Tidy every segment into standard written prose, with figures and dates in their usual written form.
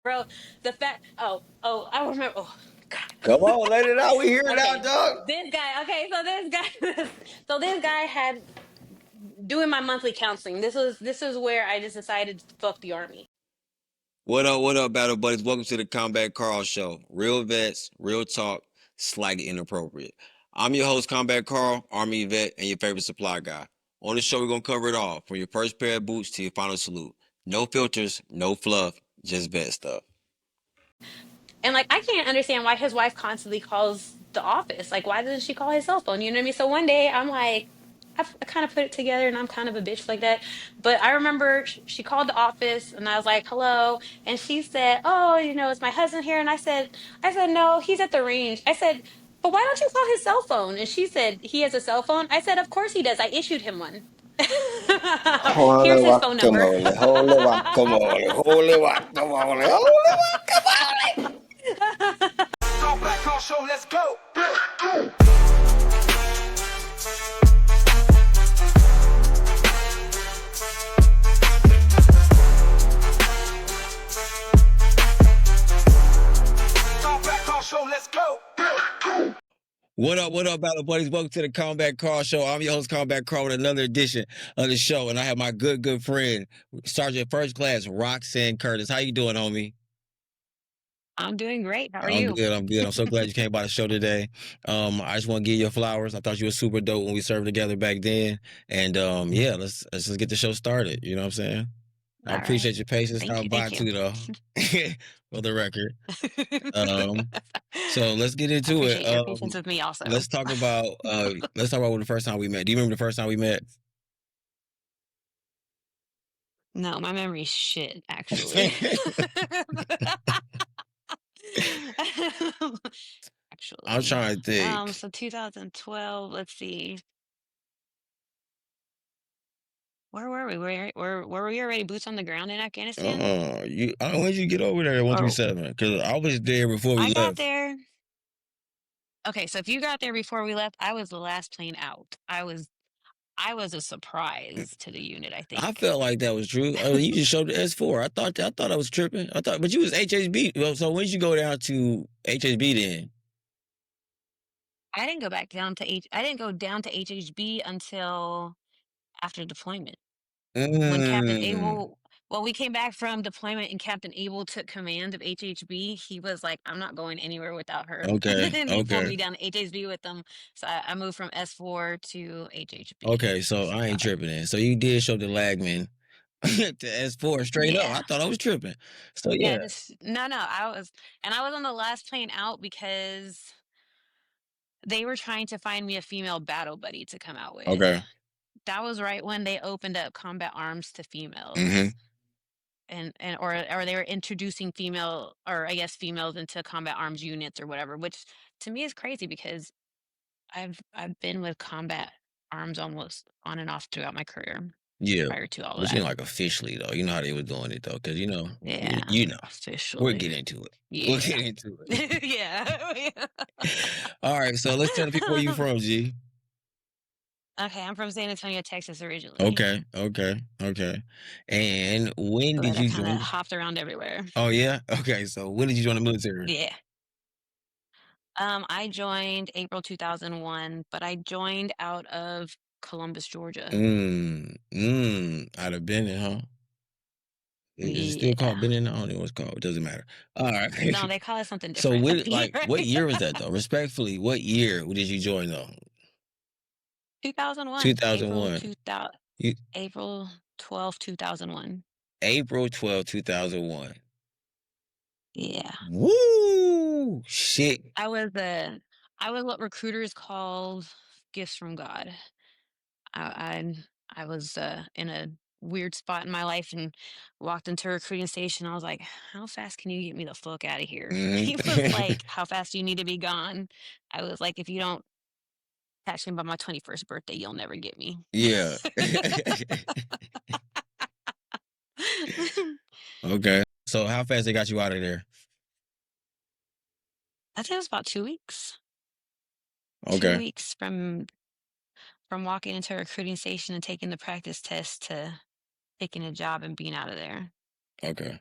Bro, the fact. I remember. Oh, God. Come on, let it out. We hear it out, Okay, dog. this guy. Okay, so this guy. So this guy had doing my monthly counseling. This is where I just decided to fuck the army. What up, battle buddies? Welcome to the Combat Carl Show. Real vets, real talk, slightly inappropriate. I'm your host, Combat Carl, Army vet, and your favorite supply guy. On the show, we're gonna cover it all, from your first pair of boots to your final salute. No filters, no fluff, just vet stuff. And like I can't understand why his wife constantly calls the office. Like why doesn't she call his cell phone? You know what I mean? So one day I'm like, I kind of put it together, and I'm kind of a bitch like that. But I remember she called the office, and I was like, "Hello," and she said, "Oh, is my husband here?" And I said, "No, he's at the range." I said, "But why don't you call his cell phone?" And she said, "He has a cell phone." I said, "Of course he does. I issued him one." Holy Here's his phone number. guacamole, holy guacamole, holy guacamole, holy guacamole. Combat Carl Show, let's go. Show, let's go. What up, battle buddies? Welcome to the Combat Carl Show. I'm your host, Combat Carl, with another edition of the show, and I have my good friend, Sergeant First Class Roxanne Curtis. How you doing, homie? I'm doing great. How are I'm you? good. I'm good. I'm so glad you came by the show today. I just want to give you your flowers. I thought you were super dope when we served together back then, and yeah, let's just get the show started. You know what I'm saying? I All right. appreciate your patience. Thank Stop you. by Thank you. too, though, for the record. Um, so let's get I into it. appreciate your patience with me also. Let's talk about the first time we met. Do you remember the first time we met? No, my memory's shit, actually. I'm Actually. trying to think. So 2012, let's see. Where were we? Were we already boots on the ground in Afghanistan? When did you get over there at Or 137? Because I was there before we I got left. there. Okay, so if you got there before we left, I was the last plane out. I was a surprise to the unit, I I think. felt like that was true. I mean, you just showed the S4. I thought I was tripping. But you was HHB. Well, so when did you go down to HHB then? I didn't go down to HHB until after deployment. When Captain Mm, Abel, well, we came back from deployment and Captain Abel took command of HHB. He was like, "I'm not going anywhere without her." okay, And he pulled okay, me down to HHB with them. So I moved from S4 to HHB. okay. So I ain't Uh, tripping then. So you did show the lagman to S4 straight up. yeah. I thought I was tripping. So Yeah, yeah. no, I was on the last plane out because they were trying to find me a female battle buddy to come out with. Okay. That was right when they opened up combat arms to Mm-hmm. females. Or they were introducing female, or I guess females, into combat arms units or whatever, which to me is crazy because I've been with combat arms almost on and off throughout my career Yeah. prior to all of But you that. know, like officially though, you know how they were doing it though, because Yeah, you know, we'll get officially. into it. We'll Yeah. get into it. Yeah. All right, so let's tell the people where you from, G. Okay, I'm from San Antonio, Texas originally, Okay. And when did but I you kind of join? hopped around everywhere. Oh yeah. Okay. So when did you join the military? Yeah. I joined April 2001, but I joined out of Columbus, Georgia. Out of Benin, huh? Is it still called Yeah. Benin? I don't know what it's called. It doesn't matter. All right. No, they call it something So different up what here. year was that though? Respectfully, what year did you join though? 2001, 2001. You April 12th, 2001. April 12, 2001. Yeah. Woo! Shit. I was the I was what recruiters called gifts from God. I I was in a weird spot in my life and walked into a recruiting station. I was like, "How fast can you get me the fuck out of here?" He was Mhm. like, "How fast do you need to be gone?" I was like, "If you don't catch me by my 21st birthday, you'll never get me." Yeah. Okay. So how fast they got you out of there? I think it was about 2 weeks. Two Okay. weeks from walking into a recruiting station and taking the practice test to taking a job and being out of there. Okay.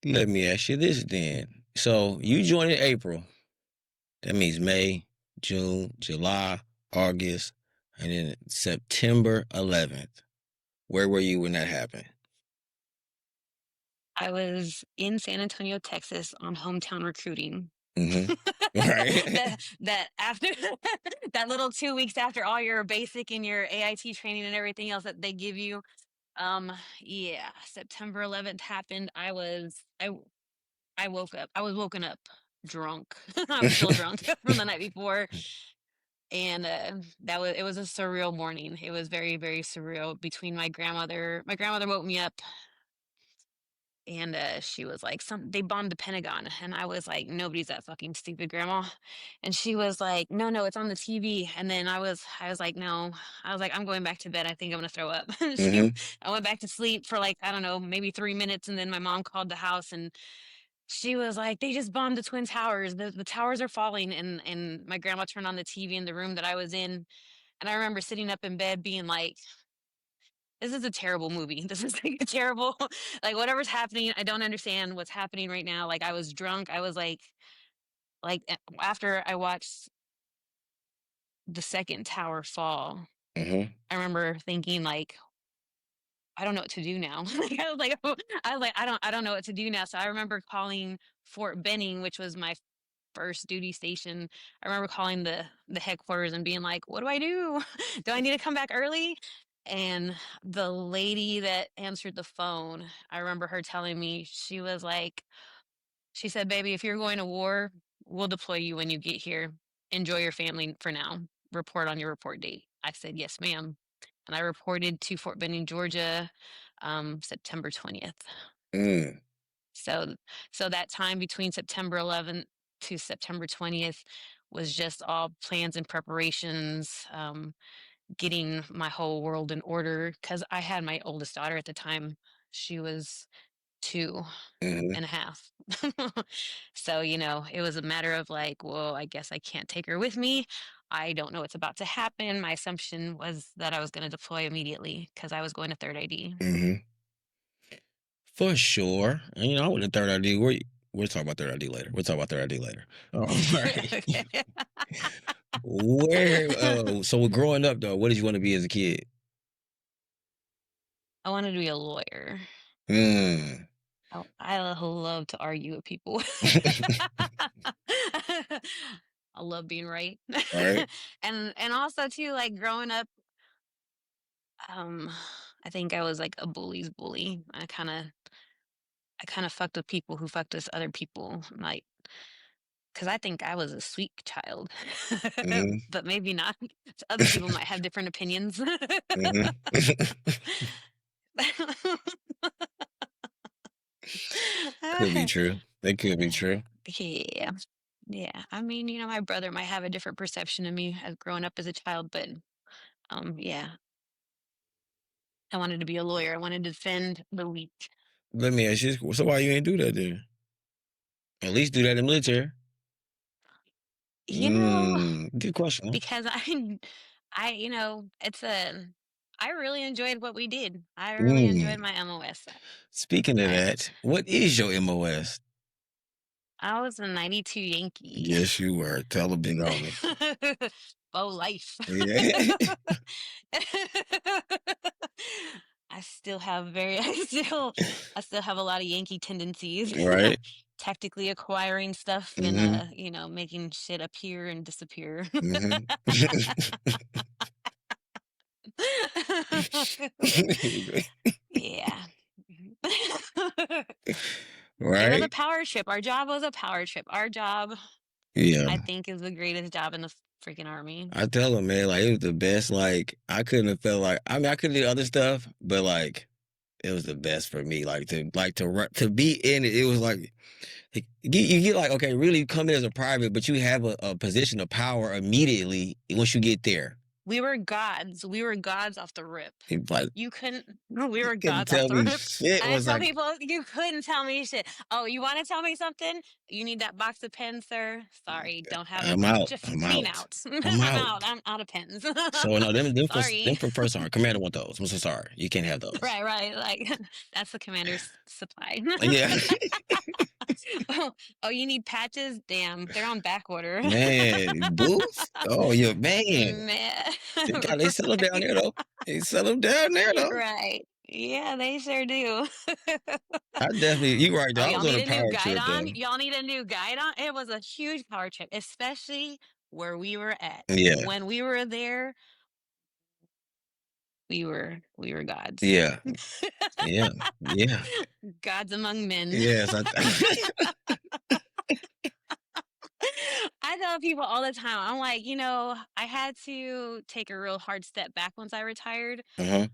Let me ask you this then. So you joined in April. That means May, June, July, August, and then September 11th. Where were you when that happened? I was in San Antonio, Texas on hometown recruiting. Mm-hmm. Right. That after that little 2 weeks after all your basic and your AIT training and everything else that they give you. Yeah, September 11th happened. I woke up. I was woken up drunk. I was still drunk from the night before. And it was a surreal morning. It was very, very surreal between my grandmother woke me up and she was like, they bombed the Pentagon. And I was like, nobody's that fucking stupid, grandma. And she was like, no, no, it's on the TV. And then I was like, no. I was like, I'm going back to bed. I think I'm gonna throw up. Mm-hmm. I went back to sleep for like, I don't know, maybe 3 minutes. And then my mom called the house and she was like, they just bombed the Twin Towers. The towers are falling. And my grandma turned on the TV in the room that I was in. And I remember sitting up in bed being like, this is a terrible movie. This is like a terrible, like whatever's happening. I don't understand what's happening right now. Like I was drunk. I was after I watched the second tower fall, Mm-hmm. I remember thinking like, I don't know what to do now. Like I don't know what to do now. So I remember calling Fort Benning, which was my first duty station. I remember calling the headquarters and being like, "What do I do? Do I need to come back early?" And the lady that answered the phone, I remember her telling me, she said, "Baby, if you're going to war, we'll deploy you when you get here. Enjoy your family for now. Report on your report date." I said, "Yes, ma'am." And I reported to Fort Benning, Georgia, September 20th. Mm. So so that time between September 11th to September 20th was just all plans and preparations, getting my whole world in order because I had my oldest daughter at the time. She was two Mm-hmm. and a half. So, it was a matter of like, well, I guess I can't take her with me. I don't know what's about to happen. My assumption was that I was going to deploy immediately because I was going to third ID. Mm-hmm. For sure. And, I went to third ID. We'll talk about third ID later. We'll talk about third ID later. All right. Okay. So growing up though, what did you want to be as a kid? I wanted to be a lawyer. Mm. I love to argue with people. I love being right. Right? And also too, like growing up, um, I think I was like a bully's bully. I kinda fucked with people who fucked with other people, like, because I think I was a sweet child. Mm-hmm. But maybe not. Other people might have different opinions. Mm-hmm. Could be true. It could be true. Yeah. Yeah. I mean, my brother might have a different perception of me as growing up as a child, but yeah, I wanted to be a lawyer. I wanted to defend the weak. Let me ask you, so why you ain't do that then? At least do that in the military. You know, Good question. because it's I really enjoyed what we did. I really enjoyed Mm. my MOS. Speaking of I that, what is your MOS? I was a 92 Yankee. Yes, you were. Tell a big homie. Faux life. Yeah. I still have a lot of Yankee tendencies. Right? Tactically acquiring stuff and Mm-hmm. making shit appear and disappear. Mm-hmm. Yeah. It was a Right? power trip. Our job was a power trip. Our job, Yeah. I think, is the greatest job in the freaking army. I tell him, man, like it was the best. Like I couldn't have felt like I could do other stuff, but like it was the best for me. To be in it. It was like you get like okay, really come in as a private, but you have a position of power immediately once you get there. We were gods. We were gods off the rip. Like You couldn't, we you were couldn't gods off tell the me rip. shit. I Was tell like, people, you couldn't tell me shit. Oh, you want to tell me something? You need that box of pens, sir? Sorry, don't have I'm them. out. Just I'm clean out. out. I'm I'm out. out. I'm out of pens. So no, them Sorry. for first sergeant. Commander want those. I'm so sorry. You can't have those. Right, right. Like that's the commander's supply. Yeah. Oh, oh, you need patches? Damn, they're on back order. Man, boots? Oh, yeah, man. Man, They sell them down right, there though. They sell them down there though. right. Yeah, they sure do. I definitely, you right Oh, though. I y'all was on need a a new power trip though. guidon? Y'all need a new guidon? It was a huge power trip, especially where we were at. Yeah, When we were there, we were gods. yeah, yeah, yeah. Gods among men. Yes, I tell people all the time, I'm like, I had to take a real hard step back once I retired. uh-huh.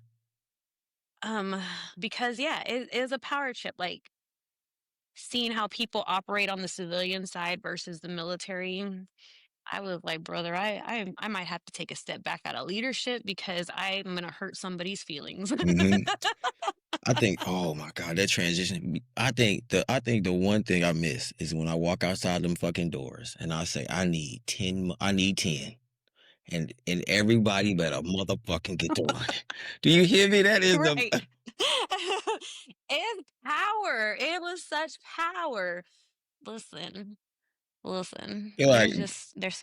Um, because yeah, it is a power trip. Like seeing how people operate on the civilian side versus the military. I was like, brother, I might have to take a step back out of leadership because I'm gonna hurt somebody's feelings. hmm I think, oh my God, that transition. I think the one thing I miss is when I walk outside them fucking doors and I say, I need 10. And everybody better motherfucking get to running. Do you hear me? That is the Right. It's power. It was such power. Listen. Listen, you're like, there's just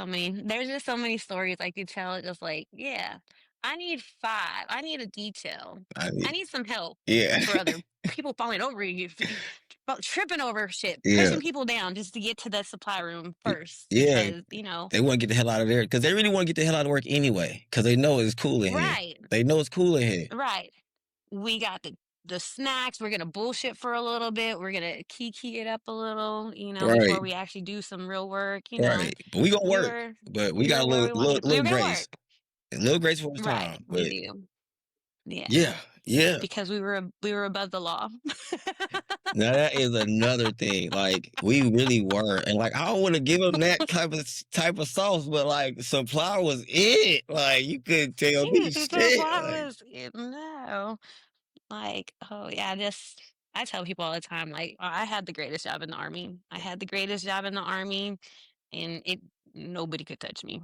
so many stories I could tell. Just like, yeah, I need five. I need a detail. I I need, need some help yeah, for other people falling over you, tripping over shit, yeah, pushing people down just to get to the supply room first. yeah. Because They want to get the hell out of there because they really want to get the hell out of work anyway because they know it's cool in here. right, They know it's cool in here. right. We got the snacks. We're gonna bullshit for a little bit. We're gonna kiki it up a little, before Right, we actually do some real work. right. But we gonna We work. were But we we got a were where little we wanted little to. We little were gonna grace, work. a little grace for his Right, time. we But do. Yeah, yeah, yeah. because we were above the law. Now that is another thing. Like we really were, and like I don't want to give them that type of sauce, but like supply was it. Like you couldn't tell me The shit. plot Like was no, like, oh yeah, just I tell people all the time, like, I had the greatest job in the army. I had the greatest job in the army, and it nobody could touch me.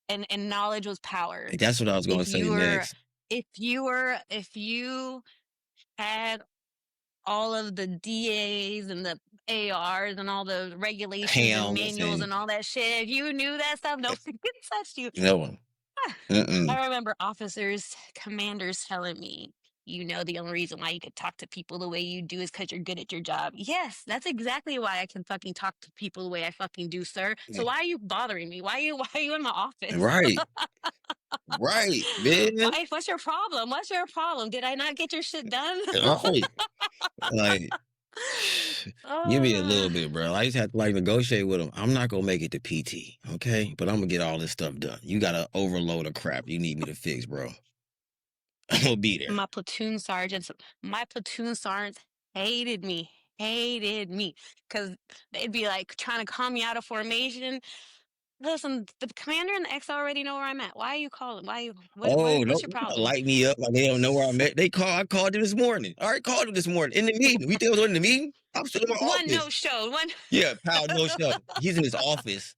And knowledge was power. that's what I was gonna If say you were, next. if you had all of the DAs and the ARs and all the regulations and Hams manuals and and all that shit. If you knew that stuff, nobody could touch you. no one. Mm-mm. I remember officers, commanders telling me, the only reason why you could talk to people the way you do is because you're good at your job. Yes, that's exactly why I can fucking talk to people the way I fucking do, sir. So why are you bothering me? Why are you in my office? Right, right, man. Why? What's your problem? What's your problem? Did I not get your shit done? Right, like. Give me a little Oh, bit, bro. I just have to like negotiate with him. I'm not gonna make it to PT, okay? But I'm gonna get all this stuff done. You got a overload of crap you need me to fix, bro. I'm gonna be there. my platoon sergeants hated me, because they'd be like trying to call me out of formation. Listen, the commander and the X already know where I'm at. Why are you calling? Oh, What's your don't problem? light me up like they don't know where I'm at. I called him this morning. All right, called him this morning in the meeting. We think I was in the meeting. I'm still in my One office. no show, one. Yeah, pal, no show. He's in his office.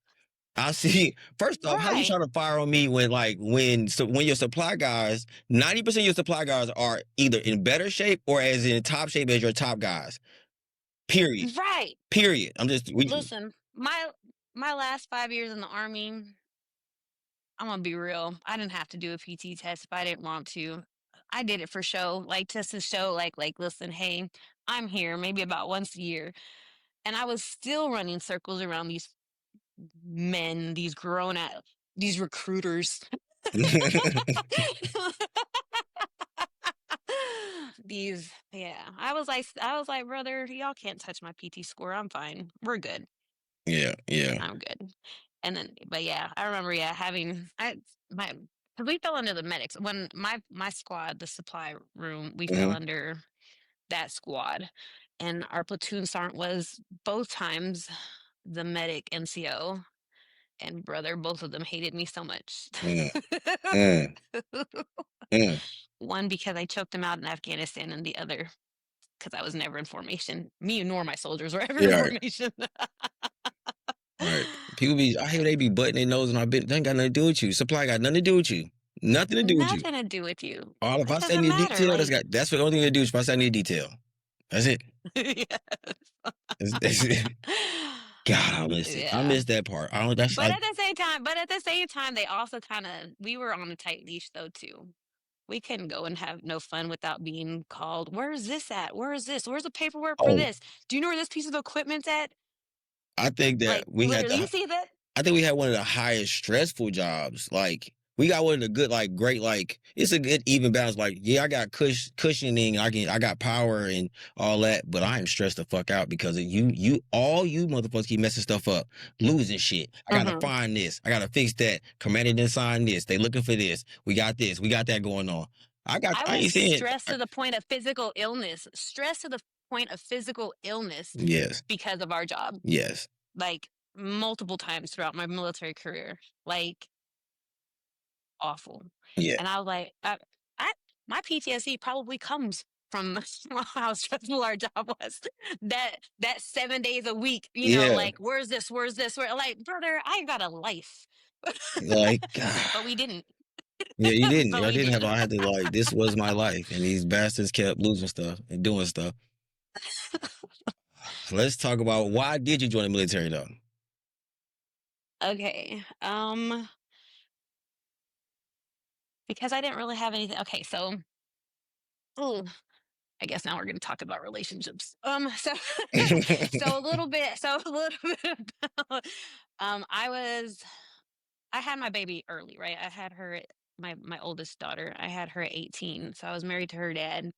I see. First off, how you Right, trying to fire on me when your supply guys, 90% of your supply guys are either in better shape or as in top shape as your top guys. Period. right. Period. I'm just we Listen, my last 5 years in the army, I'm gonna be real. I didn't have to do a PT test if I didn't want to. I did it for show, like just to show, listen, hey, I'm here, maybe about once a year, and I was still running circles around these men, these grown at these recruiters. These, yeah. I was like, brother, y'all can't touch my PT score. I'm fine. We're good. Yeah, yeah. I'm good. And then, but yeah, I remember, yeah, having I my because we fell under the medics when my squad, the supply room, we fell Mhm. under that squad, and our platoon sergeant was both times the medic NCO, And brother, both of them hated me so much. Mm, mm, mm. One because I choked them out in Afghanistan, and the other because I was never in formation. Me nor my soldiers were ever in Yeah, right, formation. right. People be, I hear they be butting their nose and I bit. They ain't got nothing to do with you. Supply got nothing to do with you. Nothing to do with you. Nothing to do with you. All if It I say doesn't need matter. detail, Like, that's the only thing to do. Is if I say need detail, that's it. yes. That's it. God, I miss it. I Yeah. miss that part. I don't. That's But like at the same time, they also kind of we were on a tight leash though too. We couldn't go and have no fun without being called. Where's this at? Where is this? Where's the paperwork for oh, this? Do you know where this piece of equipment's at? I think that Like we had literally, you the see that? I think we had one of the highest stressful jobs. Like we got one of the good, like great, like it's a good even balance. Like yeah, I got cushioning, I got power and all that, but I am stressed the fuck out because of all you motherfuckers keep messing stuff up, losing shit. I gotta Hmm. find this, I gotta fix that. Commander didn't sign this. They looking for this, we got that going on. I I was ain't saying stressed to the point of physical illness. Stressed to the point of physical illness yes, because of our job. yes, Like multiple times throughout my military career. Like awful. yeah, And I was like, I my PTSD probably comes from how stressful our job was. That 7 days a week, yeah, like where's this? Where's this? Where like, brother, I got a life. like. But we didn't. Yeah, you didn't. But I we didn't have. didn't. I had to like. This was my life, and these bastards kept losing stuff and doing stuff. Let's talk about why did you join the military though? Okay. Because I didn't really have anything. Okay, so ooh, I guess now we're going to talk about relationships. So so a little bit. So a little bit. About, I had my baby early, right? I had her my oldest daughter. I had her at 18. So I was married to her dad.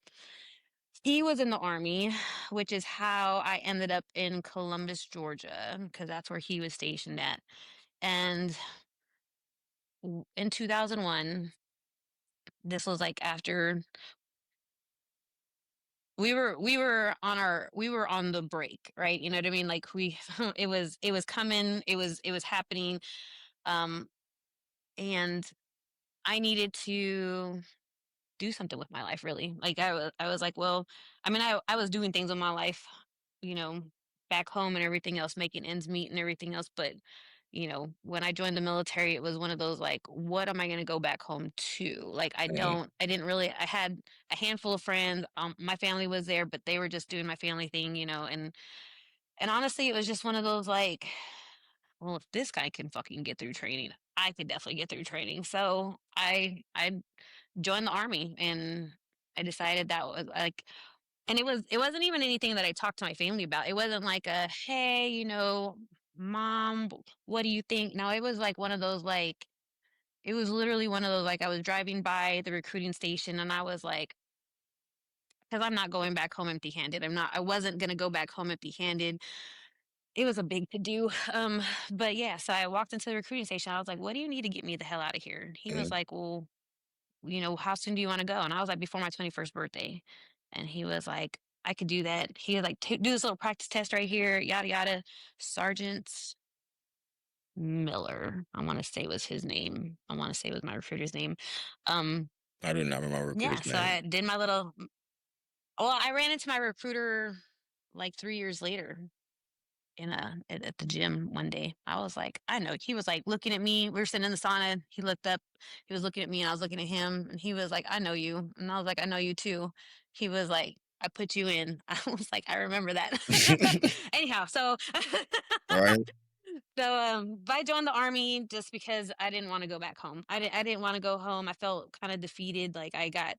He was in the army, which is how I ended up in Columbus, Georgia, because that's where he was stationed at. And in 2001, this was like after we were on the break, right? You know what I mean? Like we it was coming, it was happening. Um and I needed to do something with my life really. Like I was like, well, I mean I was doing things in my life, you know, back home and everything else, making ends meet and everything else, but when I joined the military, it was one of those like, what am I going to go back home to? Like I didn't really I had a handful of friends. My family was there, but they were just doing my family thing, and honestly, it was just one of those like, well, if this guy can fucking get through training, I could definitely get through training. So I joined the army, and I decided that was like, and it wasn't even anything that I talked to my family about. It wasn't like a, hey, mom, what do you think? No, it was like one of those like it was literally one of those like I was driving by the recruiting station, and I was like, because I'm not going back home empty-handed. I wasn't gonna go back home empty-handed. It was a big to do. But yeah, so I walked into the recruiting station. I was like, what do you need to get me the hell out of here? And he was like, well, how soon do you want to go? And I was like, before my 21st birthday. And he was like, I could do that. He was like, Do this little practice test right here, yada, yada. Sergeant Miller, I want to say was his name. I want to say was my recruiter's name. Um, I do not remember my yeah, recruiter's so name. I did my little, well, I ran into my recruiter like 3 years later at the gym one day. I was like, I know. He was like looking at me. We were sitting in the sauna. He looked up. He was looking at me, and I was looking at him. And he was like, I know you. And I was like, I know you too. He was like, I put you in. I was like, I remember that. Anyhow, so All right. but I joined the army just because I didn't want to go back home. I didn't want to go home. I felt kind of defeated. Like I got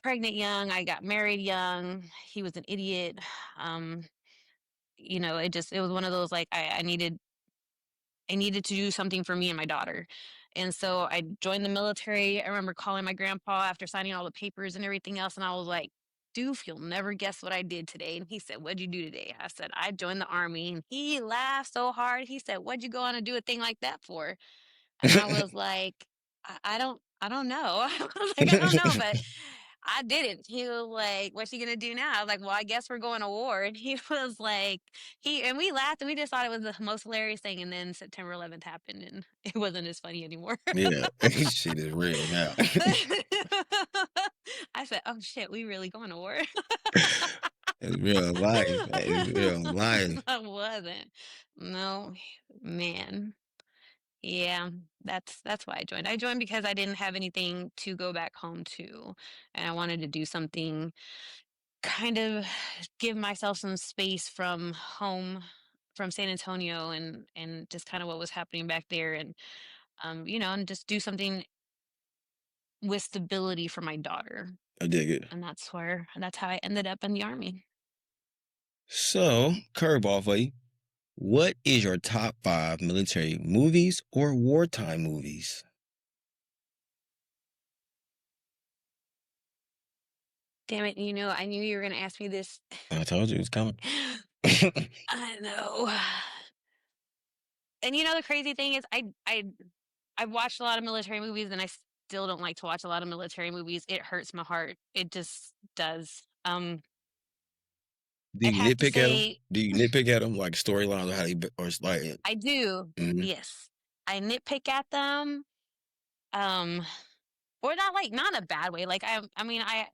pregnant young. I got married young. He was an idiot. Um, it was one of those like I needed to do something for me and my daughter. And so I joined the military. I remember calling my grandpa after signing all the papers and everything else. And I was like, Doof, you'll never guess what I did today. And he said, What'd you do today? I said, I joined the army. And he laughed so hard. He said, What'd you go on and do a thing like that for? And I was like, I don't know. I was like, I don't know, but I didn't. He was like, "What's she gonna do now?" I was like, "Well, I guess we're going to war." And he was like, he and we laughed and we just thought it was the most hilarious thing. And then September 11th happened, and it wasn't as funny anymore. Yeah, shit is real now. I said, "Oh shit, we really going to war?" It's real life. It's real life. I wasn't. No, man. Yeah, that's why I joined. I joined because I didn't have anything to go back home to, and I wanted to do something kind of give myself some space from home, from San Antonio, and just kind of what was happening back there, and and just do something with stability for my daughter. I dig it. And that's how I ended up in the army. So, curveball for you. What is your top five military movies or wartime movies? Damn it, I knew you were gonna ask me this. I told you it's coming. I know. And the crazy thing is I've watched a lot of military movies and I still don't like to watch a lot of military movies. It hurts my heart. It just does. Do I'd you have to nitpick at them? say Do you nitpick at them like storylines or how you or it's like? I do. Mhm. Yes. I nitpick at them. Um or not, like, not in a bad way. Like I mean I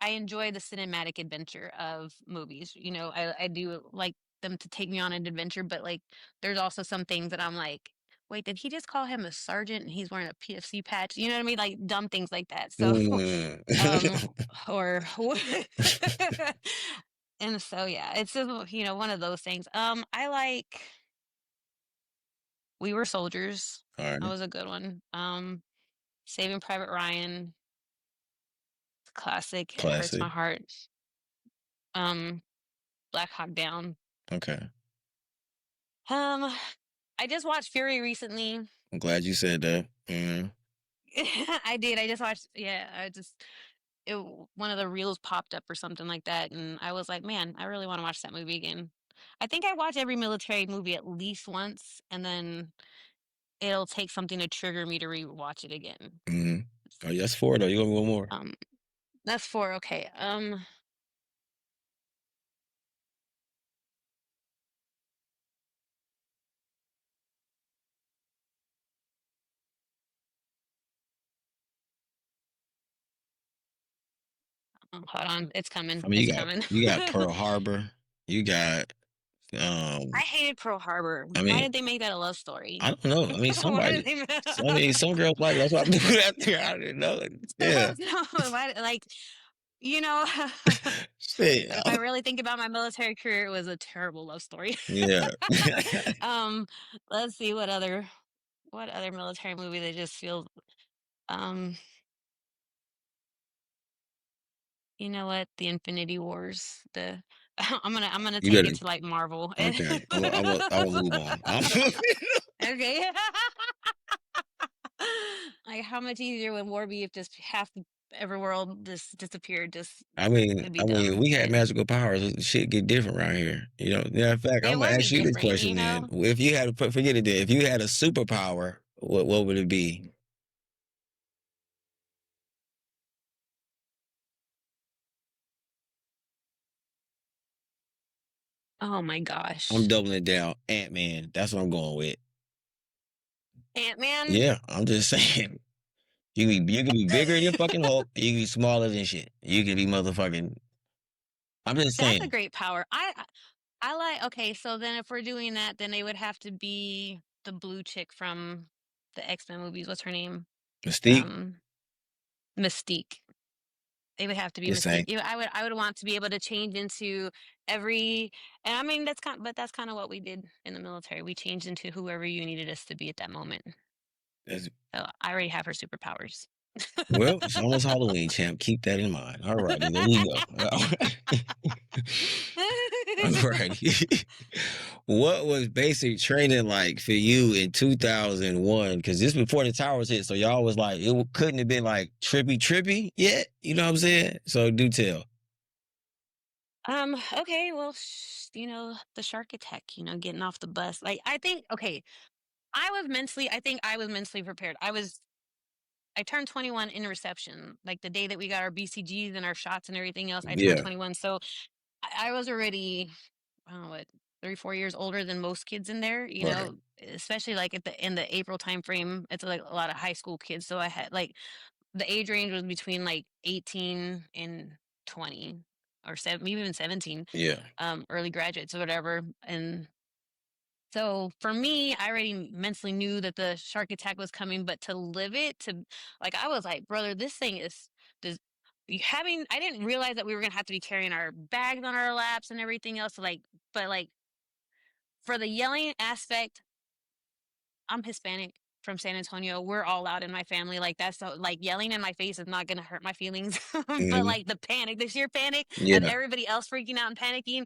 enjoy the cinematic adventure of movies. I do like them to take me on an adventure, but like there's also some things that I'm like, wait, did he just call him a sergeant and he's wearing a PFC patch? You know what I mean? Like dumb things like that. So Mm. um or and so yeah, it's just one of those things. I like We Were Soldiers. All That right, was a good one. Saving Private Ryan, classic. It hurts my classic. heart. Um, Black Hawk Down. Okay, Um, I just watched Fury recently. I'm glad you said that. Mm. I did. I just watched. Yeah, one of the reels popped up or something like that, and I was like, man, I really want to watch that movie again. I think I watch every military movie at least once, and then it'll take something to trigger me to rewatch it again. Mm. Oh, yes, four though. You want one more? Um, that's four. Okay. Hold on, it's I coming. mean, It's coming. you got Pearl Harbor. You got I hated Pearl Harbor. I Why mean, did they make that a love story? I don't know. I mean, Why did somebody. they? I mean, some girls like it. That's why I do that there. I didn't know. Yeah, No, why, like you know, shit. if I really think about my military career, it was a terrible love story. Yeah. um, let's see what other military movie that just feels. Um, you know what? The Infinity Wars. The I'm gonna You take better. it to like Marvel. Okay. I will move on. Okay. Like, how much easier would war be if just half the every world just disappeared? Just it'd be I mean, dumb, we had but magical powers. Shit get different around here. Yeah, in fact, it I'm gonna would be ask you this different, question you then. know? If you had to forget it, then. If you had a superpower, what would it be? Oh my I'm gosh. doubling it down. Ant-Man. That's what I'm going with. Ant-Man? Yeah, I'm just saying. You can be bigger than fucking Hulk. You can be smaller than shit. You can be motherfucking. I'm just That's a saying. great power. I like, okay, so then if we're doing that, then they would have to be the blue chick from the X-Men movies. What's her name? Mystique. Um, Mystique. They would have to be The Mystique. same. I would want to be able to change into every, and I mean that's kind of what we did in the military. We changed into whoever you needed us to be at that moment. That's, So I already have her superpowers. well, it's almost Halloween, champ. Keep that in mind. All righty, there you go. All righty. What was basic training like for you in 2001? Because this before the towers hit, so y'all was like, couldn't have been like trippy yet. You know what I'm saying? So do tell. Okay, well, the shark attack, getting off the bus. Like I think, okay, I think I was mentally prepared. I turned 21 in reception, like the day that we got our BCGs and our shots and everything else. I turned Yeah. 21, so I was already, I don't know what, 3 4 years older than most kids in there. Right. Especially like at the in the April time frame. It's like a lot of high school kids, so I had like the age range was between like 18 and 20 or seven, even 17, Yeah. early graduates or whatever. And so for me, I already mentally knew that the shark attack was coming, but to live it, to like, I was like, brother, this thing is this. I didn't realize that we were gonna have to be carrying our bags on our laps and everything else. Like, but like for the yelling aspect, I'm Hispanic from San Antonio. We're all out in my family. Like that's so, like yelling in my face is not gonna hurt my feelings. But Hmm. like the panic, the sheer panic of Yeah. everybody else freaking out and panicking,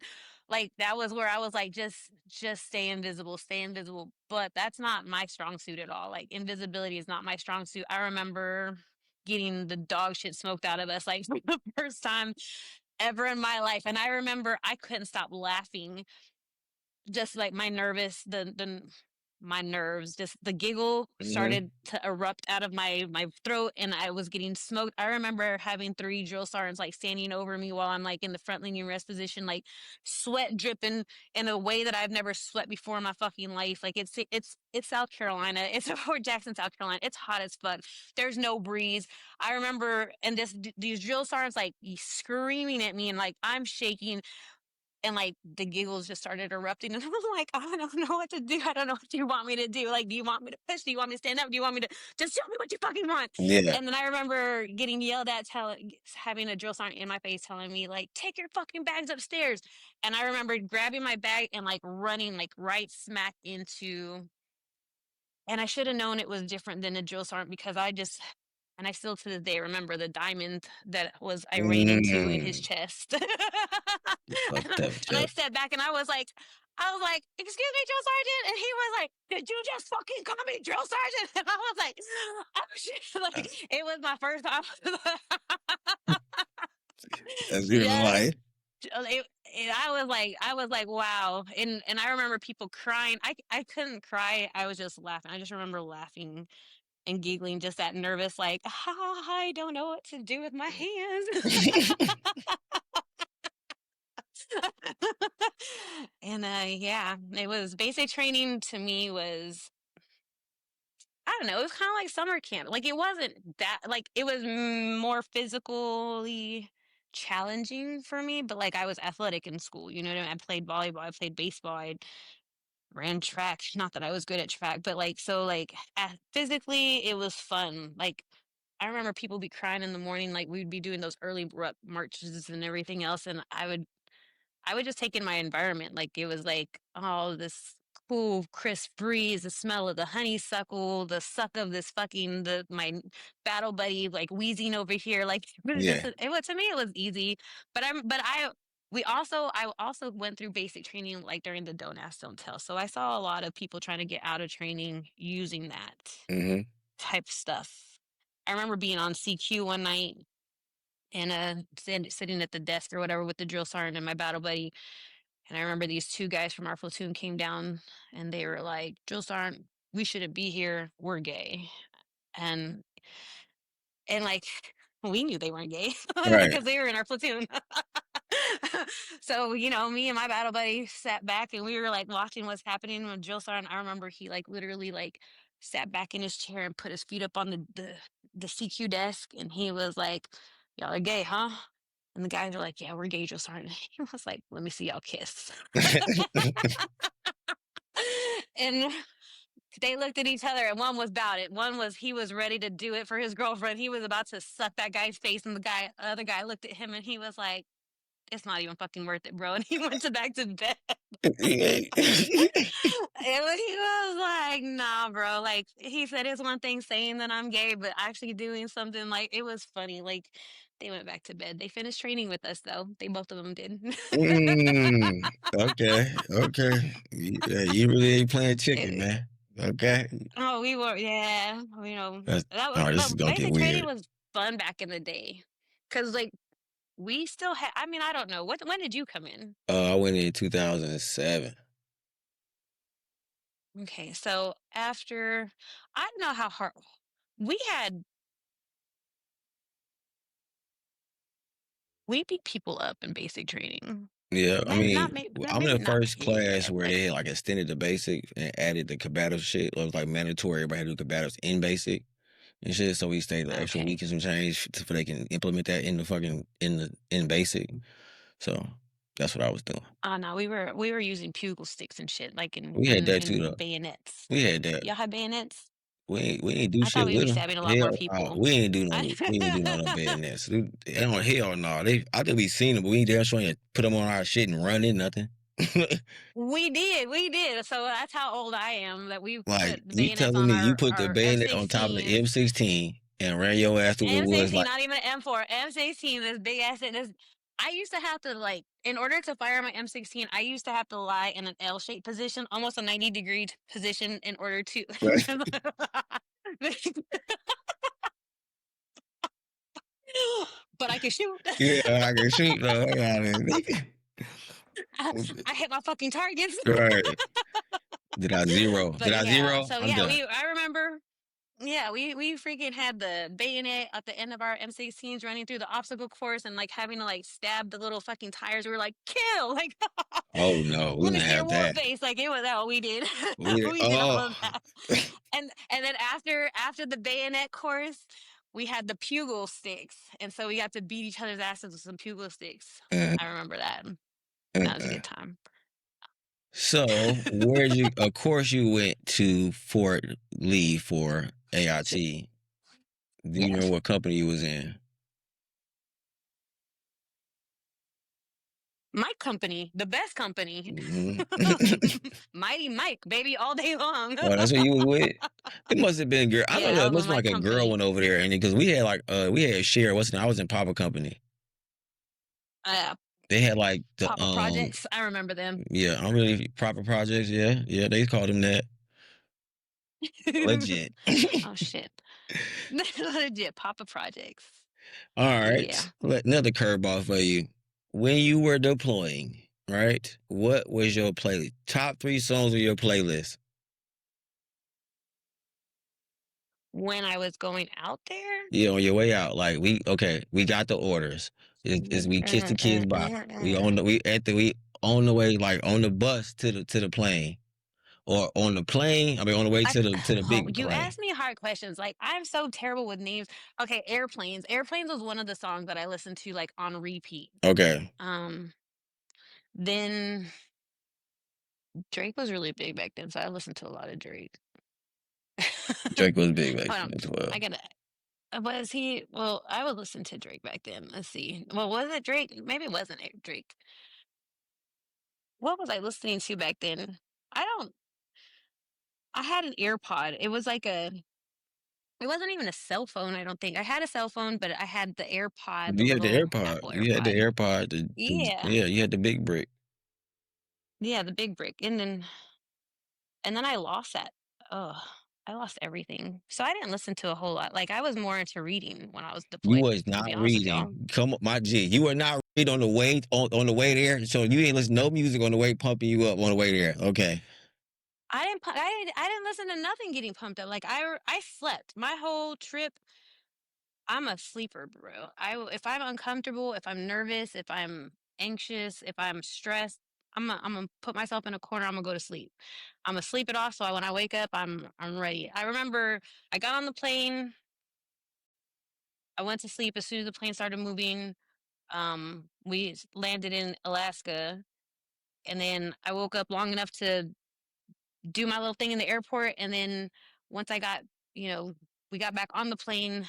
like that was where I was like, just stay invisible, stay invisible. But that's not my strong suit at all. Like invisibility is not my strong suit. I remember getting the dog shit smoked out of us like for the first time ever in my life. And I remember I couldn't stop laughing, just like my nerves, just the giggle Hmm. started to erupt out of my throat, and I was getting smoked. I remember having three drill sergeants like standing over me while I'm like in the front leaning rest position, like sweat dripping in a way that I've never sweat before in my fucking life. Like it's South Carolina. It's Fort Jackson, South Carolina. It's hot as fuck. There's no breeze. I remember, and these drill sergeants like screaming at me, and like I'm shaking, and like the giggles just started erupting, and I was like, I don't know what to do. I don't know what you want me to do. Like, do you want me to push? Do you want me to stand up? Do you want me to just tell me what you fucking want? Yeah. And then I remember getting yelled at, having a drill sergeant in my face telling me like, take your fucking bags upstairs. And I remember grabbing my bag and like running like right smack into, and I should have known it was different than a drill sergeant, because and I still to this day remember the diamond that was I ran into in his Mm. chest. Fucked up, And I Joe. stepped back and I was like, excuse me, drill sergeant. And he was like, did you just fucking call me drill sergeant? And I was like, oh shit. Like it was my first time. That's real Yes. life. I was like, wow. And I remember people crying. I couldn't cry. I was just laughing. I just remember laughing and giggling, just that nervous, like, I don't know what to do with my hands. And yeah, it was basic training to me was, I don't know, it was kind of like summer camp. Like it wasn't that, like it was more physically challenging for me, but like I was athletic in school, you know what I mean? I played volleyball, I played baseball, I ran track. Not that I was good at track, but like so like physically it was fun. Like I remember people be crying in the morning, like we'd be doing those early marches and everything else, and I would just take in my environment. Like it was like, oh, this cool, crisp breeze, the smell of the honeysuckle, the suck of this fucking my battle buddy like wheezing over here. Like it was just Yeah. it was, to me it was easy. But I also went through basic training like during the don't ask, don't tell. So I saw a lot of people trying to get out of training using that Hmm. type stuff. I remember being on CQ one night and sitting at the desk or whatever with the drill sergeant and my battle buddy, and I remember these two guys from our platoon came down and they were like, drill sergeant, we shouldn't be here. We're gay. And like we knew they weren't gay Right. because they were in our platoon. So, me and my battle buddy sat back and we were like watching what's happening with drill sergeant. I remember he like literally like sat back in his chair and put his feet up on the CQ desk, and he was like, y'all are gay, huh? And the guys are like, yeah, we're gay, drill sergeant. He was like, let me see y'all kiss. And they looked at each other, and one was about it. One was he was ready to do it for his girlfriend. He was about to suck that guy's face, and other guy looked at him and he was like, it's not even fucking worth it, bro. And he went to back to bed. And he was like, nah, bro. Like he said it's one thing saying that I'm gay, but actually doing something, like it was funny. Like they went back to bed. They finished training with us though. They both of them did. Mm, okay, okay. Yeah, you really ain't playing chicken, It, man. Okay. oh, we were, yeah, That's, that was, oh, this is but gonna get basic training weird. was fun back in the day. Cause like we still had, I mean, I don't know. When did you come in? I went in 2007. Okay. So after, I don't know how hard we had. We beat people up in basic training. Yeah, I mean, I'm in Maybe the not first hit, class but where like they had like extended the basic and added the combative shit. It was like mandatory. Everybody had to do combatives in basic and shit. So we stayed the extra okay. week and some change so they can implement that in the fucking in basic. So that's what I was doing. Oh no, we were using pugil sticks and shit, like We had that too in though. bayonets. We had that. Y'all had bayonets? We ain't do I thought shit we would with be them. stabbing a lot more Hell, people. I we ain't do no bayonets. They don't hell no. They I think we seen them, but we ain't damn sure ain't put them on our shit and run in nothing. we did. So that's how old I am that we Like put you bayonets telling on me you put the our bayonet on top of the M16s. M16 and ran your ass through the woods M16, like not even an M4, M16, this big ass thing. This, I used to have to like, in order to fire my M16, I used to have to lie in an L-shaped position, almost a 90-degree position, in order to. But I can shoot. yeah, I can shoot though. I got it. I hit my fucking targets. Right. Did I zero? Did But I yeah, zero? so I'm yeah, done. I remember. Yeah, we freaking had the bayonet at the end of our M16s running through the obstacle course and like having to like stab the little fucking tires. We were like, kill, like, Oh no, we let me didn't see your have war that. face. Like it was all we did. We We did all oh of that. And then after the bayonet course, we had the pugil sticks. And so we got to beat each other's asses with some pugil sticks. uh, I remember that. That was a uh. good time. So where'd you of course you went to Fort Lee for Shit. AIT. Do you Yeah. remember what company you was in? Mike Company, the best company. Hmm. Mighty Mike, baby, all day long. Oh, that's what you was with? It must have been girl. I don't Yeah, know. I It was must with have been Mike like a girl Company. went over there, and because we had like we had share. What's the name? I was in Papa Company. Uh, They had like the Papa Projects. I remember them. yeah, I'm really proper projects. Yeah, yeah, they called them that. Legit. Oh shit. Legit Papa Projects. All Yeah. right. Another curveball for you. When you were deploying, right? What was your playlist? Top three songs of your playlist. When I was going out there. Yeah, on your way out. Like we got the orders. Is we kiss the kids bye. We on the way, like on the bus to the plane. Or on the plane. I mean on the way I, to the oh, big you plane. asked me hard questions. Like I'm so terrible with names. Okay, Airplanes. Airplanes was one of the songs that I listened to like on repeat. Okay. Um, then Drake was really big back then, so I listened to a lot of Drake. Drake was big back Hold on. then as well. I gotta. Was he? Well, I would listen to Drake back then. Let's see. Well, was it Drake? Maybe it wasn't Drake. What was I listening to back then? I don't. I had an earpod. It was like a. It wasn't even a cell phone. I don't think I had a cell phone, but I had the AirPod, the You had the little AirPod. Apple You had the AirPod. AirPod. Yeah, Yeah, you had the big brick. yeah, the big brick, and then I lost that. Oh, I lost everything. So I didn't listen to a whole lot. Like I was more into reading when I was You deployed. was To not be honest with y'all. reading. Come on, my G. You were not reading on the way there. So you ain't listen to no music on the way pumping you up on the way there. Okay. I didn't listen to nothing getting pumped up. Like I slept my whole trip. I'm a sleeper, bro. If I'm uncomfortable, if I'm nervous, if I'm anxious, if I'm stressed, I'm gonna put myself in a corner. I'm gonna go to sleep. I'm gonna sleep it off. So when I wake up, I'm ready. I remember I got on the plane. I went to sleep as soon as the plane started moving. We landed in Alaska, and then I woke up long enough to do my little thing in the airport. And then once I got, you know, we got back on the plane,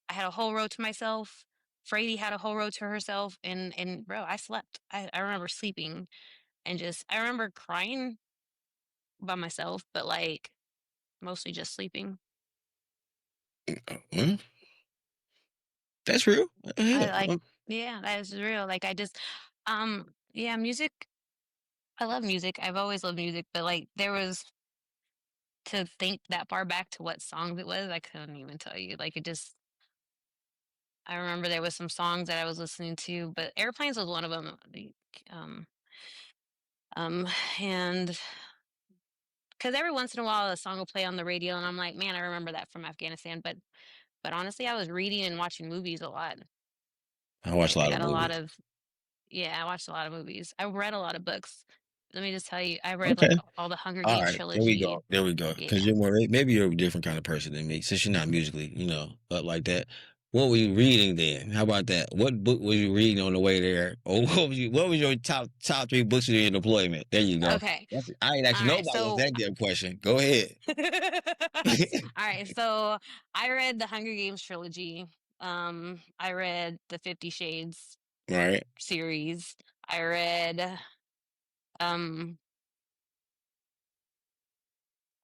I had a whole row to myself. Frady had a whole row to herself, and bro, I slept. I remember sleeping and just I remember crying by myself, but like mostly just sleeping. Hmm? That's real. I Hell, like yeah, that is real. Like I just yeah, music. I love music. I've always loved music, but like there was to think that far back to what songs it was, I couldn't even tell you. Like it just I remember there was some songs that I was listening to, but Airplanes was one of them. Um, um, and because every once in a while a song will play on the radio, and I'm like, man, I remember that from Afghanistan. But honestly, I was reading and watching movies a lot. I watch a I lot of got a lot movies. of yeah, I watched a lot of movies. I read a lot of books. Let me just tell you, I read like Okay. all the Hunger All Games right. There we trilogy. go. There we go. Because Yeah. you're more, maybe you're a different kind of person than me, since you're not musically, up like that. What were you reading then? How about that? What book were you reading on the way there? Or what was your top three books of your deployment? There you go. Okay. I ain't All asking right. nobody else So that damn question. Go ahead. all right. So I read the Hunger Games trilogy. I read the 50 Shades Right. series. I read um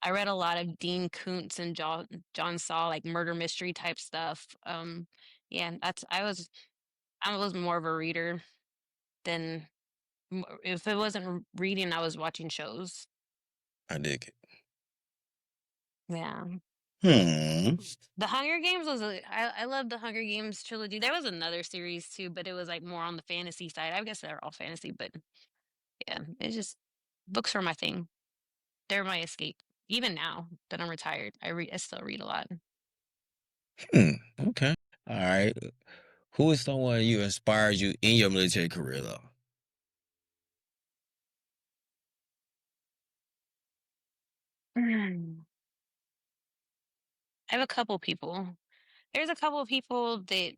I read a lot of Dean Koontz and John Saul, like murder mystery type stuff. Yeah, I was more of a reader than if it wasn't reading, I was watching shows. I dig it. Yeah. Hmm. The Hunger Games I love the Hunger Games trilogy. There was another series too, but it was like more on the fantasy side. I guess they're all fantasy, but yeah, it's just books are my thing. They're my escape. Even now that I'm retired, I still read a lot. Hmm. Okay. All right. Who is someone you inspired you in your military career though? I have a couple people. There's a couple of people that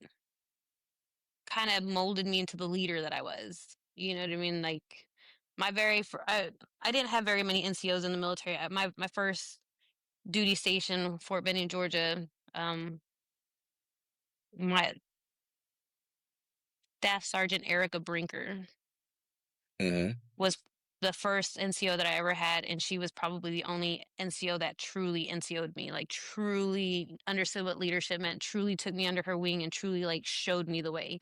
kind of molded me into the leader that I was. You know what I mean? Like I didn't have very many NCOs in the military. My first duty station, Fort Benning, Georgia. My Staff Sergeant Erica Brinker Hmm. was the first NCO that I ever had, and she was probably the only NCO that truly NCO'd me, like truly understood what leadership meant, truly took me under her wing, and truly like showed me the way.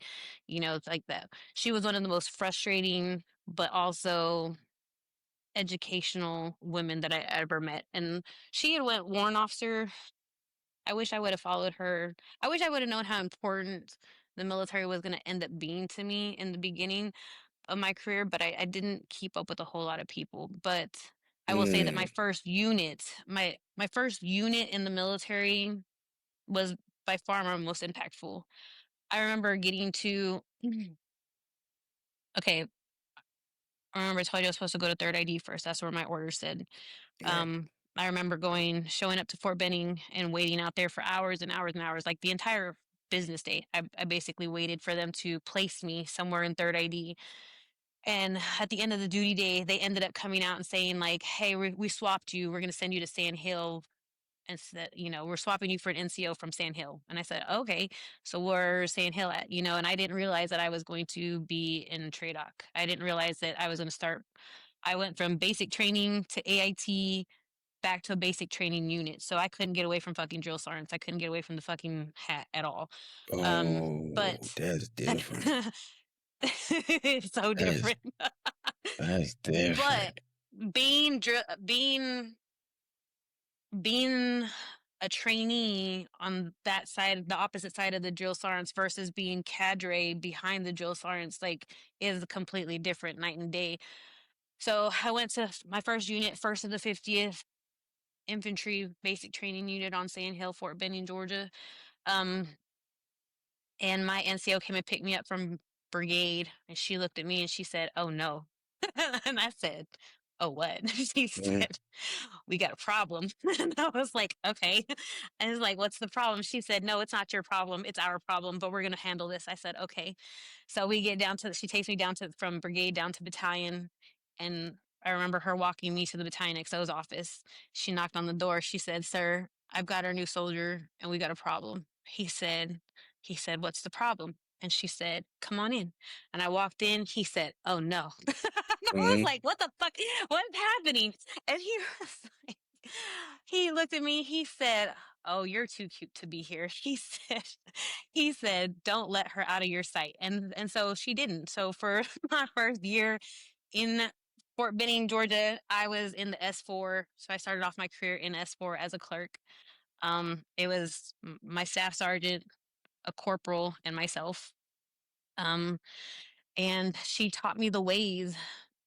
It's like that. She was one of the most frustrating, but also educational women that I ever met, and she had went warrant officer. I wish I would have followed her. I wish I would have known how important the military was going to end up being to me in the beginning of my career, but I didn't keep up with a whole lot of people. But I will say that Mm. my first unit in the military was by far my most impactful. I remember getting to okay, I remember I told you I was supposed to go to third ID first. That's where my order said. Right. I remember showing up to Fort Benning and waiting out there for hours and hours and hours, like the entire business day. I basically waited for them to place me somewhere in third ID. And at the end of the duty day, they ended up coming out and saying, like, hey, we swapped you. We're going to send you to Sand Hill. And said, we're swapping you for an NCO from Sand Hill. And I said, okay, so where's Sand Hill at? And I didn't realize that I was going to be in TRADOC. I didn't realize that I was going to start. I went from basic training to AIT back to a basic training unit. So I couldn't get away from fucking drill sergeants. I couldn't get away from the fucking hat at all. Oh, But that's different. it's so That's different. that's But different. being dri- being a trainee on that side, the opposite side of the drill sergeants versus being cadre behind the drill sergeants, like is completely different night and day. So I went to my first unit, first of the 50th Infantry Basic Training Unit on Sand Hill, Fort Benning, Georgia. Um, and my NCO came and picked me up from brigade, and she looked at me and she said, "Oh no." And I said, "Oh what?" She Mhm. said, "We got a problem." And I was like, "Okay." And I was like, "What's the problem?" She said, "No, it's not your problem. It's our problem, but we're going to handle this." I said, "Okay." So we get down to, she takes me down to, from brigade down to battalion. And I remember her walking me to the battalion XO's office. She knocked on the door. She said, "Sir, I've got our new soldier and we got a problem." He said, "What's the problem?" And she said, "Come on in." And I walked in. He said, "Oh no." And I was Mhm. like, "What the fuck? What's happening?" And he was like, he looked at me. He said, "Oh, you're too cute to be here." He said, "Don't let her out of your sight." And so she didn't. So for my first year in Fort Benning, Georgia, I was in the S4. So I started off my career in S4 as a clerk. It was my staff sergeant, a corporal, and myself. Um, and she taught me the ways,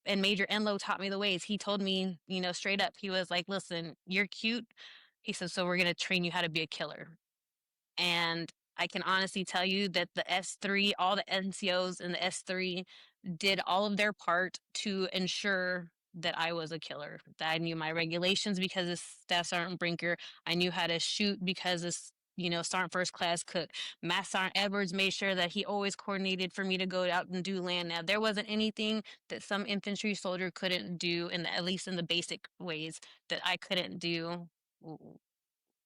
and Major Enlow taught me the ways. He told me, straight up, he was like, "Listen, you're cute." He said, "So we're going to train you how to be a killer." And I can honestly tell you that the S3, all the NCOs in the S3 did all of their part to ensure that I was a killer. That I knew my regulations because of Staff Sergeant Brinker. I knew how to shoot because of, Sergeant First Class Cook. Master Sergeant Edwards made sure that he always coordinated for me to go out and do land. Now, there wasn't anything that some infantry soldier couldn't do, at least in the basic ways, that I couldn't do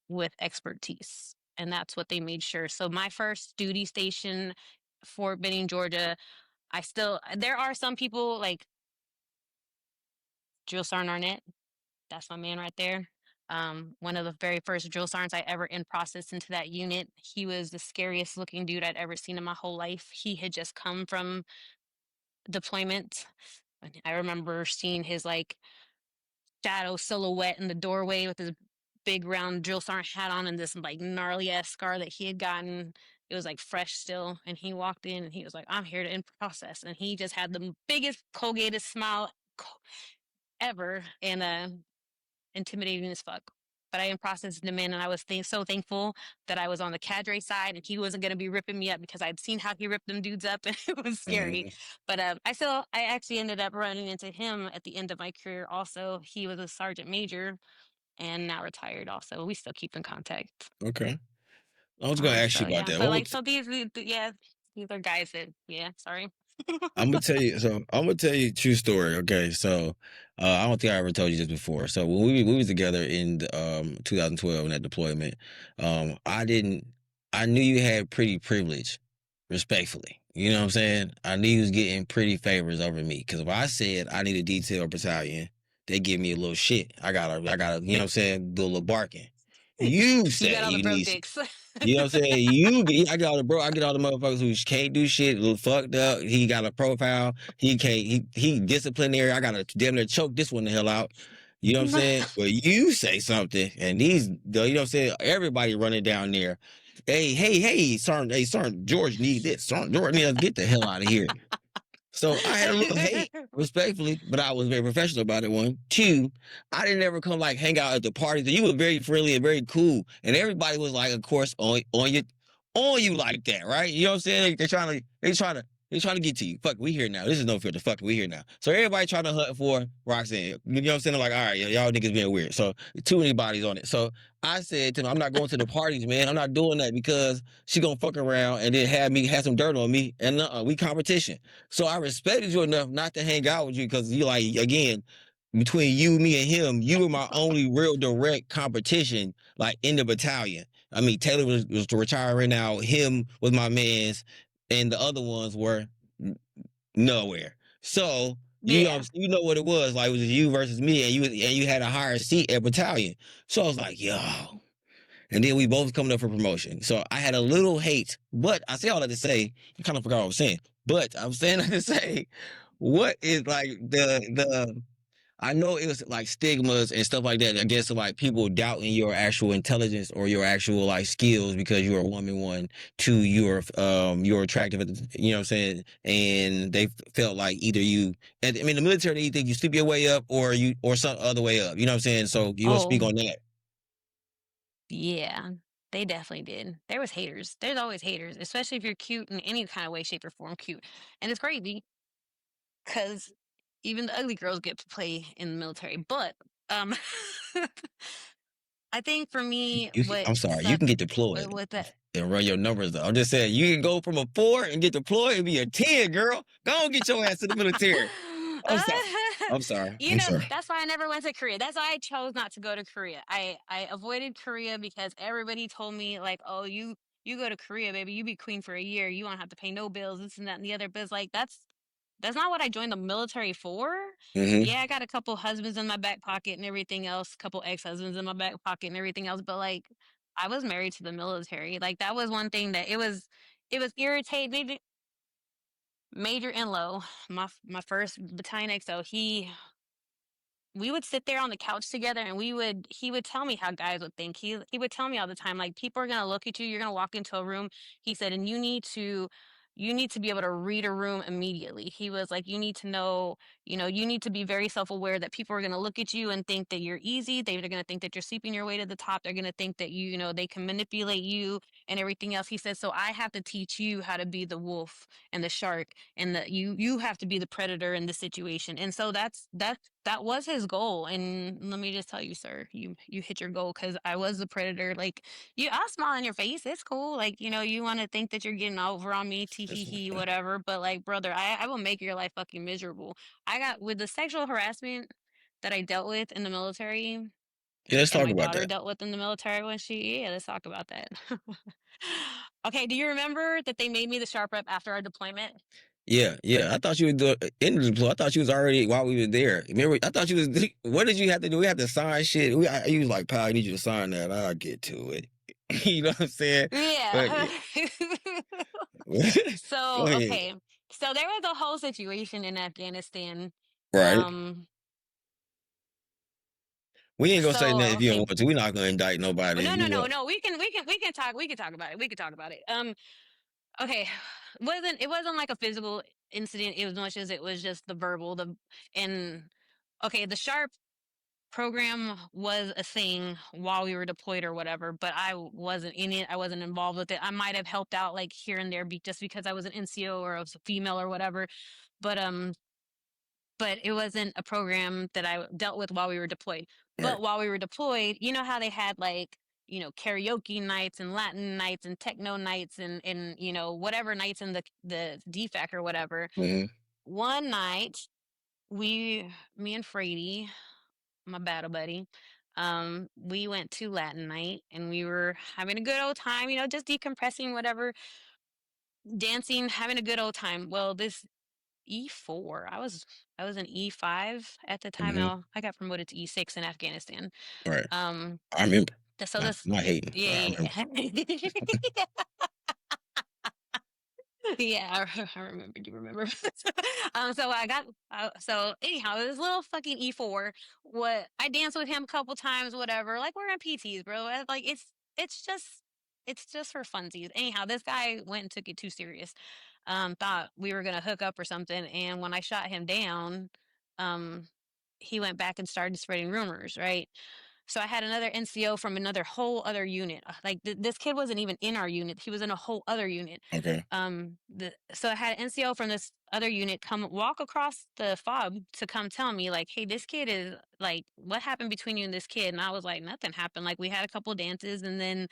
with expertise. And that's what they made sure. So my first duty station, Fort Benning, Georgia, there are some people like Drill Sergeant Arnett. That's my man right there. One of the very first drill sergeants I ever in processed into that unit. He was the scariest looking dude I'd ever seen in my whole life. He had just come from deployment. I remember seeing his like shadow silhouette in the doorway with his big round drill sergeant hat on and this like gnarly ass scar that he had gotten. It was like fresh still. And he walked in and he was like, I'm here to in process. And he just had the biggest Colgated smile ever and intimidating as fuck. But I in processed him in and I was so thankful that I was on the cadre side and he wasn't going to be ripping me up because I'd seen how he ripped them dudes up and it was scary. Mhm. But I actually ended up running into him at the end of my career also. He was a sergeant major and now retired also. We still keep in contact. Okay. I was gonna ask So you about yeah, that. but like, so yeah, these are guys that, yeah, sorry. I'm gonna tell you. So I'm gonna tell you a true story. Okay, so I don't think I ever told you this before. So when we was together in 2012 in that deployment, I didn't. I knew you had pretty privilege, respectfully. You know what I'm saying? I knew you was getting pretty favors over me because if I said I need a detail battalion, they give me a little shit. I gotta. You know what I'm saying? Do a little barking. You You got say all the you broke need dicks. you know what I'm saying? I get all the motherfuckers who can't do shit, little fucked up. He got a profile. He can't, he disciplinary. I gotta damn near choke this one the hell out. You know what I'm saying? But you say something, and you know what I'm saying? Everybody running down there. Sergeant George need this. Sergeant George need to get the hell out of here. So I had a little hate, respectfully, but I was very professional about it. One, two, I didn't ever come like hang out at the parties. You were very friendly and very cool, and everybody was like, of course, on you like that, right? You know what I'm saying? They trying to get to you. Fuck, we here now. This is no filter. Fuck, we here now. So everybody trying to hunt for Roxanne. You know what I'm saying? They're like, all right, y'all niggas being weird. So too many bodies on it. So I said to them, I'm not going to the parties, man. I'm not doing that because she gonna fuck around and then have some dirt on me, and we competition. So I respected you enough not to hang out with you because you like again between you, me, and him, you were my only real direct competition like in the battalion. I mean, Taylor was retiring now. Him was my man's, and the other ones were nowhere. So Yeah. you know what it was like. It was you versus me, and you had a higher seat at battalion. So I was like, yo. And then we both coming up for promotion. So I had a little hate, but I say all that to say, I kind of forgot what I was saying. But I'm saying that to say, what is like the I know it was like stigmas and stuff like that against like people doubting your actual intelligence or your actual like skills because you're a woman. One, two, you're attractive. You know what I'm saying? And they felt like either you. I mean, the military they think you sleep your way up or some other way up. You know what I'm saying? So you want to speak Oh, on that? yeah, they definitely did. There was haters. There's always haters, especially if you're cute in any kind of way, shape, or form cute. And it's crazy because even the ugly girls get to play in the military. But um I think for me, what I'm sorry, you sucked can get deployed with that. and run your numbers up. I'm just saying, you can go from a 4 and get deployed and be a 10, girl. Go and get your ass to the military. I'm sorry. I'm sorry. I'm sorry. That's why I never went to Korea. That's why I chose not to go to Korea. I avoided Korea because everybody told me like, "Oh, you go to Korea, baby, you be queen for a year. You won't have to pay no bills, this and that and the other." But it's like that's not what I joined the military for. Hmm. Yeah, I got a couple husbands in my back pocket and everything else, couple ex-husbands in my back pocket and everything else, but like I was married to the military. Like that was one thing that it was irritating. Major Enlow, my first battalion XO, we would sit there on the couch together and he would tell me how guys would think. He would tell me all the time, like, people are gonna look at you, you're gonna walk into a room, he said, and you need to be able to read a room immediately. He was like, you need to know, you need to be very self-aware that people are going to look at you and think that you're easy. They're going to think that you're sleeping your way to the top. They're going to think that they can manipulate you and everything else. He said, so I have to teach you how to be the wolf and the shark, and that you have to be the predator in the situation. And so that was his goal. And let me just tell you, sir, you hit your goal, because I was the predator. Like, I'll smile in your face. It's cool. Like, you want to think that you're getting over on me, tee hee hee, whatever. But like, brother, I will make your life fucking miserable. I got with the sexual harassment that I dealt with in the military, Yeah, let's and talk my about daughter that. dealt with in the military when yeah, let's talk about that. Okay, do you remember that they made me the sharp rep after our deployment? Yeah, yeah. I thought you were in the deploy. I thought you was already while we were there. Remember, I thought you was. What did you have to do? We had to sign shit. You was like, "Pal, I need you to sign that." I'll get to it. You know what I'm saying? But Yeah. go So, ahead. okay. So there was a whole situation in Afghanistan. Right. Um, We ain't gonna say so nothing if you don't okay. want to. We're not gonna indict Well, nobody. no, no, You no, know. no. We can talk about it. We can talk about it. Okay. It wasn't like a physical incident, it was much as it was just the verbal, and okay, the sharp program was a thing while we were deployed or whatever, but I wasn't in it. I wasn't involved with it. I might have helped out like here and there, just because I was an NCO or I was a female or whatever. But it wasn't a program that I dealt with while we were deployed. Right. But while we were deployed, you know how they had like, karaoke nights and Latin nights and techno nights and whatever nights in the DFAC or whatever. Hmm. One night, me and Frady, my battle buddy, we went to Latin night and we were having a good old time, just decompressing, whatever, dancing, having a good old time. Well, this E4, I was an E5 at the time. Hmm. I got promoted to E6 in Afghanistan. Right. Um, I remember. so Not, this, not hating, but I yeah, remember. yeah. Yeah, I remember. You remember? So I got. So anyhow, this little fucking E4. What I danced with him a couple times, whatever. Like, we're in PTs, bro. Like, it's just for funsies. Anyhow, this guy went and took it too serious. Thought we were gonna hook up or something. And when I shot him down, um, he went back and started spreading rumors, right? So I had another NCO from another whole other unit. Like, this kid wasn't even in our unit. He was in a whole other unit. Okay. So I had an NCO from this other unit come walk across the fob to come tell me, like, hey, this kid is like, what happened between you and this kid? And I was like, nothing happened. Like, we had a couple dances, and then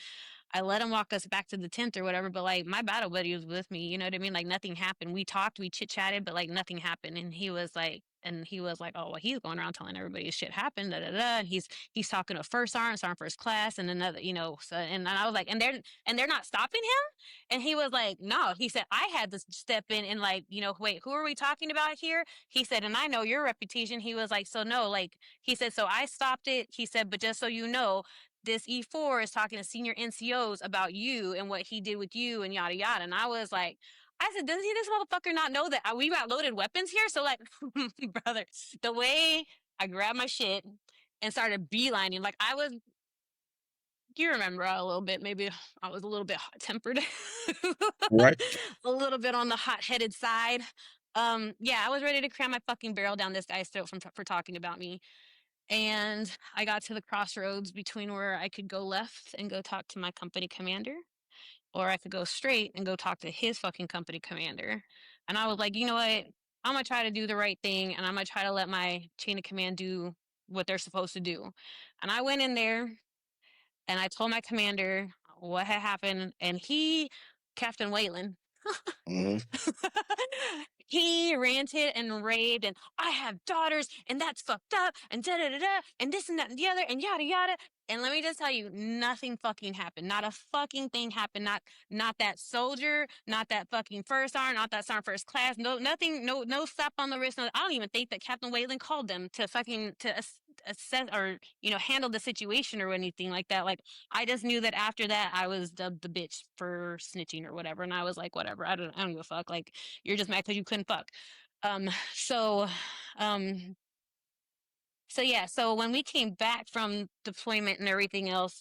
I let him walk us back to the tent or whatever. But like, my battle buddy was with me, you know what I mean? Like, nothing happened. We talked, we chit chatted, but like nothing happened. And he was like, oh, well, he's going around telling everybody shit happened, da da da. And he's talking to first sergeant first class, and another, so, and I was like, and they're not stopping him. And he was like, no. He said, I had to step in and, like, wait, who are we talking about here? He said, and I know your reputation. He was like, so no, like, he said, so I stopped it. He said, but just so you know, this E4 is talking to senior NCOs about you and what he did with you and yada yada. And I was like, I said, doesn't this motherfucker not know that we got loaded weapons here? So like, brother, the way I grabbed my shit and started beelining, like, you remember a little bit, maybe I was a little bit hot tempered, Right. a little bit on the hot headed side. Yeah, I was ready to cram my fucking barrel down this guy's throat for talking about me. And I got to the crossroads between where I could go left and go talk to my company commander, or I could go straight and go talk to his fucking company commander. And I was like, you know what? I'm gonna try to do the right thing, and I'm gonna try to let my chain of command do what they're supposed to do. And I went in there and I told my commander what had happened, and Captain Wayland, Hmm. he ranted and raved, and I have daughters, and that's fucked up, and da da da da, and this and that and the other, and yada yada. And let me just tell you, nothing fucking happened. Not a fucking thing happened. Not that soldier, not that fucking first sergeant, not that sergeant first class. No, nothing. No slap on the wrist. No, I don't even think that Captain Wayland called them to fucking to assess or handle the situation or anything like that. Like, I just knew that after that I was dubbed the bitch for snitching or whatever, and I was like, whatever. I don't give a fuck. Like, you're just mad because you couldn't fuck. Um, so, um, so yeah. So when we came back from deployment and everything else,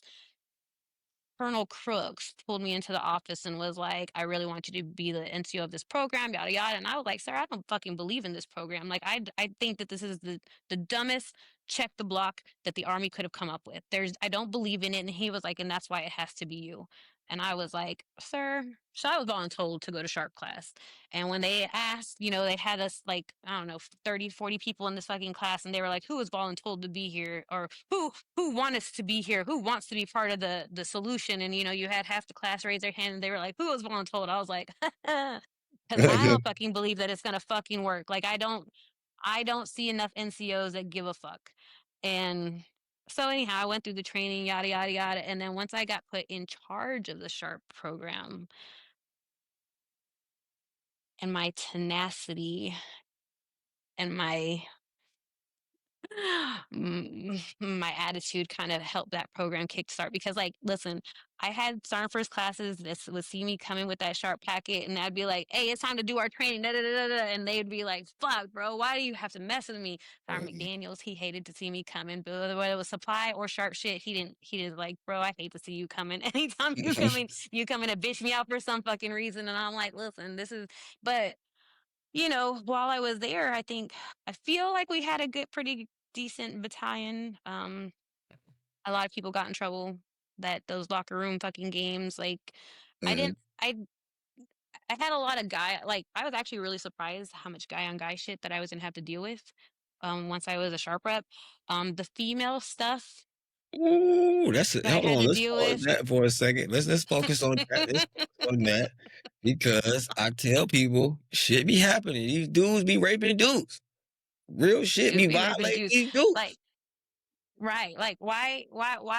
Colonel Crooks pulled me into the office and was like, "I really want you to be the NCO of this program, yada yada." And I was like, "Sir, I don't fucking believe in this program. Like, I think that this is the dumbest check the block that the army could have come up with. I don't believe in it." And he was like, "And that's why it has to be you." And I was like, "Sir," so I was voluntold to go to sharp class. And when they asked, they had us like, I don't know, 30, 40 people in this fucking class, and they were like, "Who was voluntold to be here?" Or who want us to be here? Who wants to be part of the solution? And you had half the class raise their hand, and they were like, "Who was voluntold?" I was like, because I don't fucking believe that it's gonna fucking work. Like I don't see enough NCOs that give a fuck. And so anyhow, I went through the training, yada yada yada, and then once I got put in charge of the Sharp program, and my tenacity and my attitude kind of helped that program kickstart because, like, listen, I had sergeant first classes that would see me coming with that sharp packet, and I'd be like, "Hey, it's time to do our training," da, da, da, da, da," and they'd be like, "Fuck, bro, why do you have to mess with me?" Sergeant McDaniels, he hated to see me coming, but whether it was supply or sharp shit, he didn't like, "Bro, I hate to see you coming. Anytime you come in and bitch me out for some fucking reason," and I'm like, "Listen, this is," but while I was there, I feel like we had a pretty decent battalion. A lot of people got in trouble that those locker room fucking games. Like, I Mhm. didn't. I had a lot of guy. Like, I was actually really surprised how much guy on guy shit that I was gonna have to deal with. Once I was a sharp rep, the female stuff Ooh, that's it. that I Hold had on. to Let's deal pause with. that for a second. Let's focus on that. Let's focus on that because I tell people shit be happening. These dudes be raping dudes. Real shit Dudes be be raping violating dudes. these dudes. Like, right. Like, why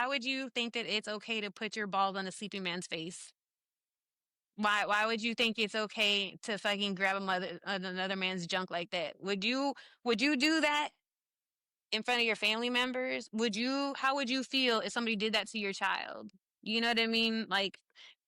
would you think that it's okay to put your balls on a sleeping man's face? Why would you think it's okay to fucking grab another man's junk like that? Would you do that in front of your family members? How would you feel if somebody did that to your child? You know what I mean? Like,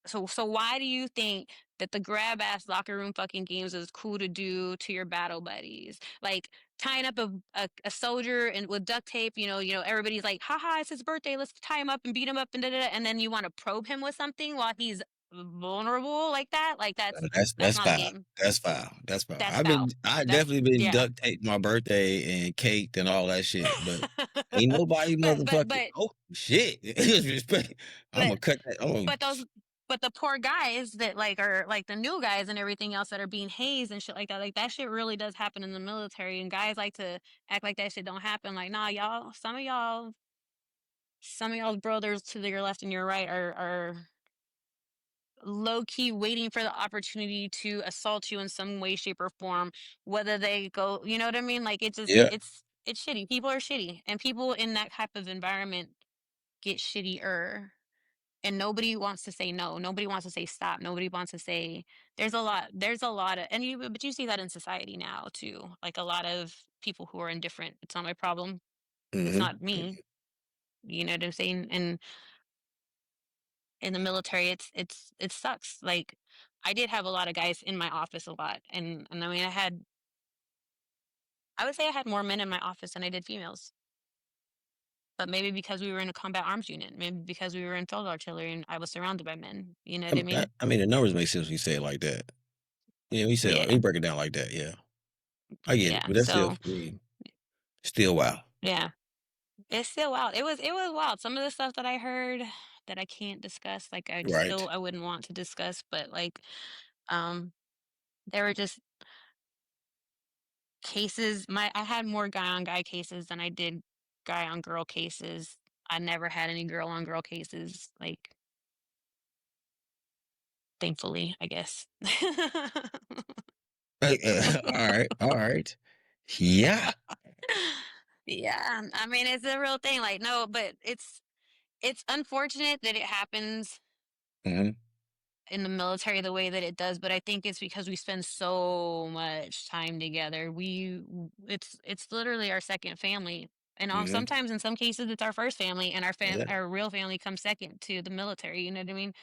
so why do you think that the grab ass locker room fucking games is cool to do to your battle buddies? Like, tying up a soldier and with duct tape, everybody's like, haha, it's his birthday, let's tie him up and beat him up and da da da, and then you want to probe him with something while he's vulnerable like that? Like, that's That's not a foul. game. That's foul. That's foul. That's foul. I That's definitely been yeah. duct taped my birthday and caked and all that shit, but ain't nobody but but motherfucking but oh shit. Disrespect. I'm gonna but cut that. but those but the poor guys that like are like the new guys and everything else that are being hazed and shit like that shit really does happen in the military, and guys like to act like that shit don't happen. Like, nah, y'all, some of y'all's brothers to your left and your right are low key waiting for the opportunity to assault you in some way, shape, or form. Whether they go, you know what I mean? Like, yeah. it's shitty. People are shitty, and people in that type of environment get shittier. And nobody wants to say no. Nobody wants to say stop. Nobody wants to say there's a lot of, but you see that in society now too. Like, a lot of people who are indifferent. It's not my problem. It's hmm not me. You know what I'm saying? And in the military, it sucks. Like, I did have a lot of guys in my office a lot, and I mean, I would say I had more men in my office than I did females. But maybe because we were in a combat arms unit, maybe because we were in field artillery and I was surrounded by men. You know what I mean? I mean the numbers make sense when you say it like that. Yeah, we say it like we Yeah, break it down like that, yeah. I get it. yeah. But that's still So I mean, still wow. yeah, it's still wild. It was wild. Some of the stuff that I heard that I can't discuss, like, Right. I wouldn't want to discuss, but like, um, there were just cases. I had more guy on guy cases than I did guy on girl cases. I never had any girl on girl cases, like, thankfully, I guess. All right, all right. Yeah. Yeah, I mean, it's a real thing. Like, no, but it's unfortunate that it happens Mhm, in the military the way that it does, but I think it's because we spend so much time together. It's literally our second family. And mhm. sometimes in some cases it's our first family, and Yeah. our real family comes second to the military, you know what I mean?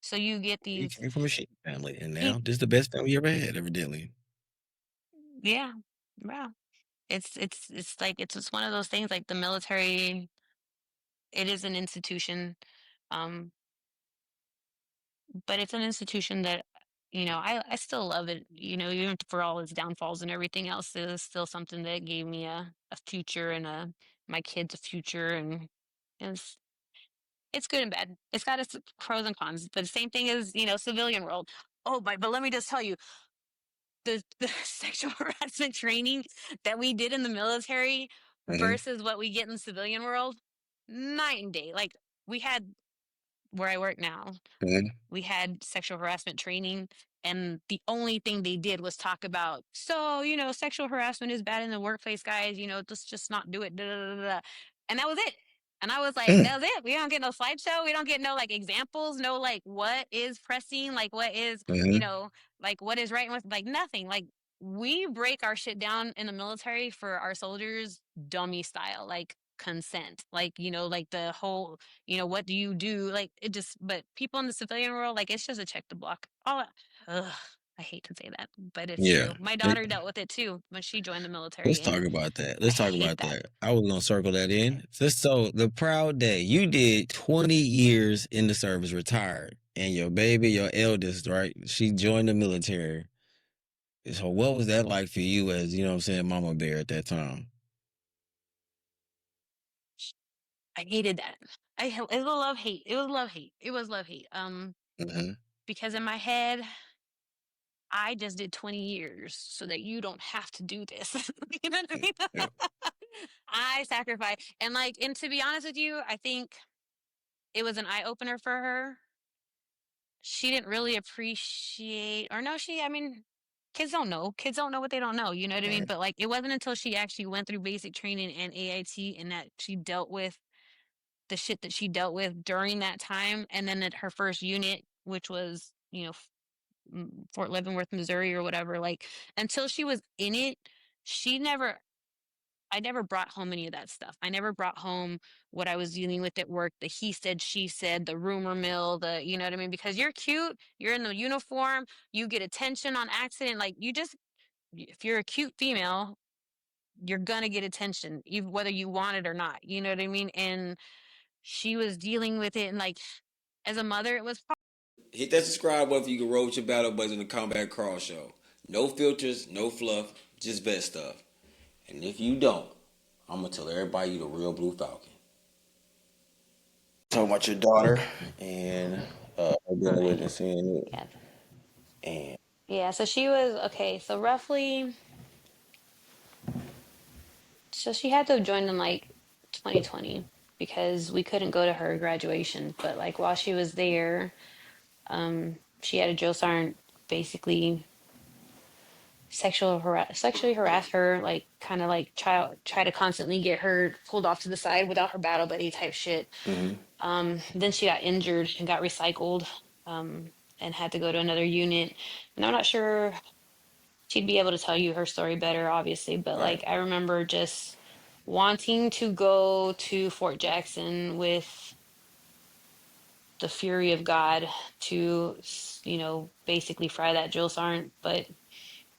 So you get You these came from a sheep family, and now peop this is the best family you ever had, evidently. yeah. Wow. It's like it's just one of those things, like, the military, it is an institution. Um but it's an institution that, I still love it, even for all its downfalls and everything else. It is still something that gave me a future and my kids a future, and it's it's good and bad. It's got its pros and cons, but the same thing as, civilian world. Oh, but let me just tell you, the sexual harassment training that we did in the military Hmm. versus what we get in the civilian world, night and day. Like, we had, where I work now, Hmm. we had sexual harassment training, and the only thing they did was talk about, so, sexual harassment is bad in the workplace, guys, just not do it, da, da, da, da. And that was it. And I was like, that was it. We don't get no slideshow. We don't get no like examples, no like what is pressing, like what is, you Hmm. know, like what is right and what's like nothing. Like, we break our shit down in the military for our soldiers dummy style, like consent, like, like the whole, what do you do? Like, it just, but people in the civilian world, like, it's just a check the block. Ugh, I hate to say that, but it's Yeah. true. My daughter dealt with it too when she joined the military, Let's and talk about that. I Let's talk hate about that. that. I was gonna circle that in. So the proud day you did 20 years in the service, retired, and your baby, your eldest, right? She joined the military. So what was that like for you as you know what I'm saying, Mama Bear at that time? I hated that. It was love hate. It was love hate. It was love hate. Hmm. Because in my head, I just did 20 years so that you don't have to do this. You know what I Yeah. mean? I sacrificed, and to be honest with you, I think it was an eye opener for her. She didn't really appreciate, or no, I mean, kids don't know. Kids don't know what they don't know. You know what I mean? Right. But like, it wasn't until she actually went through basic training and AIT, and that she dealt with the shit that she dealt with during that time. And then at her first unit, which was, Fort Leavenworth, Missouri, or whatever, like, until she was in it, she never I never brought home any of that stuff. I never brought home what I was dealing with at work, the he said, she said, the rumor mill, you know what I mean? Because you're cute, you're in the uniform, you get attention on accident. Like, if you're a cute female, you're gonna get attention, even whether you want it or not. You know what I mean? And she was dealing with it, and like, as a mother, it was Hit that subscribe button if you can roll with your battle buddies on the Combat Carl Show. No filters, no fluff, just vet stuff. And if you don't, I'm gonna tell everybody you the real Blue Falcon. Talking about your daughter and her dealing with right. and seeing it. Yeah. And Yeah. So she was okay. So roughly, so she had to have joined in like 2020 because we couldn't go to her graduation. But like, while she was there, she had a Joe Sargent basically sexually harass her, like, kind of like try to constantly get her pulled off to the side without her battle buddy type shit. mm-hmm. Then she got injured and got recycled, and had to go to another unit. And I'm not sure, she'd be able to tell you her story better, obviously, but Right. like, I remember just wanting to go to Fort Jackson with the fury of God to, basically fry that Jill Sargent. But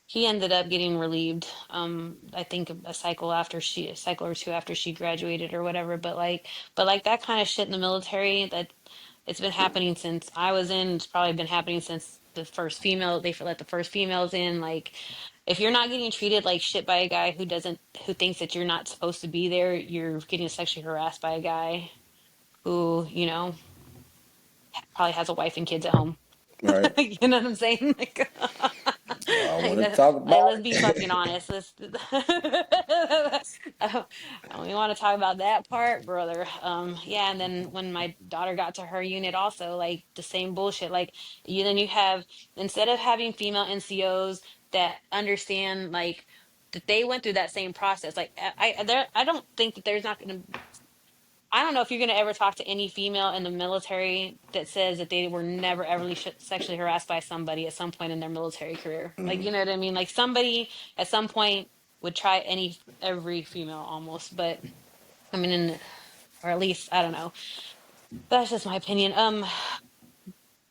he ended up getting relieved. I think a cycle or two after she graduated or whatever. But like that kind of shit in the military, that it's been happening since I was in. It's probably been happening since they let the first females in. Like, if you're not getting treated like shit by a guy who thinks that you're not supposed to be there, you're getting sexually harassed by a guy who, probably has a wife and kids at home. Right. You know what I'm saying? Like, Well, I want like, to talk about let's be fucking it. honest. We want to talk about that part, brother. Yeah, and then when my daughter got to her unit, also like the same bullshit. Like, you have, instead of having female NCOs that understand, like, that they went through that same process. Like, I don't think that there's not going to I don't know if you're going to ever talk to any female in the military that says that they were never ever sexually harassed by somebody at some point in their military career. Like, you know what I mean? Like, somebody at some point would try every female almost, but I mean, or at least, I don't know. That's just my opinion.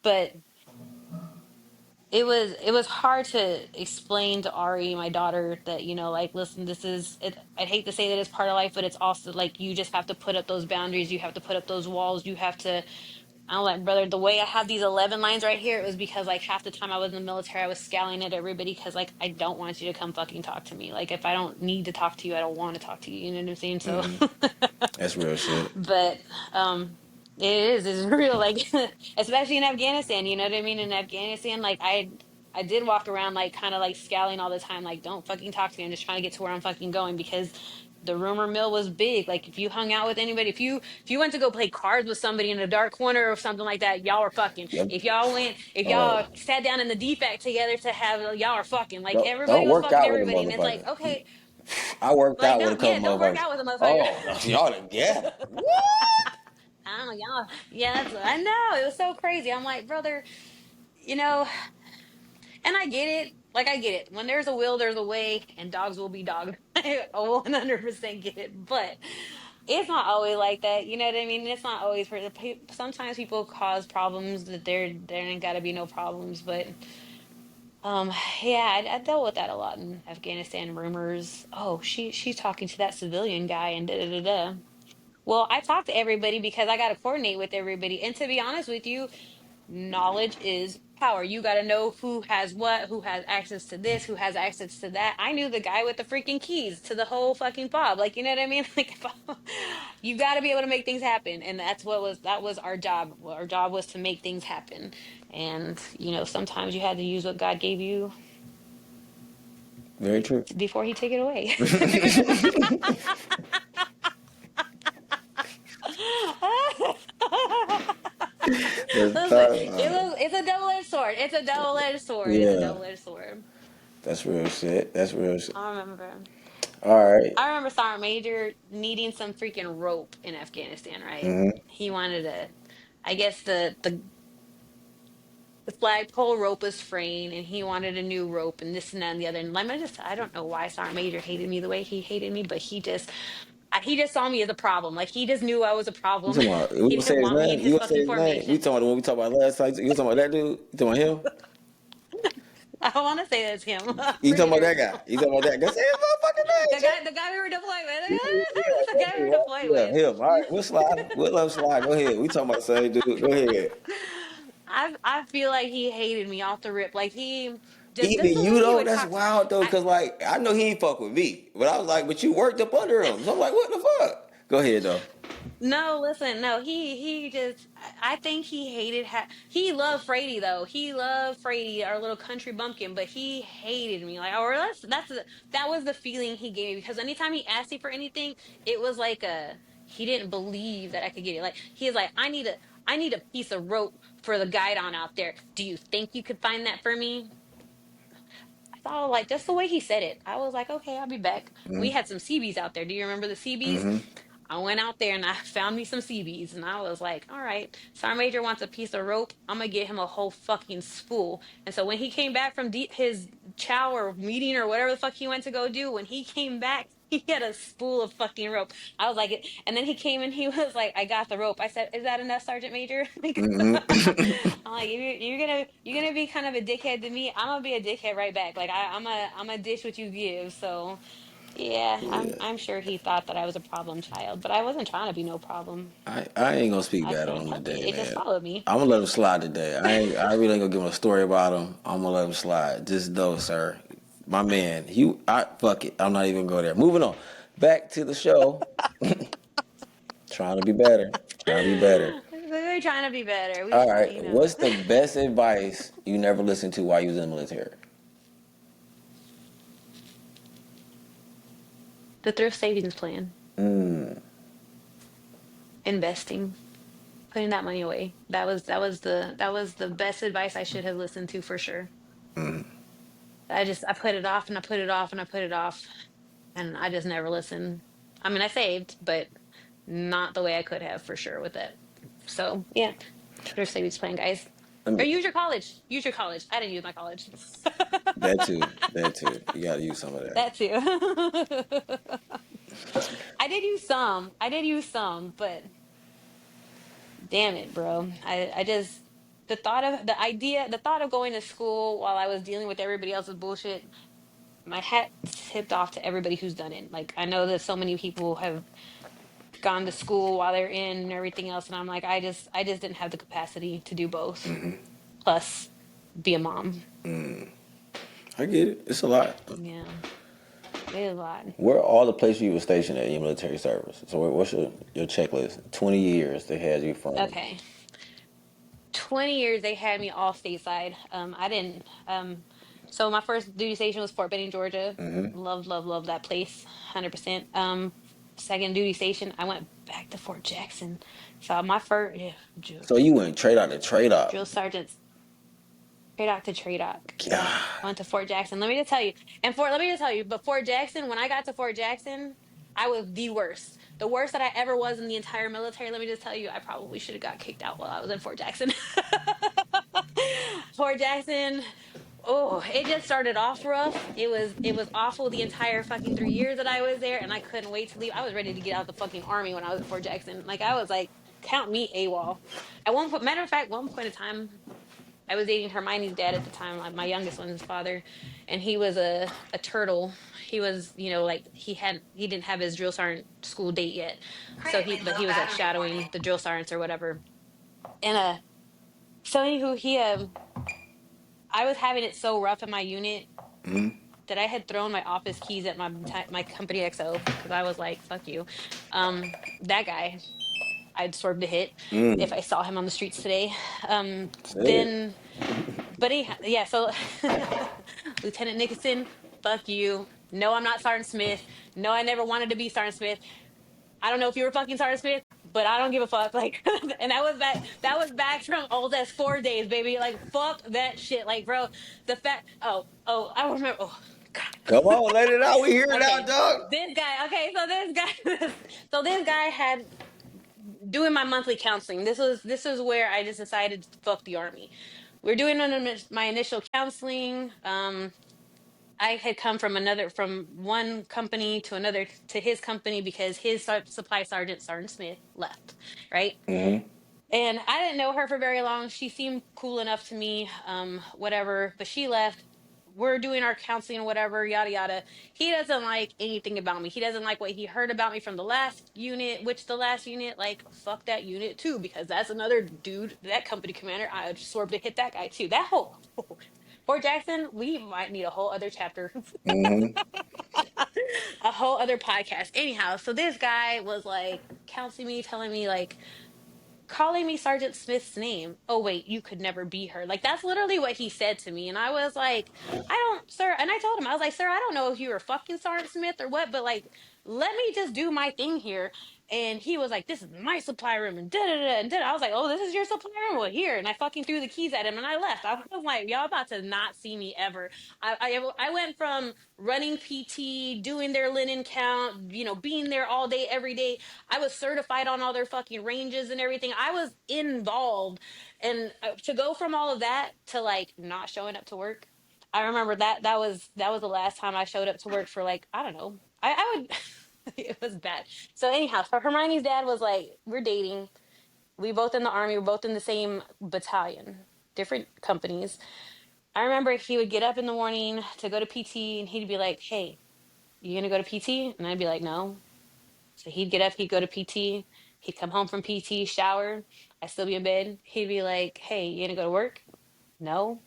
But it was hard to explain to Ari, my daughter, that, like, listen, this is it. I'd hate to say that it's part of life, but it's also like, you just have to put up those boundaries. You have to put up those walls. You have to I'm like, brother, the way I have these 11 lines right here, it was because like half the time I was in the military, I was scowling at everybody because like I don't want you to come fucking talk to me. Like if I don't need to talk to you, I don't want to talk to you. You know what I'm saying? So, Mm-hmm. That's real shit. but it's real. Like especially in Afghanistan, you know what I mean? In Afghanistan, like I did walk around like kind of like scowling all the time, like don't fucking talk to me. I'm just trying to get to where I'm fucking going because the rumor mill was big. Like if you hung out with anybody, if you went to go play cards with somebody in a dark corner or something like that, y'all are fucking. Yep. If Oh, y'all sat down in the defect together to have y'all are fucking. Like don't everybody was work fucking out with a everybody, and it's like motherfucker. okay, I worked like out with a don't yeah, couple don't work motherfuckers. out with a motherfucker. Oh, y'all together. What? I don't know, y'all. Yeah, I know it was so crazy. I'm like, brother, you know, and I get it. Like I get it. When there's a will, there's a way, and dogs will be dogs. I 100% get it. But it's not always like that. You know what I mean? It's not always for the sometimes people cause problems that there ain't got to be no problems. But um, yeah, I dealt with that a lot in Afghanistan. Rumors. Oh, she's talking to that civilian guy and da da da da. Well, I talk to everybody because I got to coordinate with everybody. And to be honest with you, knowledge is power. You got to know who has what, who has access to this, who has access to that. I knew the guy with the freaking keys to the whole fucking fob. Like, you know what I mean? Like, you got to be able to make things happen. And that was our job. Well, our job was to make things happen. And, you know, sometimes you had to use what God gave you Very true. before he took it away. That's Listen, probably, it's a double-edged sword. It's a double-edged sword. It's a yeah, double-edged sword. that's real shit. That's real shit. I remember. All right. I remember Sergeant Major needing some freaking rope in Afghanistan, right? Mm-hmm. He wanted a, I guess the flagpole rope was fraying, and he wanted a new rope, and this and that and the other. And like, I don't know why Sergeant Major hated me the way he hated me, but he just saw me as a problem. Like he just knew I was a You problem. talking about? We He gonna say didn't his want me in name? You his gonna say fucking his name? We formation. talking about the one we talked about last time? You talking about that dude? You talking about him? I want to say that's him. I'm You talking pretty about sure that it's guy? him. You talking about that guy? Say his motherfucking name, Jay. The guy we were deployed Yeah, with. The that guy we dude, were right? deployed Yeah, with. him. All right, we'll slide. We'll let him slide. Go ahead. We talking about the same dude. Go ahead. I feel like he hated me off the rip. Like he just Even the you way he though, would that's talk. wild though, I cause like I know he ain't fuck with me, but I was like, but you worked up under him, so I'm like, what the fuck? Go ahead though. No, listen, no, he just I think he hated he loved Frady though. He loved Frady, our little country bumpkin, but he hated me. Like or that was the feeling he gave me because anytime he asked me for anything, it was like a he didn't believe that I could get it. Like he was like, I need a piece of rope for the guidon out there. Do you think you could find that for me? I thought like just the way he said it. I was like, okay, I'll be back. We Mm-hmm. had some CBs out there. Do you remember the CBs? Mm-hmm. I went out there and I found me some CBs and I was like, all right, Sergeant Major wants a piece of rope. I'm gonna get him a whole fucking spool. And so when he came back from his chow or meeting or whatever the fuck he went to go do, when he came back, he had a spool of fucking rope. I was like, and then he came and he was like, I got the rope. I said, is that enough, Sergeant Major? Mm-hmm. I'm like, you're gonna be kind of a dickhead to me. I'm gonna be a dickhead right back. Like I'm a dish what you give. So yeah, Yeah, I'm sure he thought that I was a problem child, but I wasn't trying to be no problem. I ain't gonna speak I bad on said, him fuck today, it. It just man. followed me. I'm gonna let him slide today. I really ain't gonna give him a story about him. I'm gonna let him slide. Just though, sir, my man. I fuck it. I'm not even gonna go there. Moving on. Back to the show. Trying to be better. Trying to be better. We were trying to be better. All You right. know, What's the best advice you never listened to while you was in the military? the thrift savings plan, Mm. investing, putting that money away. That was the best advice I should have listened to for sure. Mm. I put it off and I put it off and I put it off, and I just never listened. I mean, I saved, but not the way I could have for sure with it. So yeah, thrift savings plan, guys. Let Or me, use your college. Use your college. I didn't use my college. that too. That too. You gotta use some of that. That too. I did use some. I did use some, but damn it, bro. I just the thought of going to school while I was dealing with everybody else's bullshit, my hat tipped off to everybody who's done it. Like I know that so many people have gone to school while they're in and everything else. And I'm like, I just didn't have the capacity to do both. Plus, be a mom. I get it. It's a lot. Yeah, it is a lot. Where are all the places you were stationed at in your military service? So what's your checklist? 20 years they had you from. Okay. 20 years they had me all stateside. I didn't so my first duty station was Fort Benning, Georgia. Love, love, love that place. 100%. Second duty station, I went back to Fort Jackson. So my first, yeah, So you went trade out to trade out. drill sergeants, Tradoc to Tradoc. Yeah. God. I went to Fort Jackson. Let me just tell you. Let me just tell you, but Fort Jackson, when I got to Fort Jackson, I was the worst. The worst that I ever was in the entire military. Let me just tell you, I probably should have got kicked out while I was in Fort Jackson. Fort Jackson, oh, it just started off rough. It was awful the entire fucking 3 years that I was there, and I couldn't wait to leave. I was ready to get out of the fucking army when I was at Fort Jackson. Like I was like, count me AWOL. At one point, matter of fact, one point in time, I was dating Hermione's dad at the time, like my youngest one's father, and he was a turtle. He was, like he didn't have his drill sergeant school date yet, but he was like shadowing the drill sergeants or whatever. And so anywho, I was having it so rough in my unit that I had thrown my office keys at my company XO because I was like, fuck you. That guy, I'd swerve to hit if I saw him on the streets today. Say it. Then But yeah, so Lieutenant Nicholson, fuck you. No, I'm not Sergeant Smith. No, I never wanted to be Sergeant Smith. I don't know if you were fucking Sergeant Smith, but I don't give a fuck. Like, and that was back from old S4 days, baby. Like, fuck that shit. Like, bro, the fact. Oh, I remember. Oh, Come God. on, let it out. We hear it out, Okay, dog. this guy. Okay, so this guy had doing my monthly counseling. This is where I just decided to fuck the army. We're doing my initial counseling. I had come from one company to another to his company because his supply sergeant Smith left, right? And I didn't know her for very long. She seemed cool enough to me, whatever, but she left. We're doing our counseling, whatever, yada yada. He doesn't like anything about me. He doesn't like what he heard about me from the last unit, which the last unit, like, fuck that unit too, because that's another dude, that company commander. I just swerved to hit that guy too. That whole Fort Jackson, we might need a whole other chapter, a whole other podcast. Anyhow, so this guy was like counseling me, telling me like, calling me Sergeant Smith's name. Oh wait, you could never be her. Like that's literally what he said to me. And I was like, I don't, sir. And I told him, I was like, sir, I don't know if you were fucking Sergeant Smith or what, but like, let me just do my thing here. And he was like, this is my supply room and da da da and da. I was like, oh, this is your supply room. Well, here. And I fucking threw the keys at him and I left. I was like, y'all about to not see me ever. I went from running PT, doing their linen count, being there all day, every day. I was certified on all their fucking ranges and everything. I was involved. And to go from all of that to like not showing up to work, I remember that was the last time I showed up to work for like, I don't know. I would it was bad. So anyhow, so Hermione's dad was like, we're dating. We both in the army, we're both in the same battalion, different companies. I remember he would get up in the morning to go to PT and he'd be like, hey, you gonna go to PT? And I'd be like, no. So he'd get up, he'd go to PT, he'd come home from PT, shower, I'd still be in bed. He'd be like, hey, you gonna go to work? No.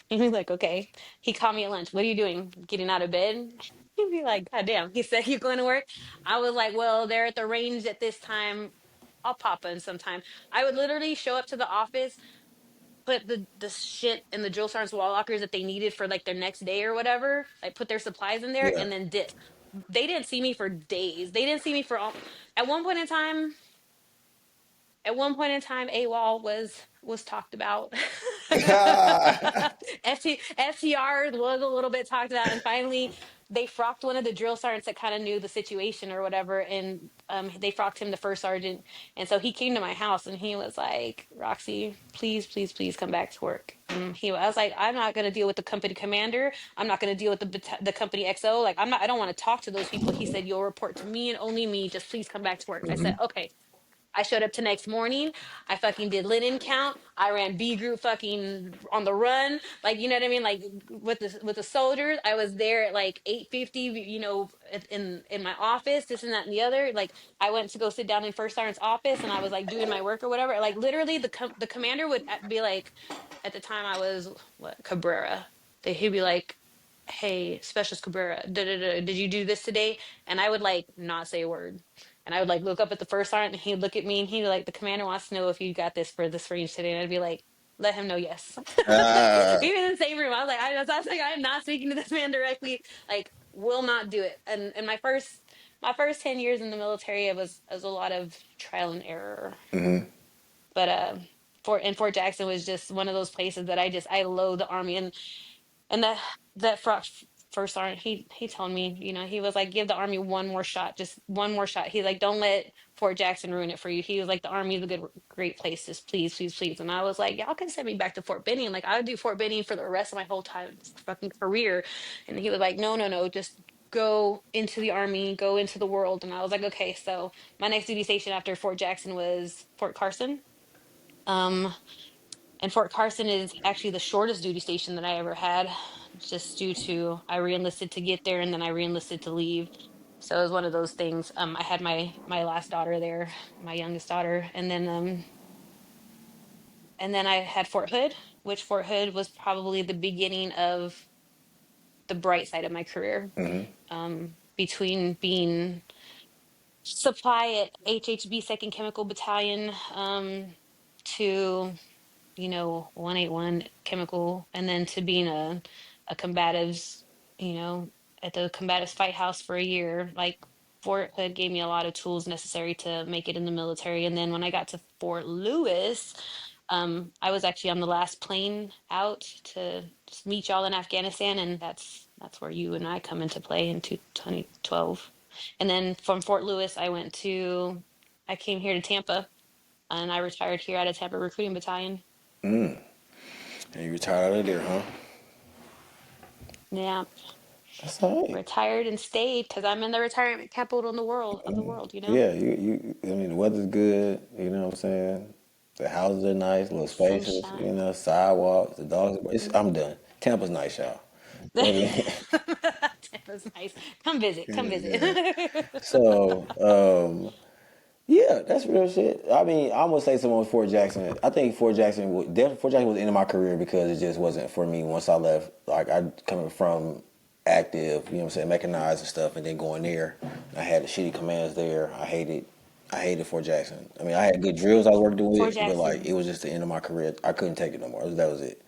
He'd be like, okay. He called me at lunch. What are you doing? Getting out of bed? He'd be like, God damn. He said, you going to work? I was like, well, they're at the range at this time. I'll pop in sometime. I would literally show up to the office, put the shit in the drill sergeant's wall lockers that they needed for like their next day or whatever, like put their supplies in there Yeah. and then dip. They didn't see me for days. They didn't see me for at one point in time. At one point in time, AWOL was talked about. FTR was a little bit talked about, and finally they frocked one of the drill sergeants that kind of knew the situation or whatever, and they frocked him, the first sergeant, and so he came to my house and he was like, Roxy, please, please, please come back to work. I was like, I'm not gonna deal with the company commander. I'm not gonna deal with the company XO. Like, I don't want to talk to those people. He said, you'll report to me and only me. Just please come back to work. I said, okay. I showed up to next morning. I fucking did linen count. I ran B group fucking on the run. Like, you know what I mean? Like with the soldiers, I was there at like 8:50, in my office, this and that and the other. Like I went to go sit down in First Sergeant's office, and I was like doing my work or whatever. Like literally, the commander would be like, at the time I was what Cabrera. He'd be like, "Hey, Specialist Cabrera, did you do this today?" And I would like not say a word. And I would like look up at the first sergeant, and he'd look at me, and he'd be like, "The commander wants to know if you got this for this range today." And I'd be like, "Let him know yes." Ah. Even in the same room, I was like, I am not speaking to this man directly. Like, will not do it. And my first 10 years in the military, it was a lot of trial and error. Mm-hmm. But Fort Jackson was just one of those places that I loathe the army. And that first sergeant, he told me, he was like, give the army one more shot, just one more shot. He's like, don't let Fort Jackson ruin it for you. He was like, the army is a great place, just please, please, please. And I was like, y'all can send me back to Fort Benning. Like I would do Fort Benning for the rest of my whole time fucking career. And he was like, no, no, no, just go into the army, go into the world. And I was like, okay. So my next duty station after Fort Jackson was Fort Carson. Um, and Fort Carson is actually the shortest duty station that I ever had, just due to I reenlisted to get there and then I reenlisted to leave. So it was one of those things. I had my last daughter there, my youngest daughter, and then I had Fort Hood, which Fort Hood was probably the beginning of the bright side of my career. Mm-hmm. Between being supply at HHB Second Chemical Battalion, to 181 chemical, and then to being a combatives, you know, at the combatives fight house for a year. Like Fort Hood gave me a lot of tools necessary to make it in the military. And then when I got to Fort Lewis, I was actually on the last plane out to just meet y'all in Afghanistan, and that's where you and I come into play in 2012. And then from Fort Lewis, I came here to Tampa, and I retired here at a Tampa recruiting battalion. Mm. And you retired out of there, huh? Yeah, That's all right. retired and stayed because I'm in the retirement capital in the world of the world. Yeah, I mean, the weather's good, you know what I'm saying? The houses are nice, little spaces, Sunshine. sidewalks, the dogs. I'm done. Tampa's nice, y'all. Weather. That was nice. Come visit. Come visit. Yeah. So, yeah, that's real shit. I mean, I'm gonna say something with Fort Jackson. I think definitely Fort Jackson was the end of my career because it just wasn't for me once I left. Like I coming from active, you know what I'm saying, mechanized and stuff, and then going there, I had the shitty commands there. I hated Fort Jackson. I mean, I had good drills I was working Fort with, but like Jackson. it was just the end of my career. I couldn't take it no more. That was it.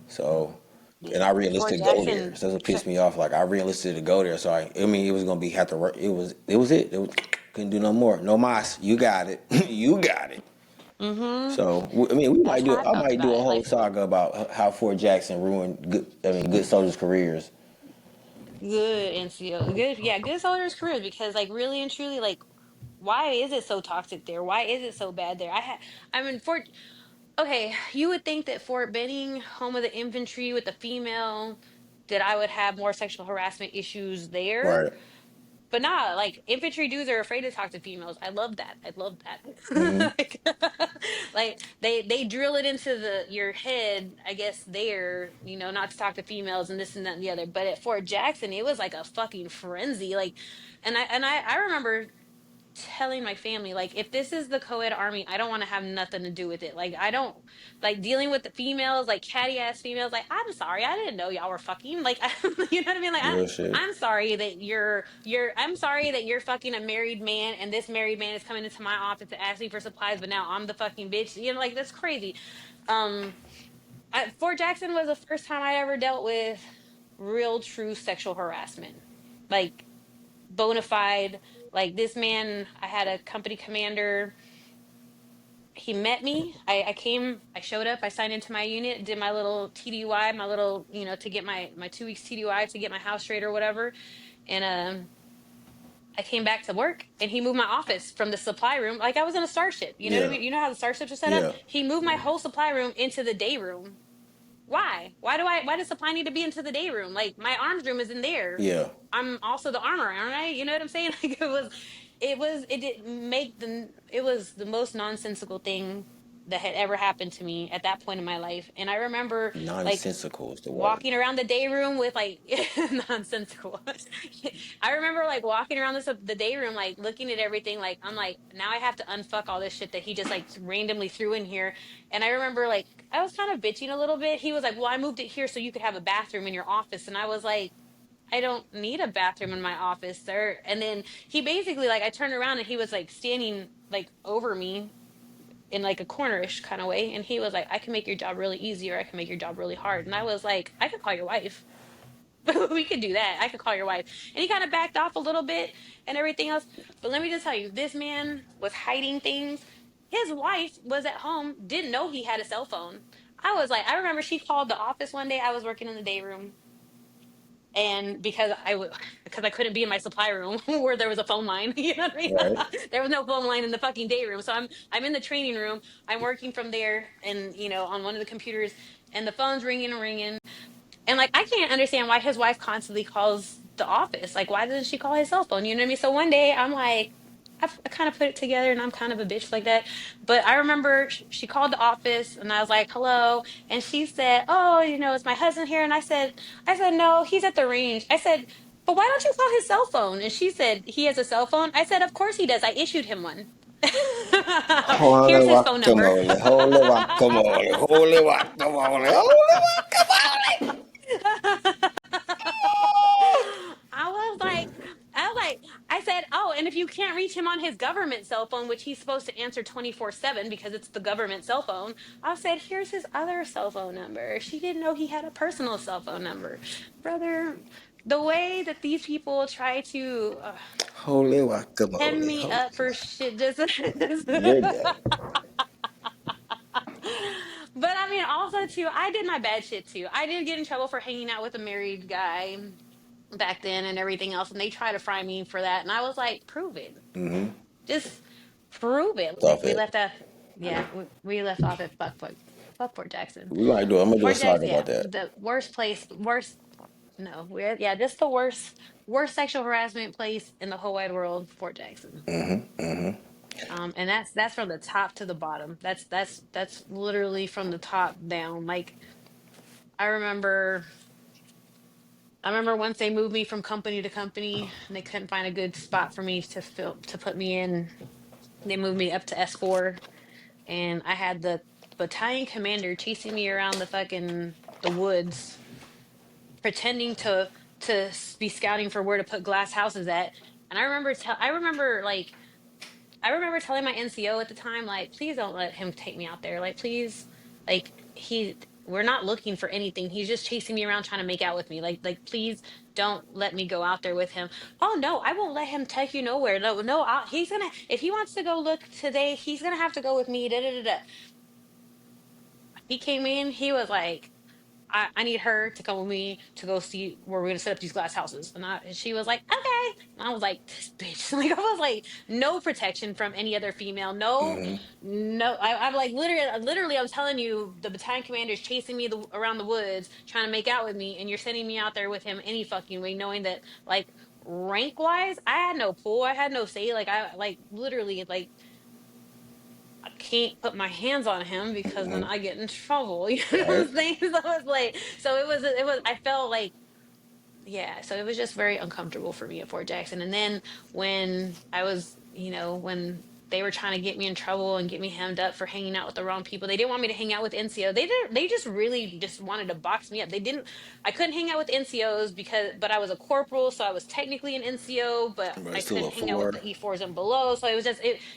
So, and Yeah. I Fort re-enlisted to go there. Jackson. So that's what pissed me off. Like I re-enlisted to go there. So I mean, it was gonna be have to work. It was couldn't do no more. No mas. You got it. You got it. Mm-hmm. So I mean, we That's might how do. I I felt might do about a it. whole Like, saga about how Fort Jackson ruined good soldiers' careers. good NCO. Good, yeah, good soldiers' careers, because like really and truly, like, why is it so toxic there? Why is it so bad there? I mean, Fort Okay, you would think that Fort Benning, home of the infantry with the female, that I would have more sexual harassment issues there. Right. But nah, like infantry dudes are afraid to talk to females. I love that. I love Mm-hmm. that. Like they drill it into your head, I guess there, not to talk to females and this and that and the other. But at Fort Jackson, it was like a fucking frenzy. Like, and I remember telling my family, like, if this is the co-ed army, I don't want to have nothing to do with it. Like, I don't like dealing with the females, like catty ass females. Like, I'm sorry, I didn't know y'all were fucking. Like, you know what I mean? Like, Real shit. I'm sorry that I'm sorry that you're fucking a married man, and this married man is coming into my office to ask me for supplies, but now I'm the fucking bitch. Like, that's crazy. um Fort Jackson was the first time I ever dealt with real true sexual harassment, like bona fide. Like, this man, I had a company commander. He met me. I came, I showed up, I signed into my unit, did my little TDY, my little, to get my 2 weeks TDY to get my house straight or whatever. And I came back to work, and he moved my office from the supply room. Like I was in a starship. You know what I Yeah. mean? You know how the starships are set up? Yeah. He moved my whole supply room into the day room. Why does supply need to be into the day room? Like, my arms room is in there. Yeah. I'm also the armor, aren't I? You know what I'm saying? Like, it was, it didn't make it was the most nonsensical thing. that had ever happened to me at that point in my life. And I remember like Nonsensical is the word. walking around the day room with like nonsensical. I remember like walking around the day room, like looking at everything. Like I'm like, now I have to unfuck all this shit that he just like randomly threw in here. And I remember like I was kind of bitching a little bit. He was like, "Well, I moved it here so you could have a bathroom in your office," and I was like, I don't need a bathroom in my office, sir. And then he basically like I turned around and he was like standing like over me in like a cornerish kind of way. And he was like, I can make your job really easy or I can make your job really hard. And I was like, I could call your wife. We could do that. I could call your wife. And he kind of backed off a little bit and everything else. But let me just tell you, this man was hiding things. His wife was at home, didn't know he had a cell phone. I was like, I remember she called the office one day. I was working in the day room and because I couldn't be in my supply room where there was a phone line, you know what I mean? Right. There was no phone line in the fucking day room, so I'm in the training room. I'm working from there, and on one of the computers, and the phone's ringing and ringing, and like I can't understand why his wife constantly calls the office. Like, why doesn't she call his cell phone? You know what I mean? So one day I'm like, I kind of put it together, and I'm kind of a bitch like that. But I remember she called the office, and I was like, "Hello," and she said, "Oh, is my husband here?" And I said, "No, he's at the range." I said, "But why don't you call his cell phone?" And she said, "He has a cell phone." I said, "Of course he does. I issued him one." Holy Here's his phone number. guacamole. Holy guacamole. Holy guacamole. Holy guacamole. I was like, I was like, I said, oh, and if you can't reach him on his government cell phone, which he's supposed to answer 24/7 because it's the government cell phone, I said, here's his other cell phone number. She didn't know he had a personal cell phone number. Brother, the way that these people try to Holy hem guacamole. me Holy up for shit, just. You're done. But I mean, also too, I did my bad shit too. I did get in trouble for hanging out with a married guy back then and everything else, and they try to fry me for that, and I was like, prove it, just prove it. Like Stop we it. left off, yeah, we left off at fuck Fort Jackson. We're gonna do. I'm gonna do a Fort saga Jackson, about yeah, that. the worst place, worst. No, we're yeah, just the worst sexual harassment place in the whole wide world, Fort Jackson. And that's from the top to the bottom. That's literally from the top down. Like I remember I remember once they moved me from company to company and they couldn't find a good spot for me to put me in. They moved me up to S4 and I had the battalion commander chasing me around the woods pretending to be scouting for where to put glass houses at. And I remember telling my NCO at the time, like, please don't let him take me out there. Like, please, like, we're not looking for anything. He's just chasing me around trying to make out with me. Please don't let me go out there with him. Oh no, I won't let him take you nowhere. No, no, if he wants to go look today, he's gonna have to go with me. Da, da, da, da. He came in, he was like, I need her to come with me to go see where we're gonna set up these glass houses. And she was like, okay. And I was like, this bitch. Like I was like, no protection from any other female. No, no. I'm like literally, I'm telling you, the battalion commander is chasing me around the woods, trying to make out with me, and you're sending me out there with him any fucking way, knowing that like rank wise, I had no pull, I had no say. Like I like literally like I can't put my hands on him because then I get in trouble. You know what Right. I'm saying? So it's like, so I felt like, yeah, so it was just very uncomfortable for me at Fort Jackson. And then when I was, when they were trying to get me in trouble and get me hemmed up for hanging out with the wrong people, they didn't want me to hang out with NCO. They just really just wanted to box me up. I couldn't hang out with NCOs but I was a corporal, so I was technically an NCO, but But I it's still couldn't a hang out with four. the E4s and below. So it was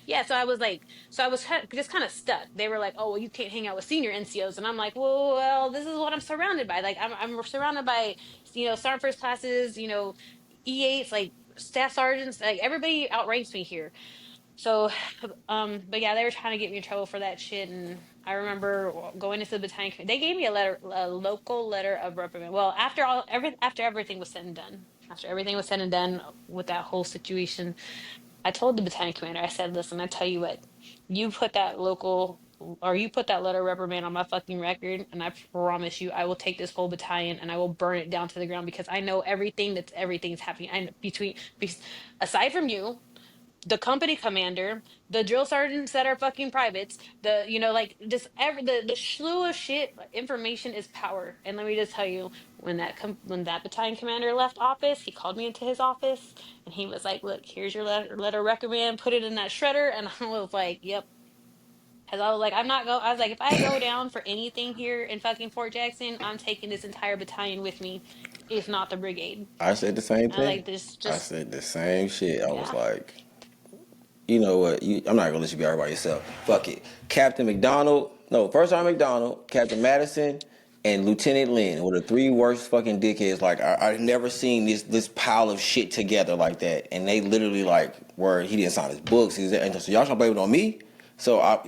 yeah. So I was like, so I was just kind of stuck. They were like, oh, well, you can't hang out with senior NCOs. And I'm like, well, this is what I'm surrounded by. Like, I'm surrounded by sergeant first classes, E8s, like staff sergeants, like everybody outranks me here. So, but yeah, they were trying to get me in trouble for that shit. And I remember going into the battalion, they gave me a local letter of reprimand. Well, after everything was said and done, after everything was said and done with that whole situation, I told the battalion commander, I said, listen, I tell you what, you put that letter of reprimand on my fucking record, and I promise you, I will take this whole battalion and I will burn it down to the ground because I know everything's happening. And aside from you, the company commander, the drill sergeants that are fucking privates, the like just the slew of shit. Information is power, and let me just tell you, when that battalion commander left office, he called me into his office, and he was like, "Look, here's your letter recommend. Put it in that shredder." And I was like, "Yep." Cause I was like, I'm not go. I was like, if I go down for anything here in fucking Fort Jackson, I'm taking this entire battalion with me, if not the brigade. I said the same I was thing. like, this I just said the same shit. I was yeah. like, you know what? I'm not gonna let you be all by yourself. Fuck it. Captain McDonald, no, First Sergeant McDonald, Captain Madison, and Lieutenant Lynn were the three worst fucking dickheads. Like I never seen this pile of shit together like that. And they literally like were he didn't sign his books. And so y'all trying to blame it on me? He said I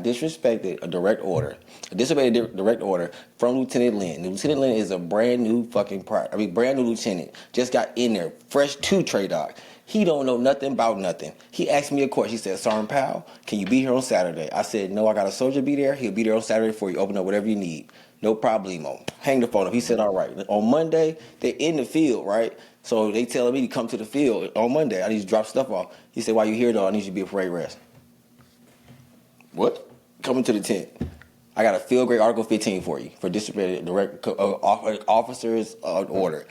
disrespected a direct order. I disobeyed a direct order from Lieutenant Lynn. Lieutenant Lynn is a brand new brand new lieutenant. Just got in there, fresh to Trey Doc. He don't know nothing about nothing. He asked me a question. He said, Sergeant Powell, can you be here on Saturday? I said, no, I got a soldier be there. He'll be there on Saturday for you. Open up whatever you need. No problemo. Hang the phone up. He said, all right. On Monday, they're in the field, right? So they telling me to come to the field on Monday. I need to drop stuff off. He said, while you here, though, I need you to be a parade rest. What? Coming to the tent. I got a field grade Article 15 for you for disciplinary direct officers order.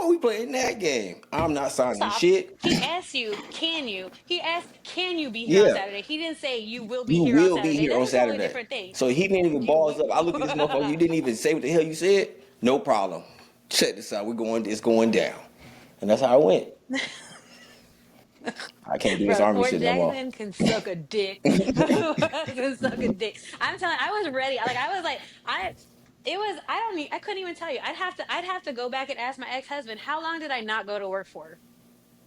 Oh, we playing that game. I'm not First signing off, shit. he asked you, can you? He asked, can you be here on Yeah, Saturday? He didn't say you will be you here on will be Saturday. here That's on a totally Saturday. different thing. So he didn't even You balls will. up. I look at this motherfucker. You didn't even say what the hell you said. No problem. Check this out. It's going down, and that's how it went. I can't do this Bro, army Fort shit no more. Jackson can suck a dick. Can suck a dick. I'm telling you, I was ready. I was like, I don't need, I couldn't even tell you. I'd have to go back and ask my ex-husband, how long did I not go to work for?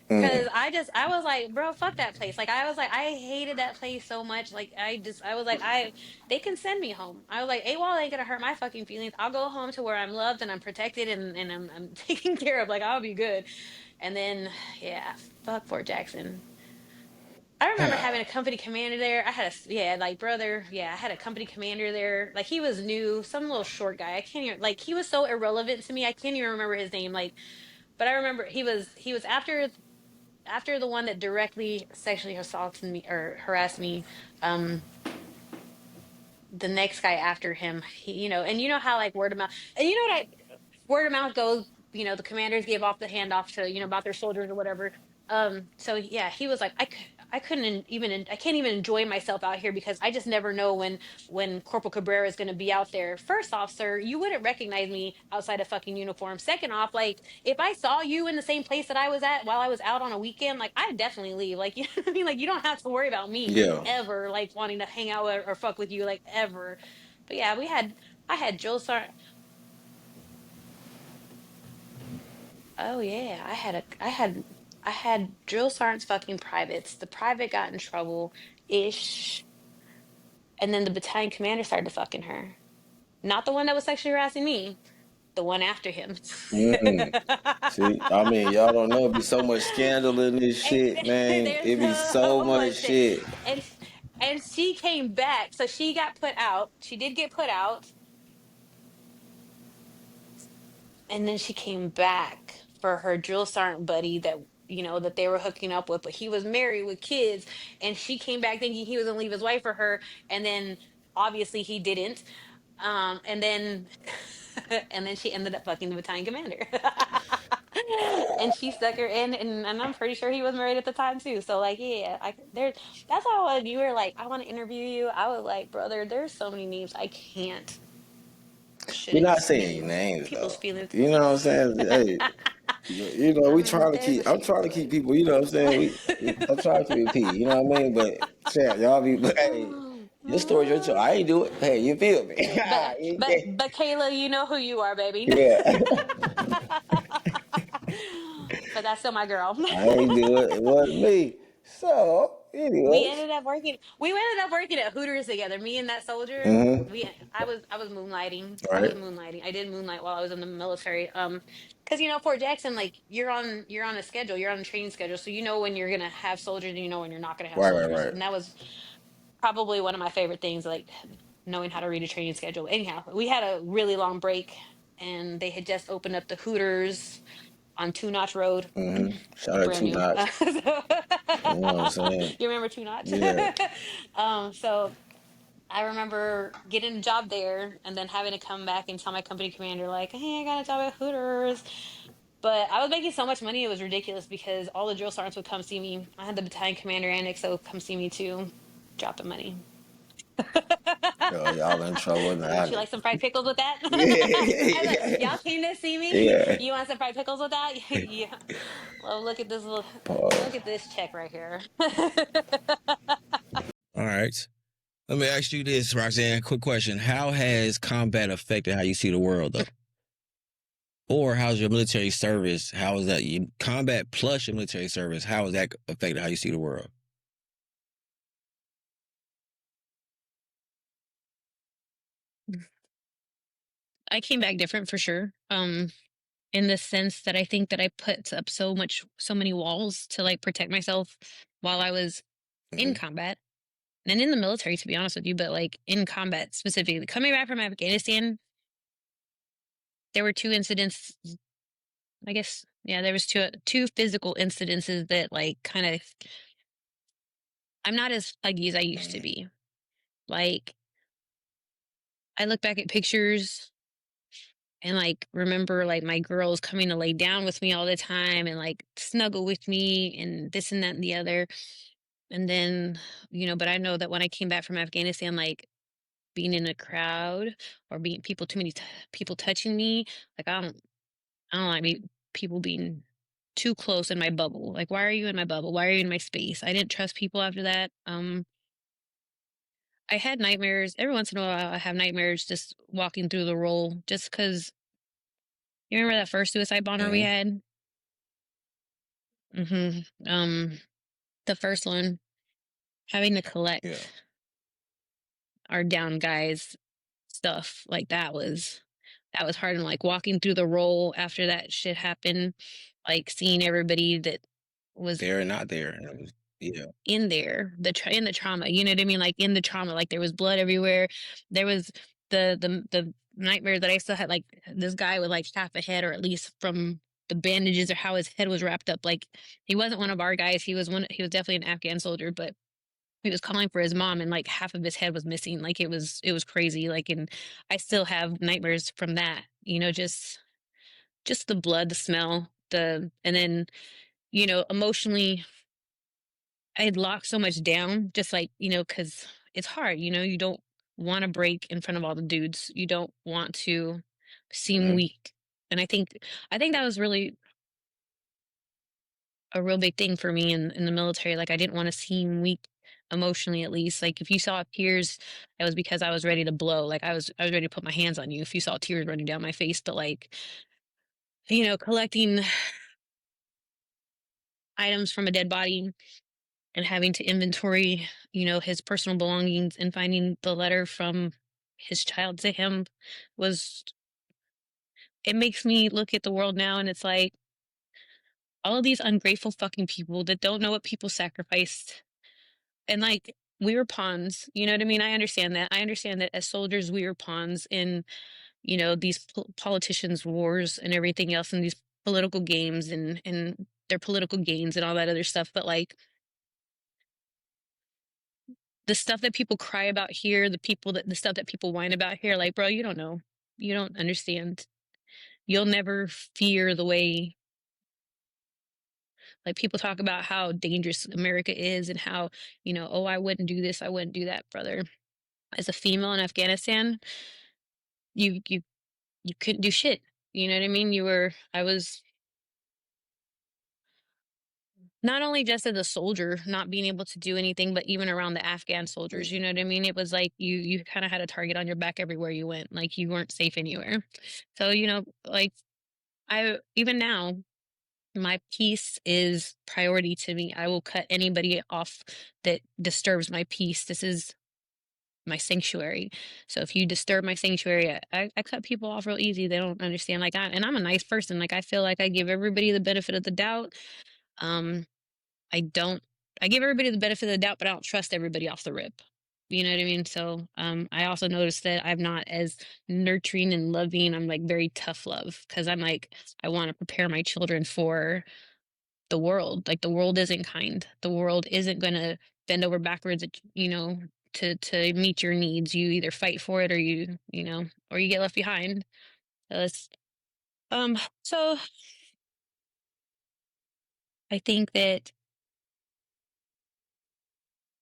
Cause I was like, bro, fuck that place. Like, I was like, I hated that place so much. Like, I was like, they can send me home. I was like, AWOL ain't gonna hurt my fucking feelings. I'll go home to where I'm loved and I'm protected and I'm taken care of. Like, I'll be good. And then, yeah, fuck Fort Jackson. I remember having a company commander there. I had yeah, like brother, yeah, I had a company commander there. Like he was new, some little short guy. I can't even like he was so irrelevant to me. I can't even remember his name. Like, but I remember he was after the one that directly sexually assaulted me or harassed me. Um, the next guy after him, and you know how like word of mouth, and you know what word of mouth goes, the commanders gave off the handoff to, about their soldiers or whatever. So yeah, he was like, I couldn't even, I can't even enjoy myself out here because I just never know when Corporal Cabrera is going to be out there. First off, sir, you wouldn't recognize me outside of fucking uniform. Second off, like if I saw you in the same place that I was at while I was out on a weekend, like I'd definitely leave. Like, you know what I mean? Like you don't have to worry about me Yeah. ever like wanting to hang out or fuck with you like ever. But yeah, I had Joe Sar. Oh yeah, I had drill sergeants fucking privates. The private got in trouble ish, and then the battalion commander started fucking her. Not the one that was sexually harassing me, the one after him. Mm-mm. See, I mean, y'all don't know. It be so much scandal in this And shit, man. there's It be so so much much shit. shit. And and she came back. So she got put out. She did get put out. And then she came back for her drill sergeant buddy that that they were hooking up with, but he was married with kids, and she came back thinking he was gonna leave his wife for her, and then obviously he didn't. And then and then she ended up fucking the battalion commander. And she stuck her in, and I'm pretty sure he was married at the time too. So like, yeah, that's how when you were like, I want to interview you, I was like, brother, there's so many names I can't We're not shouldn't saying names people's though. feelings. You know what I'm saying? Hey, we trying to There's a keep. I'm few, trying to keep people. You know what I'm saying? I'm trying to repeat. You know what I mean? But champ, y'all be. But hey, your story's your choice. I ain't do it. Hey, you feel me? You can't- but Kayla, you know who you are, baby. yeah, But that's still my girl. I ain't do it. It wasn't me. So, anyways, We ended up working at Hooters together. Me and that soldier. I was moonlighting. all right, I did moonlight while I was in the military. Because Fort Jackson, like you're on a schedule, you're on a training schedule, so you know when you're gonna have soldiers and you know when you're not gonna have soldiers, right. and that was probably one of my favorite things, like knowing how to read a training schedule. Anyhow, we had a really long break, and they had just opened up the Hooters on Two Notch Road. Shout out Brand Two new. Knots. You know what I'm saying? You remember Two Notch? Yeah. So I remember getting a job there and then having to come back and tell my company commander, like, hey, I got a job at Hooters. But I was making so much money, it was ridiculous because all the drill sergeants would come see me. I had the battalion commander and XO come see me too, dropping money. Yo, y'all in trouble Would you now. like some fried pickles with that? I was like, Yeah. y'all came to see me. Yeah. You want some fried pickles with that? Yeah. Well, look Pause. at this check right here. All right. Let me ask you this, Roxanne. Quick question. How has combat affected how you see the world, though? Or how's your military service? How is that combat plus your military service? How has that affected how you see the world? I came back different for sure. In the sense that I think that I put up so many walls to like protect myself while I was in Mm-hmm. combat and in the military, to be honest with you, but like in combat specifically. Coming back from Afghanistan, there were two incidents. I guess, yeah, there was two physical incidences that like kind of. I'm not as puggy as I used to be. Like I look back at pictures and like remember like my girls coming to lay down with me all the time and like snuggle with me and this and that and the other. And then, but I know that when I came back from Afghanistan, like being in a crowd or being too many people touching me, like I don't like people being too close in my bubble. Like, why are you in my bubble? Why are you in my space? I didn't trust people after that. I had nightmares every once in a while. I have nightmares just walking through the role, just because you remember that first suicide bomber we Mm-hmm. had. The first one, having to Yeah. collect our down guys stuff like that was hard, and like walking through the role after that shit happened, like seeing everybody that was There and not there. And it was, yeah. in there, in the trauma, you know what I mean, like in the trauma, like there was blood everywhere. There was the nightmare that I still had, like this guy with like half a head, or at least from the bandages or how his head was wrapped up. Like he wasn't one of our guys, he was definitely an Afghan soldier, but he was calling for his mom and like half of his head was missing. Like it was crazy. Like, and I still have nightmares from that, just the blood, the smell, and then, emotionally, I had locked so much down, just like, because it's hard, you don't want to break in front of all the dudes. You don't want to seem Mm-hmm. weak. And I think that was really a real big thing for me in the military. Like I didn't want to seem weak emotionally, at least. Like if you saw tears, it was because I was ready to blow. Like I was ready to put my hands on you if you saw tears running down my face. But like, collecting items from a dead body and having to inventory, his personal belongings and finding the letter from his child to him was, it makes me look at the world now and it's like all of these ungrateful fucking people that don't know what people sacrificed. And like we were pawns, you know what I mean? I understand that. I understand that as soldiers we were pawns in, these politicians' wars and everything else, and these political games and their political gains and all that other stuff. But like the stuff that people cry about here, the stuff that people whine about here, like, bro, you don't know. You don't understand. You'll never fear the way, like, people talk about how dangerous America is and how, oh, I wouldn't do this, I wouldn't do that, brother. As a female in Afghanistan, you you couldn't do shit. You know what I mean? I was not only just as a soldier not being able to do anything, but even around the Afghan soldiers, you know what I mean? It was like you kind of had a target on your back everywhere you went. Like you weren't safe anywhere. So, like I even now my peace is priority to me. I will cut anybody off that disturbs my peace. This is my sanctuary. So if you disturb my sanctuary, I cut people off real easy. They don't understand. Like and I'm a nice person. Like I feel like I give everybody the benefit of the doubt. Um, I don't. I give everybody the benefit of the doubt, but I don't trust everybody off the rip. You know what I mean? So I also noticed that I'm not as nurturing and loving. I'm like very tough love because I'm like, I want to prepare my children for the world. Like the world isn't kind. The world isn't gonna bend over backwards, to meet your needs. You either fight for it or or you get left behind. So so I think that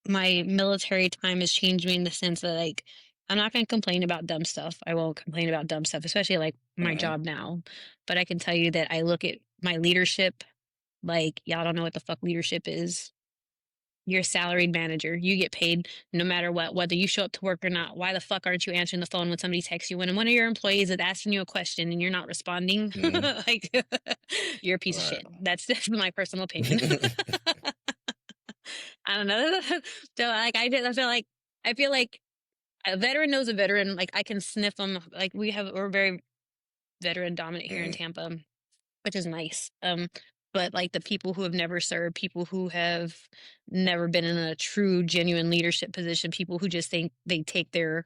my military time has changed me in the sense that like I'm not going to complain about dumb stuff. I won't complain about dumb stuff, especially like my Mm-hmm. job now. But I can tell you that I look at my leadership like y'all don't know what the fuck leadership is. You're a salaried manager. You get paid no matter what, whether you show up to work or not. Why the fuck aren't you answering the phone when somebody texts you? When one of your employees is asking you a question and you're not responding, Mm-hmm. like you're a piece of Right. shit. That's my personal opinion. I don't know. So like I feel like a veteran knows a veteran. Like I can sniff them. Like we're very veteran dominant here in Mm-hmm. Tampa, which is nice. But like the people who have never served, people who have never been in a true, genuine leadership position, people who just think they take their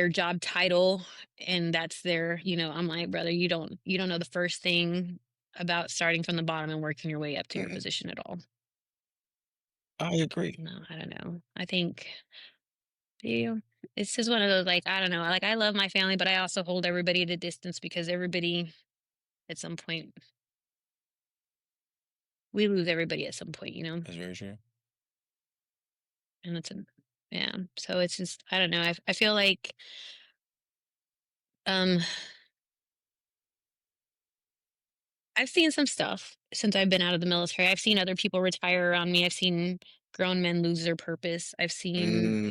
job title and that's I'm like, brother, you don't know the first thing about starting from the bottom and working your way up to your Mm-hmm. position at all. I agree. No, I don't know. I think you it's just one of those like I don't know. Like I love my family, but I also hold everybody at a distance because everybody at some point we lose everybody at some point. That's very true. And yeah. So it's just I don't know. I feel like um I've seen some stuff since I've been out of the military. I've seen other people retire around me. I've seen grown men lose their purpose. I've seen,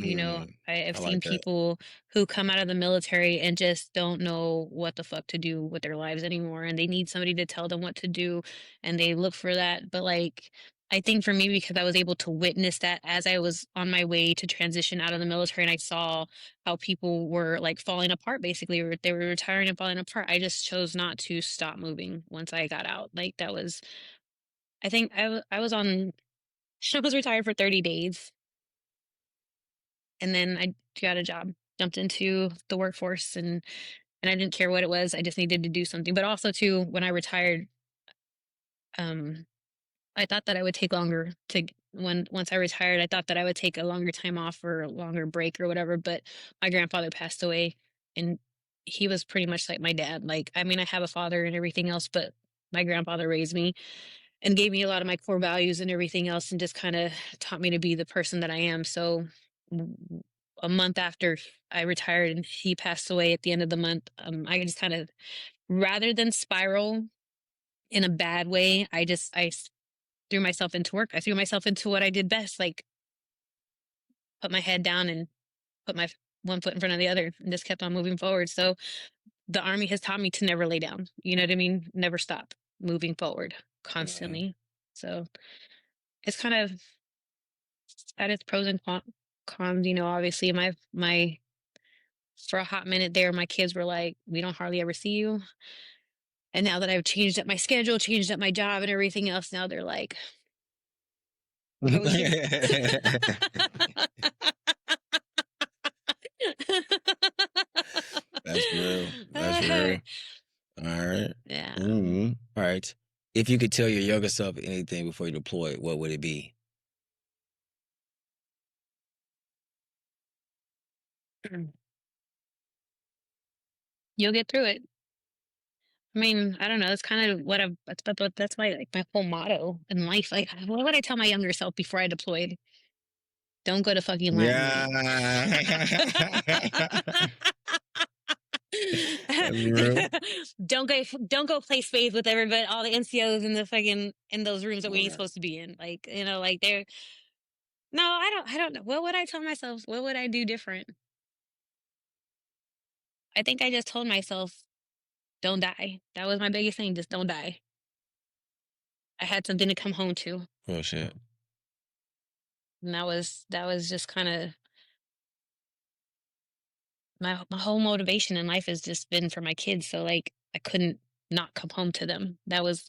I've I seen like that. people who come out of the military and just don't know what the fuck to do with their lives anymore. And they need somebody to tell them what to do. And they look for that. But like, I think for me, because I was able to witness that as I was on my way to transition out of the military and I saw how people were like falling apart basically, or they were retiring and falling apart. I just chose not to stop moving once I got out. Like that was, I think I was on, I was retired for 30 days and then I got a job, jumped into the workforce and I didn't care what it was. I just needed to do something. But also too, when I retired, um, I thought that I would take longer to once I retired, I thought that I would take a longer time off or a longer break or whatever, but my grandfather passed away and he was pretty much like my dad. Like, I mean, I have a father and everything else, but my grandfather raised me and gave me a lot of my core values and everything else and just kind of taught me to be the person that I am. So a month after I retired and he passed away at the end of the month, I just kind of rather than spiral in a bad way, I threw myself into work. I threw myself into what I did best, like put my head down and put my one foot in front of the other and just kept on moving forward. So the army has taught me to never lay down. You know what I mean? Never stop moving forward Mm-hmm. constantly. So it's kind of at its pros and cons. Obviously my for a hot minute there, my kids were like, "We don't hardly ever see you." And now that I've changed up my schedule, changed up my job, and everything else, now they're like, "Why are we here?" That's real. That's real. All right. Yeah. All right. If you could tell your younger self anything before you deploy, what would it be? You'll get through it. I mean, I don't know. That's kind of what that's my like my whole motto in life. Like, what would I tell my younger self before I deployed? Don't go to fucking Latin Yeah. night. That's real. Don't go play spades with everybody, all the NCOs in the fucking in those rooms that we ain't Right. supposed to be in. Like, like they're no, I don't know. What would I tell myself? What would I do different? I think I just told myself, don't die. That was my biggest thing. Just don't die. I had something to come home to. Real shit. And that was just kind of my whole motivation in life has just been for my kids. So like I couldn't not come home to them. That was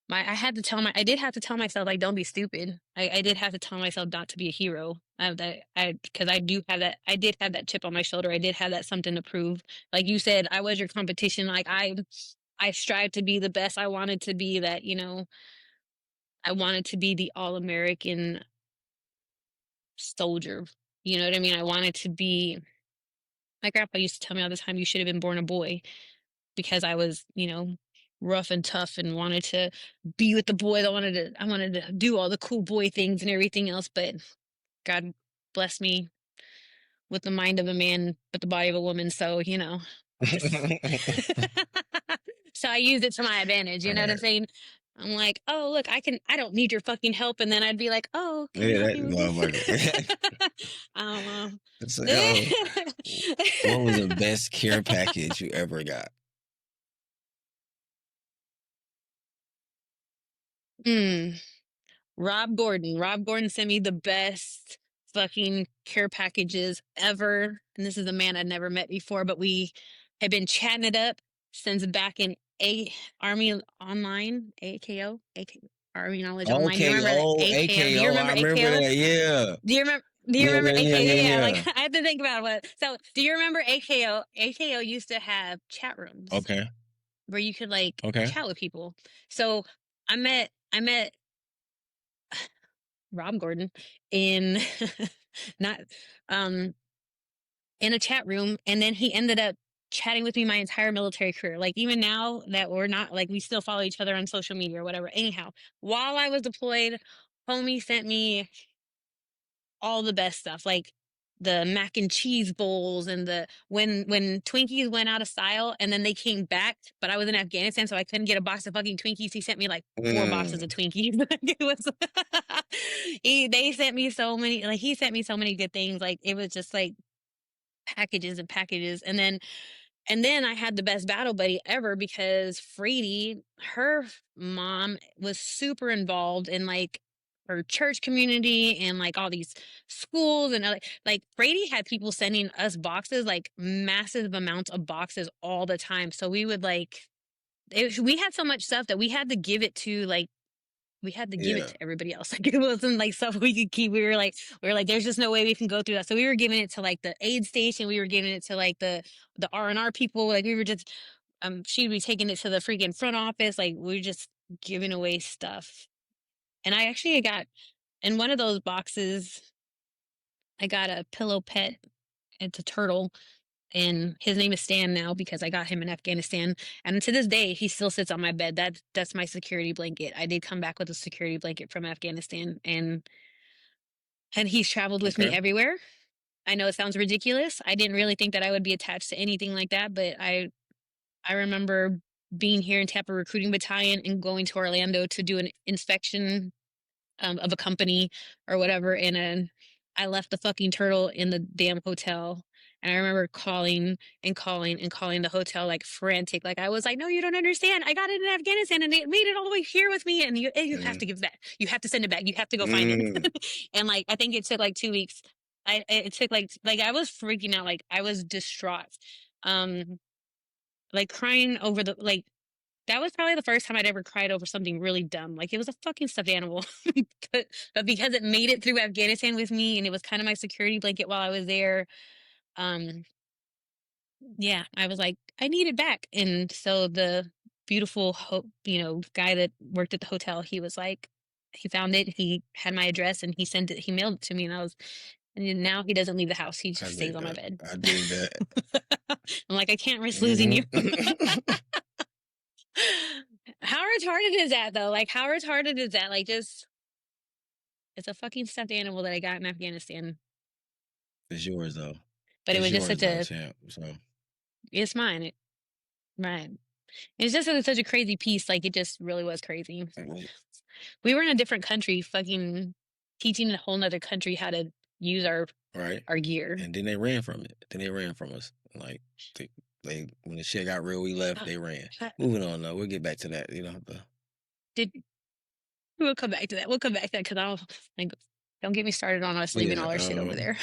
I had to tell my I did have to tell myself like don't be stupid. I did have to tell myself not to be a hero. That I because I do have that I did have that chip on my shoulder. I did have that something to prove. Like you said, I was your competition. Like I strived to be the best. I wanted to be that, I wanted to be the all-American soldier. You know what I mean? I wanted to be my grandpa used to tell me all the time you should have been born a boy because I was, rough and tough and wanted to be with the boys. I wanted to do all the cool boy things and everything else, but God bless me with the mind of a man but the body of a woman. So, just so I used it to my advantage, you know what I'm Alright. saying? I'm like, oh look, I don't need your fucking help, and then I'd be like, oh, can you Yeah, help that me with this? motherfucker. I So, what was the don't know. best care package you ever got? Hmm. Rob Gordon. Rob Gordon sent me the best fucking care packages ever. And this is a man I'd never met before, but we had been chatting it up since back in Army Online, AKO, Army Knowledge Online. Do you remember that AKO, AKO? Do you AKO, I remember remember AKO? that. Yeah. Do you remember? Do you Yeah, remember yeah, yeah, AKO? yeah, Yeah, yeah. Like yeah. I had to think about what. So, do you remember AKO? AKO used to have chat rooms Okay. where you could like Okay. chat with people. So I met Rob Gordon in not um in a chat room, and then he ended up chatting with me my entire military career. Like even now that we're not like we still follow each other on social media or whatever. Anyhow, while I was deployed, homie sent me all the best stuff, like the mac and cheese bowls and the when Twinkies went out of style and then they came back, but I was in Afghanistan, so I couldn't get a box of fucking Twinkies. He sent me like 4 boxes of Mm. Twinkies. It was they sent me so many, like he sent me so many good things. Like it was just like packages and packages, and then I had the best battle buddy ever because Frady, her mom was super involved in like her church community and like all these schools and like Frady had people sending us boxes, like massive amounts of boxes all the time. So we would like we had so much stuff that we had to give it Yeah. to everybody else. Like it wasn't like stuff we could keep. We were like, there's just no way we can go through that. So we were giving it to like the aid station. We were giving it to like the R&R people. Like we were just she'd be taking it to the freaking front office. Like we were just giving away stuff. And I actually got in one of those boxes, I got a pillow pet. It's a turtle. And his name is Stan now because I got him in Afghanistan. And to this day, he still sits on my bed. That's my security blanket. I did come back with a security blanket from Afghanistan, and he's traveled with me Okay. everywhere. I know it sounds ridiculous. I didn't really think that I would be attached to anything like that, but I remember being here in Tampa Recruiting Battalion and going to Orlando to do an inspection of a company or whatever. And I left the fucking turtle in the damn hotel. And I remember calling and calling and calling the hotel like frantic. Like I was like, no, you don't understand. I got it in Afghanistan and they made it all the way here with me. And you have Mm. to give it back. You have to send it back. You have to go find it. Mm. And like, I think it took like 2 weeks. It took like I was freaking out. Like I was distraught. Um, like crying over that was probably the first time I'd ever cried over something really dumb. Like it was a fucking stuffed animal. but because it made it through Afghanistan with me and it was kind of my security blanket while I was there, um, yeah, I was like, I need it back. And so the beautiful guy that worked at the hotel, he was like, he found it, he had my address and he mailed it to me, and now he doesn't leave the house. He I just stays dig on my that. bed. I dig that. I'm like, I can't risk losing you. Hmm. How retarded is that though? Like how retarded is that? Like just it's a fucking stuffed animal that I got in Afghanistan. It's yours though. But it It's was just yours such though, a champ. So it's mine. Right. It's just such a crazy piece. Like it just really was crazy. We were in a different country, fucking teaching a whole nother country how to use right. our gear. And then they ran from it. Then they ran from us. Like they when the shit got real, we left. They ran. Moving on though. We'll get back to that. You know. Did we'll come back to that. We'll come back to that because I don't like don't get me started on us leaving Yeah. all our shit over there.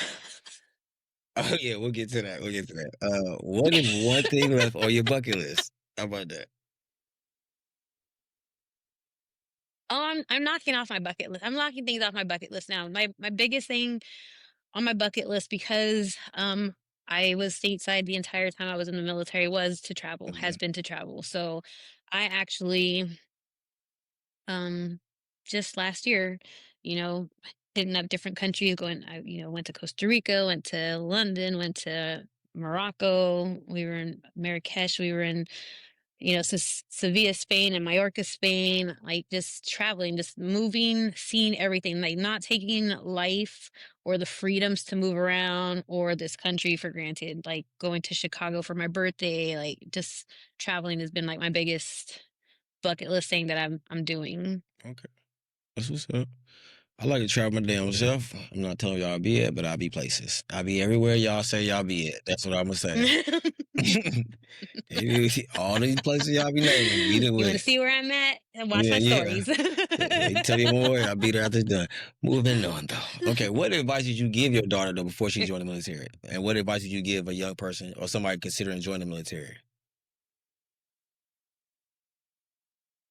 Oh yeah, we'll get to that. We'll get to that. What is one thing left on your bucket list? How about that? Oh, I'm knocking off my bucket list. I'm knocking things off my bucket list now. My biggest thing on my bucket list, because I was stateside the entire time I was in the military, was to travel, has Mhm. been to travel. So I actually um just last year, you know, hitting up different countries, going I, went to Costa Rica, went to London, went to Morocco, we were in Marrakesh, we were in Sevilla, Spain, and Mallorca, Spain, like just traveling, just moving, seeing everything, like not taking life or the freedoms to move around or this country for granted. Like going to Chicago for my birthday, like just traveling has been like my biggest bucket list thing that I'm doing. Okay, that's what's up. I like to travel my damn self. I'm not telling y'all I be at, but I be places. I be everywhere y'all say y'all be at. That's what I'm gonna say. All these places y'all be naming, be the You want to way. see where I'm at and watch Yeah, my yeah. stories. Wait, tell you more. I'll be there after it's done. Moving on, though. Okay, what advice did you give your daughter though before she joined the military? And what advice did you give a young person or somebody considering joining the military?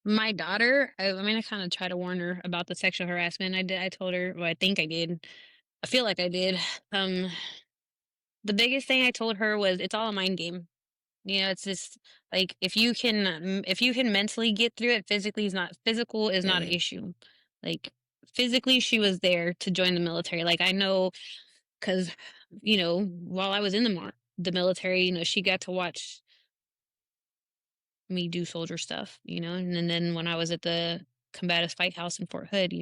My daughter, I mean, I kind of try to warn her about the sexual harassment. I did. I told her, well, I think I did. I feel like I did. Um, the biggest thing I told her was it's all a mind game. It's just like if you can mentally get through it, physical is not an Mm, issue. Like physically, she was there to join the military. Like I know because while I was in the military, she got to watch me do soldier stuff, and then when I was at the combative fight house in Fort Hood,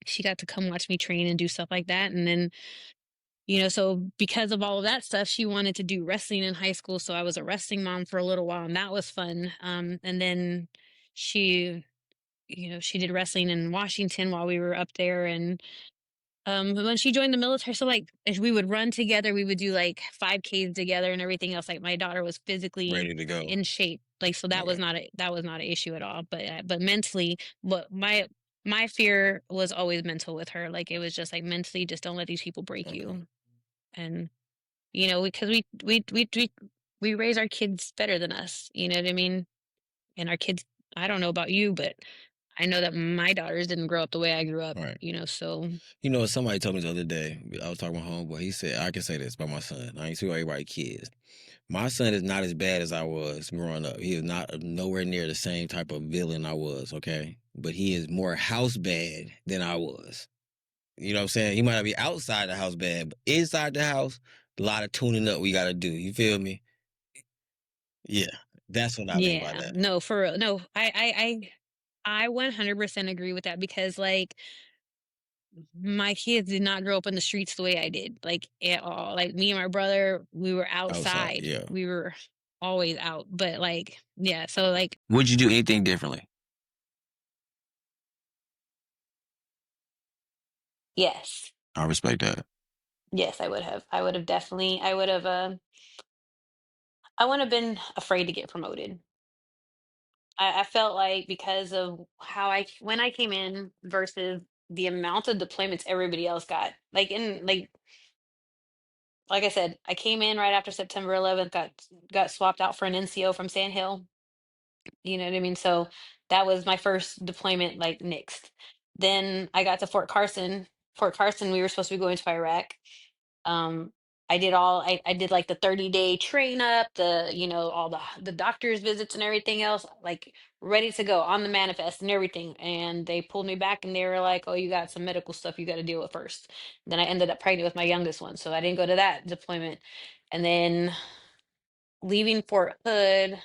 she got to come watch me train and do stuff like that. And then, so because of all of that stuff, she wanted to do wrestling in high school. So I was a wrestling mom for a little while, and that was fun. And then she, she did wrestling in Washington while we were up there. And when she joined the military, so like if we would run together, we would do like 5Ks together and everything else. Like my daughter was physically ready to go. in shape, like so that was Okay. not an issue at all. But mentally, what my fear was always mental with her. Like it was just like mentally, just don't let these people break Okay. you. And because we raise our kids better than us. You know what I mean? And our kids, I don't know about you, but I know that my daughters didn't grow up the way I grew up. All right. So Somebody told me the other day, I was talking to my homeboy. He said, I can say this about my son. I ain't see everybody kids. My son is not as bad as I was growing up. He is not nowhere near the same type of villain I was, okay? But he is more house bad than I was. You know what I'm saying? He might not be outside the house bad, but inside the house, a lot of tuning up we gotta do. You feel me? Yeah. That's what I mean by yeah, that. no, for real. No, I 100% agree with that because like my kids did not grow up in the streets the way I did, like at all. Like me and my brother, we were Outside, outside. yeah. We were always out. But like, yeah, so like, Would you do anything differently? yes. I respect that. Yes, I would have. I would have definitely I would have I wouldn't have been afraid to get promoted. I felt like because of how when I came in versus the amount of deployments everybody else got. Like I said, I came in right after September 11th, got swapped out for an NCO from Sand Hill. You know what I mean? So that was my first deployment, like next. Then I got to Fort Carson. Fort Carson, we were supposed to be going to Iraq. Um, I did like the 30-day train up, all the doctor's visits and everything else, like ready to go on the manifest and everything. And they pulled me back and they were like, "Oh, you got some medical stuff you got to deal with first." Then I ended up pregnant with my youngest one, so I didn't go to that deployment. And then leaving Fort Hood,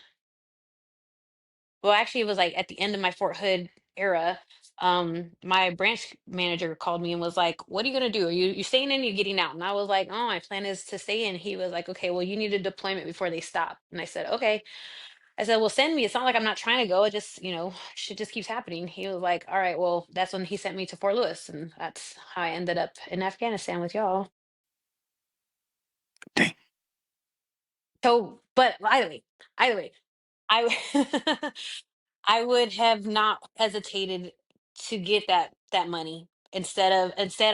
well, actually, it was like at the end of my Fort Hood era. My branch manager called me and was like, "What are you gonna do? Are you staying in? Or you getting out?" And I was like, "Oh, my plan is to stay in." He was like, "Okay, well, you need a deployment before they stop." And I said, "Okay." I said, "Well, send me. It's not like I'm not trying to go. It just, shit just keeps happening." He was like, "All right, well, that's when he sent me to Fort Lewis, and that's how I ended up in Afghanistan with y'all." Dang. So, but either way, I I would have not hesitated to get that money. Instead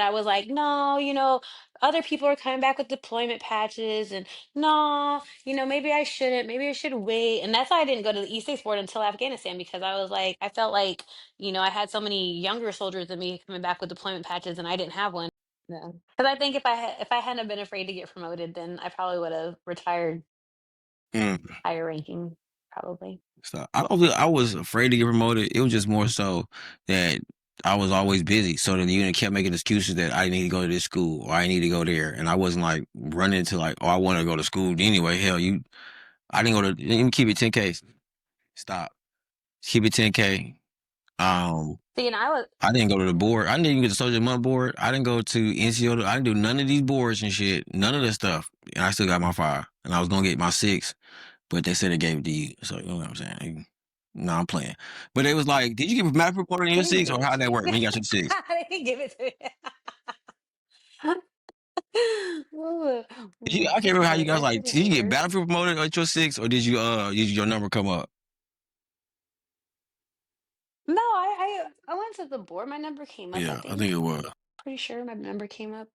I was like, no, other people are coming back with deployment patches, and no, maybe I should wait. And that's why I didn't go to the E6 board until Afghanistan, because I was like, I felt like, I had so many younger soldiers than me coming back with deployment patches, and I didn't have one. No, because I think if I hadn't been afraid to get promoted, then I probably would have retired Mm. higher ranking, probably. So I don't feel I was afraid to get promoted. It was just more so that I was always busy. So the unit kept making excuses that I need to go to this school or I need to go there. And I wasn't like running to like, oh, I want to go to school anyway. Hell, I didn't go to, let me keep it 10K. Stop. Keep it 10K. Um, See, and I was. I didn't go to the board. I didn't even get the Soldier Month board. I didn't go to NCO. I didn't do none of these boards and shit. None of that stuff. And I still got my 5. And I was going to get my 6. But they said they gave it to you. So, you know what I'm saying? No, I'm playing. But it was like, did you get map report on They your didn't 6 give or it how'd to that me. work when you got your 6? They didn't give it to me. Ooh, I can't remember how you look, guys I like, didn't did you get either. Battlefield promoted at your 6 or did your number come up? No, I went to the board. My number came up, I Yeah, I think think. it was. Pretty sure my number came up.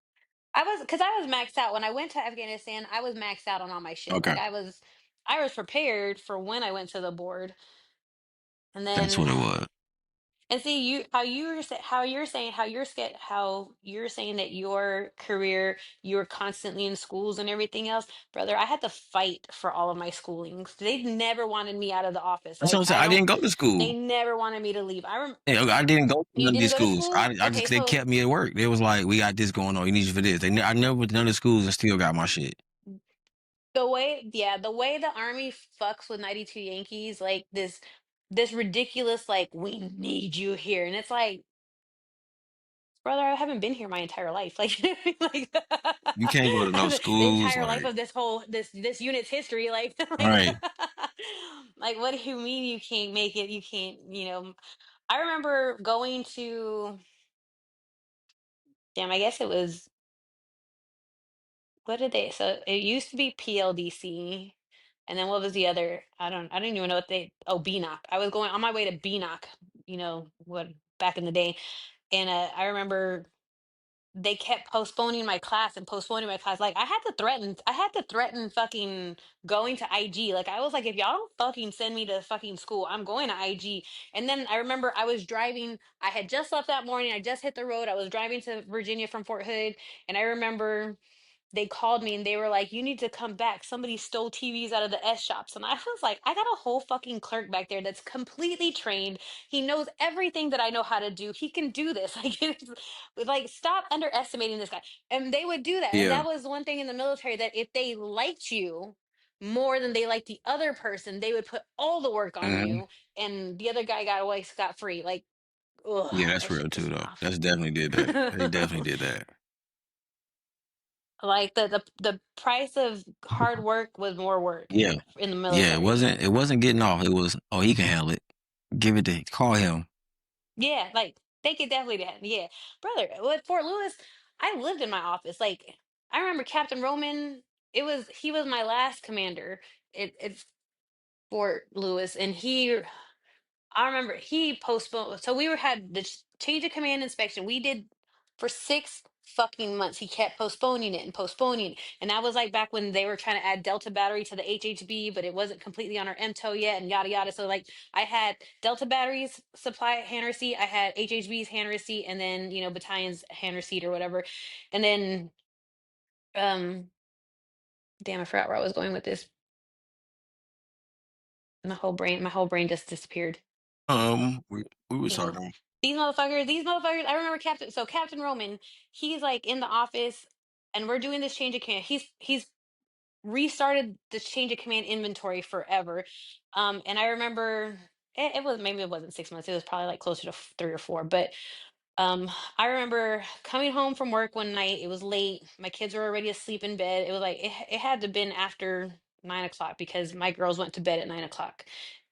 I was maxed out when I went to Afghanistan. I was maxed out on all my shit. Like Okay. I was prepared for when I went to the board. And That's then, what it was. and see, how you're saying that your career, you were constantly in schools and everything else, brother. I had to fight for all of my schoolings. They never wanted me out of the office. That's what Like, I'm saying. I didn't go to they school. never wanted me to leave. Yeah, okay, I didn't go to You none of didn't these go to schools. school? I Okay, just they so kept me at work. They was like, we got this going on. You need you for this. I never went to none of the schools and still got my shit. the way the army fucks with 92 Yankees, like this ridiculous, like, we need you here. And it's like, brother, I haven't been here my entire life. Like, like You can't go to no the schools, entire life like of this unit's history. Like, like, right. like, what do you mean you can't make it? You can't, I remember going to, damn, I guess it was, what did they, so it used to be PLDC. And then what was the other? I don't even know what BNOC. I was going on my way to BNOC, what, back in the day. And I remember they kept postponing my class and postponing my class. Like, I had to threaten fucking going to IG. Like, I was like, if y'all don't fucking send me to fucking school, I'm going to IG. And then I remember I was driving, I had just left that morning, I just hit the road, I was driving to Virginia from Fort Hood, and I remember they called me and they were like, you need to come back. Somebody stole TVs out of the S shops. And I was like, I got a whole fucking clerk back there that's completely trained. He knows everything that I know how to do. He can do this. Like, like, stop underestimating this guy. And they would do that. And Yeah. that was one thing in the military, that if they liked you more than they liked the other person, they would put all the work on Hmm. you, and the other guy got away scot free. Like, ugh, Yeah, that's that shit real pissed too me though. off. That's definitely did that. They definitely did that. Like, the price of hard work was more work Yeah. in the Yeah, military. it wasn't getting off. It was, oh, he can handle it. Give it to call him. Yeah, like, they could definitely do that. Yeah, brother. With Fort Lewis, I lived in my office. Like, I remember Captain Roman. He was my last commander at Fort Lewis, and I remember he postponed. So we had the change of command inspection. We did for 6 fucking months. He kept postponing it and postponing it. And that was like back when they were trying to add Delta battery to the HHB, but it wasn't completely on our MTO yet, and yada yada. So, like, I had Delta batteries supply hand receipt, I had HHB's hand receipt, and then, battalion's hand receipt or whatever. And then, um, damn, I forgot where I was going with this. My whole brain just disappeared. We was Damn. talking. These motherfuckers, I remember Captain Roman, he's like in the office, and we're doing this change of command. He's restarted the change of command inventory forever. And I remember maybe it wasn't 6 months, it was probably like closer to 3 or 4. But I remember coming home from work one night, it was late, my kids were already asleep in bed. It was like it had to have been after 9 o'clock, because my girls went to bed at 9 o'clock.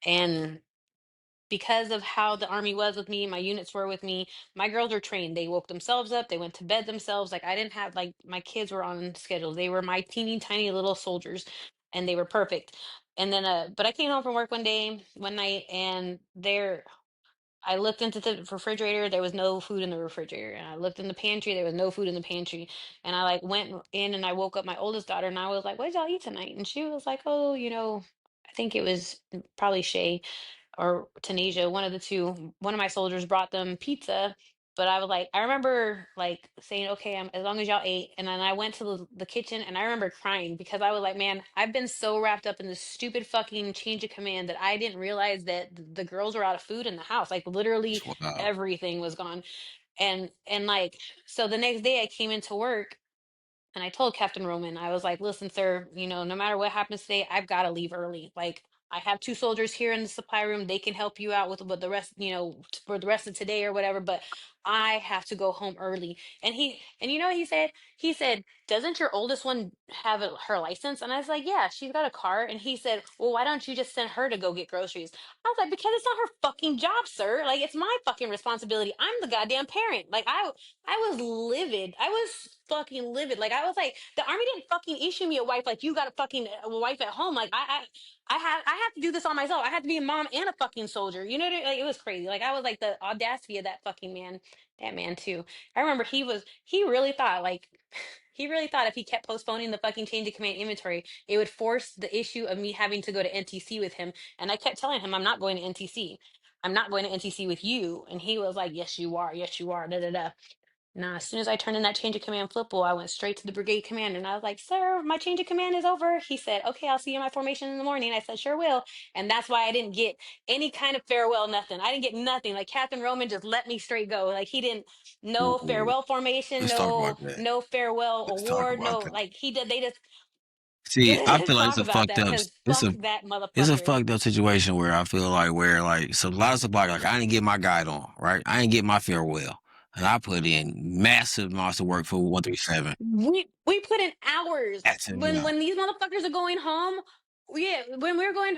And because of how the army was with me, my units were with me, my girls were trained. They woke themselves up, they went to bed themselves. Like, I didn't have, like, my kids were on schedule. They were my teeny tiny little soldiers, and they were perfect. And then but I came home from work one night, and I looked into the refrigerator, there was no food in the refrigerator. And I looked in the pantry, there was no food in the pantry. And I like went in and I woke up my oldest daughter and I was like, "What did y'all eat tonight?" And she was like, "Oh, I think it was probably Shay or Tunisia, one of the two. One of my soldiers brought them pizza." But I was like, I remember like saying, "Okay, as long as y'all ate." And then I went to the kitchen and I remember crying because I was like, man, I've been so wrapped up in this stupid fucking change of command that I didn't realize that the girls were out of food in the house. Like literally Wow. everything was gone. And like, so the next day I came into work and I told Captain Roman, I was like, "Listen, sir, no matter what happens today, I've got to leave early. Like, I have two soldiers here in the supply room. They can help you out with the rest, for the rest of today or whatever. But I have to go home early." And you know what he said? He said, "Doesn't your oldest one have her license?" And I was like, "Yeah, she's got a car." And he said, "Well, why don't you just send her to go get groceries?" I was like, "Because it's not her fucking job, sir. Like, it's my fucking responsibility. I'm the goddamn parent. Like, I was livid. I was fucking livid. Like I was like, the army didn't fucking issue me a wife. Like you got a fucking wife at home. Like I had to do this on myself. I had to be a mom and a fucking soldier. You know, like it was crazy. Like I was like the audacity of that fucking man. That man too. I remember he really thought like. He really thought if he kept postponing the fucking change of command inventory, it would force the issue of me having to go to NTC with him. And I kept telling him, I'm not going to NTC. I'm not going to NTC with you. And he was like, "Yes, you are. Yes, you are." Da da da. Nah, as soon as I turned in that change of command flipple, I went straight to the brigade commander and I was like, "Sir, my change of command is over." He said, "Okay, I'll see you in my formation in the morning." I said, "Sure will." And that's why I didn't get any kind of farewell, nothing. I didn't get nothing. Like Captain Roman just let me straight go. Like he didn't, no Ooh, farewell formation, let's talk about no, that. no farewell Let's talk award, about no, that. like he did, they just, See, I let's feel like talk about that because fuck that it's a motherfucker. fucked up situation where I feel like where like so a lot of supply like I didn't get my guide on, right? I didn't get my farewell. And I put in massive amounts of work for 137. We put in hours Massive amount. when these motherfuckers are going home. Yeah, when they're going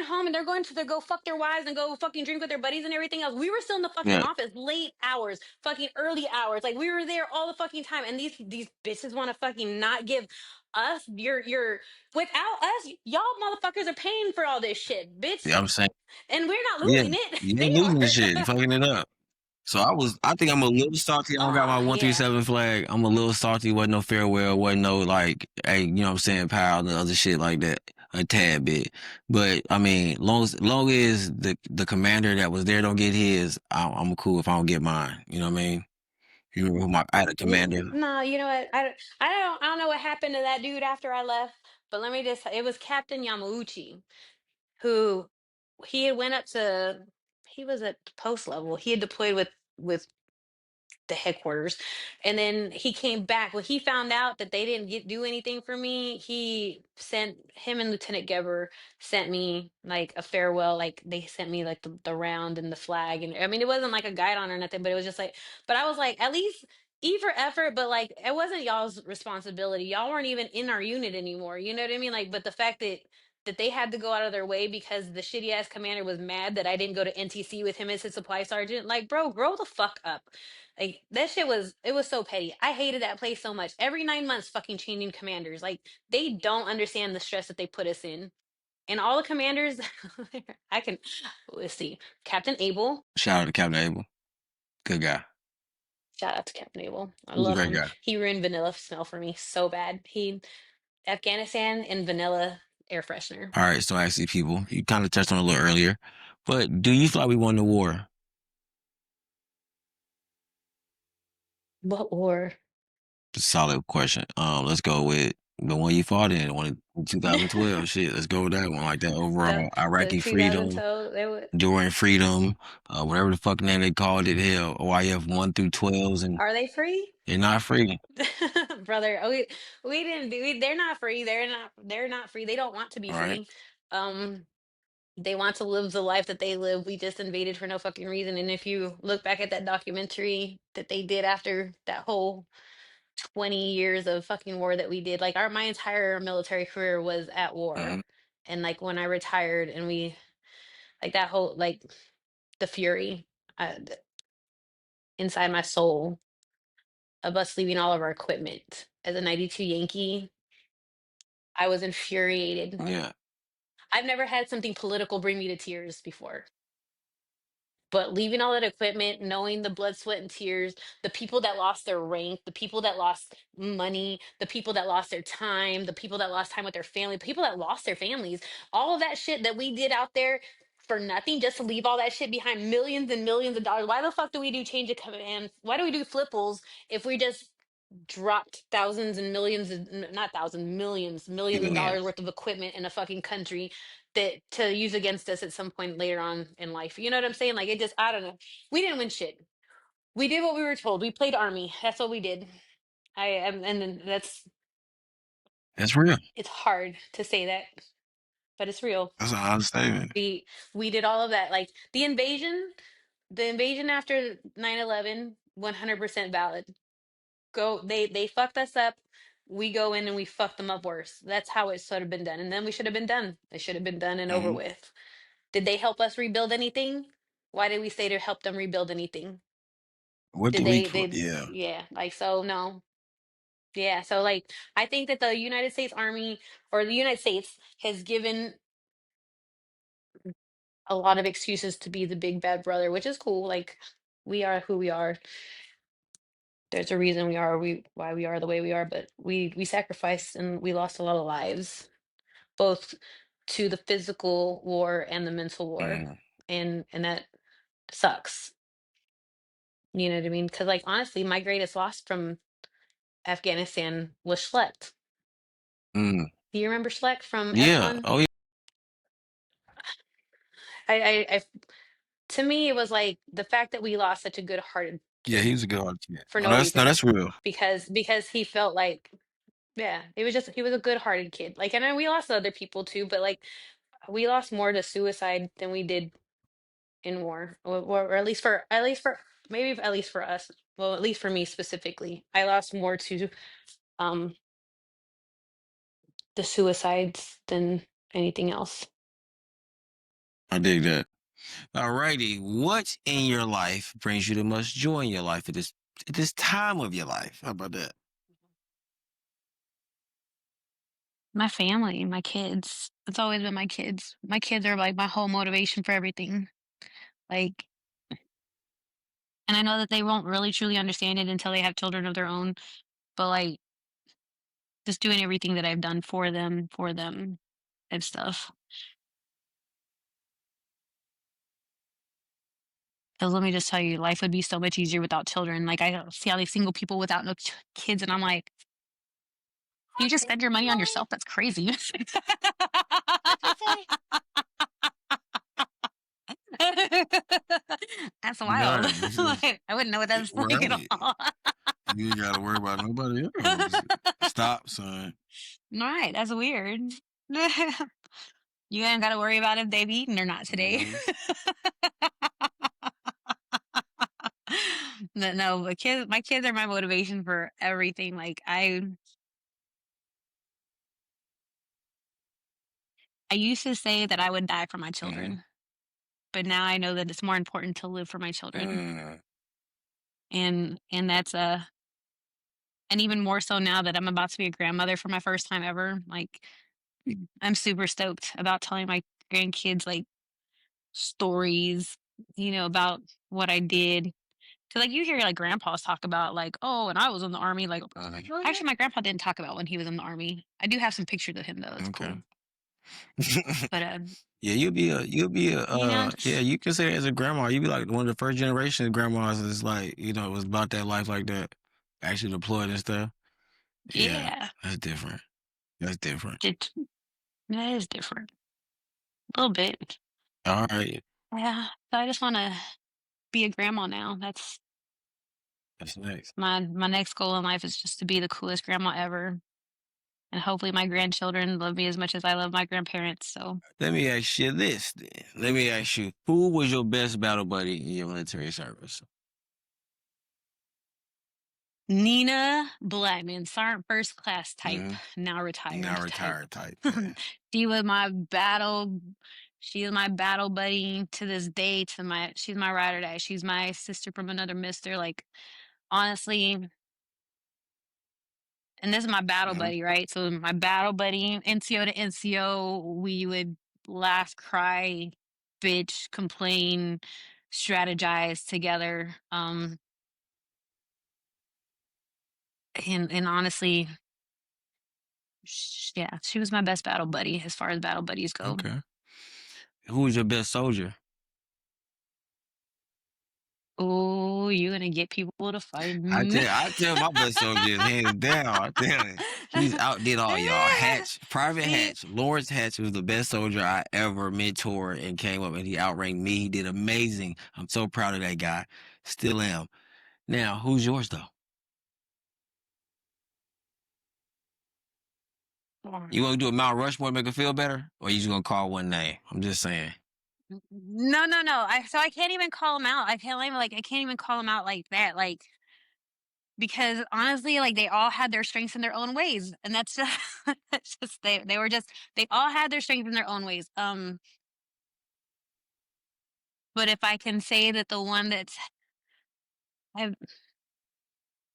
home and they're going to go fuck their wives and go fucking drink with their buddies and everything else. We were still in the fucking Yeah. office late hours, fucking early hours. Like we were there all the fucking time. And these bitches want to fucking not give us your without us, y'all motherfuckers are paying for all this shit, bitch. Yeah, I'm saying, And we're not yeah, losing it. you They ain't losing the shit. You are. fucking it up. So I think I'm a little salty. I don't got my Oh, yeah. 137 flag. I'm a little salty. Wasn't no farewell. Wasn't no like, hey, you know what I'm saying, pal, and other shit like that. A tad bit. But I mean, long as the commander that was there don't get his, I'm cool if I don't get mine. You know what I mean? You remember who I had a commander. No, you know what? I don't know what happened to that dude after I left, but let me just it was Captain Yamauchi who he had went up to he was at post level. He had deployed with the headquarters. And then he came back. When he found out that they didn't do anything for me, he sent him and Lieutenant Geber sent me like a farewell. Like they sent me like the round and the flag. And I mean, it wasn't like a guide on or nothing, but it was just like, but I was like, at least E for effort, but like it wasn't y'all's responsibility. Y'all weren't even in our unit anymore. You know what I mean? Like, but the fact that they had to go out of their way because the shitty ass commander was mad that I didn't go to NTC with him as his supply sergeant. Like, bro, grow the fuck up. Like that shit was it was so petty. I hated that place so much. Every 9 months fucking changing commanders. Like they don't understand the stress that they put us in. And all the commanders I can let's see. Captain Abel. Shout out to Captain Abel. Good guy. Shout out to Captain Abel. I He's a love great him. guy. He ruined vanilla smell for me so bad. He Afghanistan and vanilla air freshener. All right, so actually, people, you kind of touched on it a little earlier, but do you feel like we won the war? What war? Solid question. Let's go with the one you fought in, one in 2012. Shit, let's go with that one. Like that the overall the Iraqi freedom, 2012 they were enduring freedom, whatever the fuck name they called it. Hell, OIF 1 through 12s, and are they free? they're not free. Brother, we didn't do they're not free. They're not free. They don't want to be All right. free. Um they want to live the life that they live. We just invaded for no fucking reason. And if you look back at that documentary that they did after that whole 20 years of fucking war that we did, like my entire military career was at war. Mhm. And like when I retired and we like that whole like the fury inside my soul of us leaving all of our equipment as a 92 Yankee, I was infuriated. Yeah. I've never had something political bring me to tears before. But leaving all that equipment, knowing the blood, sweat, and tears, the people that lost their rank, the people that lost money, the people that lost their time, the people that lost time with their family, people that lost their families, all of that shit that we did out there for nothing, just to leave all that shit behind, millions and millions of dollars. Why the fuck do we do change of command? Why do we do flipples if we just dropped thousands and millions, not thousands, millions of Yeah. dollars worth of equipment in a fucking country that to use against us at some point later on in life? You know what I'm saying? Like, it just, I don't know. We didn't win shit. We did what we were told. We played army. That's what we did. I am, and then That's real. it's hard to say that, but it's real. That's an honest statement. We did all of that. Like the invasion after 9/11, 100% valid. Go, they fucked us up. We go in and we fuck them up worse. That's how it should have been done. And then we should have been done. It should have been done and over Hmm. with. Did they help us rebuild anything? Why did we say to help them rebuild anything? What Did did we? they, Yeah. yeah, like, so no. Yeah, so like I think that the United States Army or the United States has given a lot of excuses to be the big bad brother, which is cool. Like, we are who we are. There's a reason why we are the way we are, but we sacrificed and we lost a lot of lives, both to the physical war and the mental war. Mm. And that sucks. You know what I mean? Because, like, honestly, my greatest loss from Afghanistan was Schlecht. Mm. Do you remember Schlecht from Yeah. F1? Oh yeah. I to me, it was like the fact that we lost such a good-hearted Yeah. kid He was a good artist. Yeah. for Oh, no that's no. reason, That's real. because he felt like, yeah, it was just, he was a good-hearted kid. Like, and then we lost other people too, but like we lost more to suicide than we did in war, or at least for maybe at least for us. Well, at least for me specifically, I lost more to um the suicides than anything else. I dig that. Alrighty. What in your life brings you the most joy in your life at this time of your life? How about that? My family, my kids. It's always been my kids. My kids are like my whole motivation for everything. Like, and I know that they won't really truly understand it until they have children of their own, but like just doing everything that I've done for them and stuff. 'Cause let me just tell you, life would be so much easier without children. Like, I see all these single people without no kids, and I'm like, you just spend your money on yourself? That's crazy. That's wild. Right. Because Like, I wouldn't know what that's like at right. all. You ain't got to worry about nobody else. Stop, son. Right, that's weird. You ain't gotta worry about if they've eaten or not today. Hmm. No, but my kids are my motivation for everything. Like, I used to say that I would die for my Hmm. children, but now I know that it's more important to live for my children. Mm. And that's and even more so now that I'm about to be a grandmother for my first time ever. Like, I'm super stoked about telling my grandkids like stories, about what I did. 'Cause, like, you hear, like, grandpas talk about, like, "Oh, when I was in the army," like, actually, my grandpa didn't talk about when he was in the army. I do have some pictures of him, though, it's Okay. cool. But, Yeah, yeah, you can say that as a grandma. You be like one of the first generation of grandmas is like, was about that life like that. Actually deployed and stuff. Yeah, yeah, that's different. That's different. it that is different. A little bit. All right. Yeah, so I just wanna be a grandma now. That's That's next. my next goal in life, is just to be the coolest grandma ever, and hopefully my grandchildren love me as much as I love my grandparents, so Let me ask you this then. Let me ask you, who was your best battle buddy in your military service? Nina Blackman, Sergeant First Class type, Mm-hmm. now retired Now type. retired type. Yeah. She was my battle she is my battle buddy to this day. She's my ride or die. She's my sister from another mister. Like, honestly, and this is my battle Mm-hmm. buddy, right? So my battle buddy, NCO to NCO, we would laugh, cry, bitch, complain, strategize together. And honestly, yeah, she was my best battle buddy as far as battle buddies go. Okay. Who was your best soldier? Oh, you're gonna get people to fight me. I tell my best soldier is hands down. I tell you, he's outdid all y'all. Private See, Hatch, Lawrence Hatch was the best soldier I ever mentored and came up and he outranked me. He did amazing. I'm so proud of that guy. Still am. Now, who's yours though? You want to do a Mount Rushmore to make it feel better, or you just gonna call one name? I'm just saying. no, no, no. I can't even call him out. I can't even call him out like that. Like, because honestly, like they all had their strengths in their own ways, and that's just, that's just they all had their strengths in their own ways. But if I can say that the one that's I've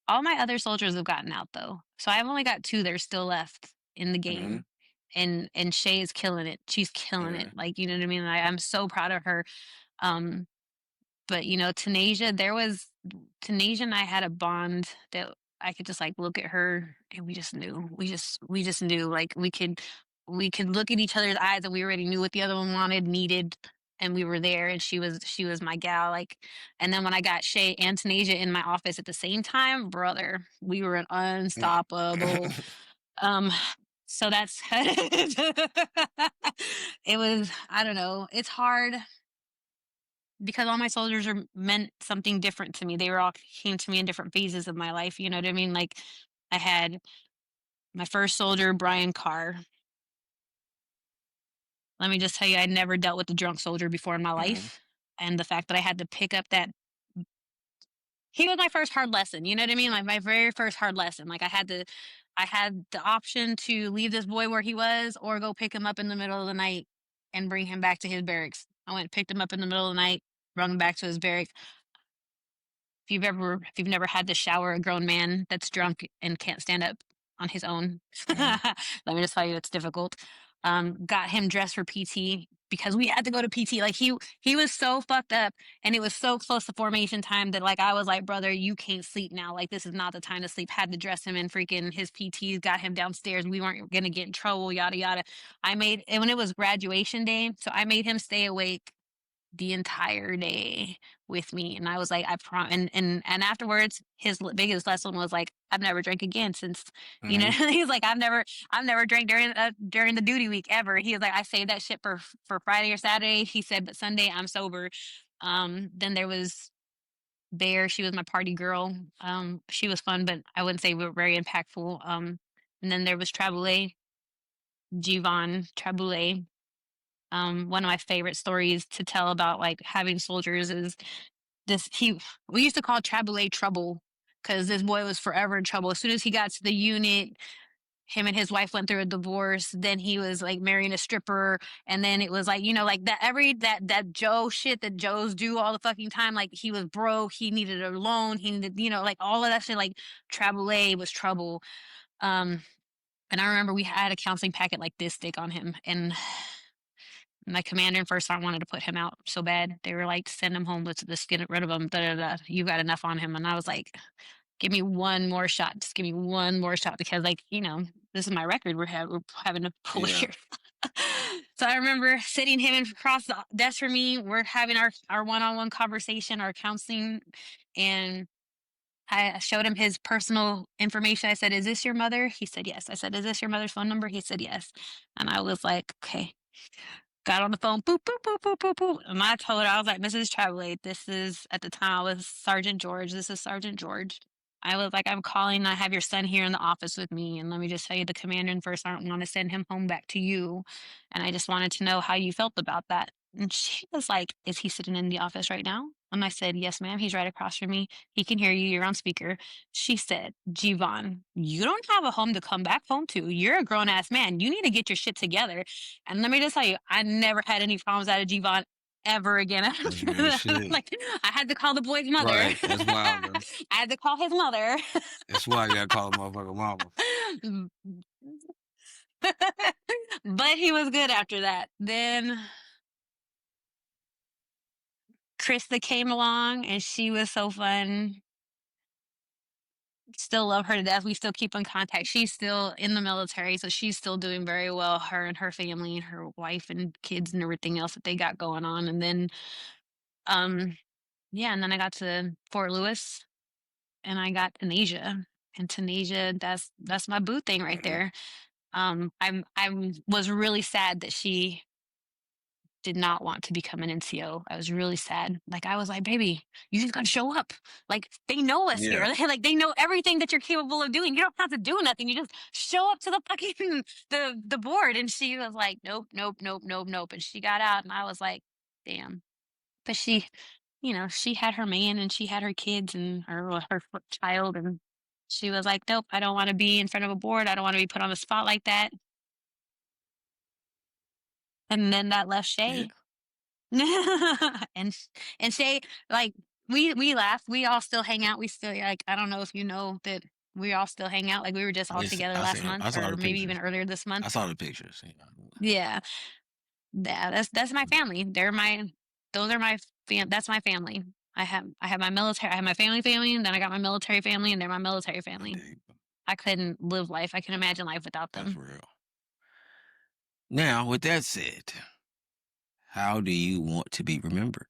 all my other soldiers have gotten out though, so I've only got two that are still left in the Mm-hmm. game, and Shay is killing it. She's killing it. Okay. Like, you know what I mean? I'm so proud of her. Um, but Tanasia and I had a bond that I could just like look at her and we just knew like we could look at each other's eyes and we already knew what the other one wanted, needed, and we were there and she was my gal. Like, and then when I got Shay and Tanasia in my office at the same time, brother, we were unstoppable. Um so that's it was, I don't know, it's hard because all my soldiers are meant something different to me. They were all came to me in different phases of my life. You know what I mean? Like I had my first soldier, Brian Carr. Let me just tell you, I'd never dealt with a drunk soldier before in my Mm-hmm. life. And the fact that I had to pick up that he was my first hard lesson. You know what I mean? Like my very first hard lesson. Like I had the option to leave this boy where he was or go pick him up in the middle of the night and bring him back to his barracks. I went and picked him up in the middle of the night, brought him back to his barracks. If you've never had to shower a grown man that's drunk and can't stand up on his own, Mm-hmm. let me just tell you it's difficult. Got him dressed for PT because we had to go to PT. Like he was so fucked up and it was so close to formation time that like I was like, brother, you can't sleep now. Like this is not the time to sleep. Had to dress him in freaking his PTs, got him downstairs. We weren't gonna get in trouble, yada yada. And when it was graduation day, so I made him stay awake the entire day with me. And I was like, I prom and afterwards, his biggest lesson was like, I've never drank again since, Mm-hmm. he's like, I've never drank during the duty week ever. He was like, I saved that shit for Friday or Saturday. He said, but Sunday I'm sober. Then there was Bear. She was my party girl. She was fun, but I wouldn't say we were very impactful. And then there was Traboulet, Jivon Traboulet. One of my favorite stories to tell about like having soldiers is this he we used to call Traboulet trouble because this boy was forever in trouble. As soon as he got to the unit, him and his wife went through a divorce. Then he was like marrying a stripper, and then it was like, like that Joe shit that Joes do all the fucking time. Like he was broke, he needed a loan, he needed, like all of that shit. Like Traboulet was trouble. Um, and I remember we had a counseling packet like this thick on him, and my commander and first sergeant wanted to put him out so bad. They were like, send him home. Let's get rid of him. Da, da, da. You got enough on him. And I was like, give me one more shot. Just give me one more shot because, like, this is my record. We're having to pull Yeah. here. So I remember sitting him across the desk from me. We're having our one-on-one conversation, our counseling, and I showed him his personal information. I said, "Is this your mother?" He said, "Yes." I said, "Is this your mother's phone number?" He said, "Yes." And I was like, "Okay." Got on the phone, boop, boop, boop, boop, boop, boop. And I told her, I was like, Mrs. Travelade, this is, at the time, I was Sergeant George. This is Sergeant George. I was like, I'm calling. I have your son here in the office with me. And let me just tell you, the commander and first sergeant want to send him home back to you. And I just wanted to know how you felt about that. And she was like, is he sitting in the office right now? And I said, yes, ma'am. He's right across from me. He can hear you. You're on speaker. She said, Jivon, you don't have a home to come back home to. You're a grown ass man. You need to get your shit together. And let me just tell you, I never had any problems out of Jivon ever again. That's good shit. Like, I had to call the boy's mother. Right. That's wild, though. I had to call his mother. That's why I gotta call a motherfucker mama. But he was good after that. Then Krista came along, and she was so fun. Still love her to death. We still keep in contact. She's still in the military, so she's still doing very well. Her and her family and her wife and kids and everything else that they got going on. And then, um, yeah, and then I got to Fort Lewis, and I got Tunisia. And Tunisia, that's my boo thing right there. I was really sad that she did not want to become an NCO. I was really sad. Like I was like, baby, you just gotta show up. Like they know us here. Yeah. Like they know everything that you're capable of doing. You don't have to do nothing. You just show up to the fucking the board. And she was like, nope, nope, nope, nope, nope. And she got out, and I was like, damn. But she, she had her man and she had her kids and her child, and she was like, nope, I don't want to be in front of a board. I don't want to be put on the spot like that. And then that left Yeah. Shay. and and Shay, like we laugh. We all still hang out. We still like, I don't know if you know that we all still hang out. Like we were just all together I last seen. I month, saw or the maybe even pictures. earlier this I month. saw the pictures. Yeah. Yeah, that's my family. Those are that's my family. I have my military, I have my family, and then I got my military family, and they're my military family. Indeed. I couldn't live life. I can imagine life without That's them. real. Now, with that said, how do you want to be remembered?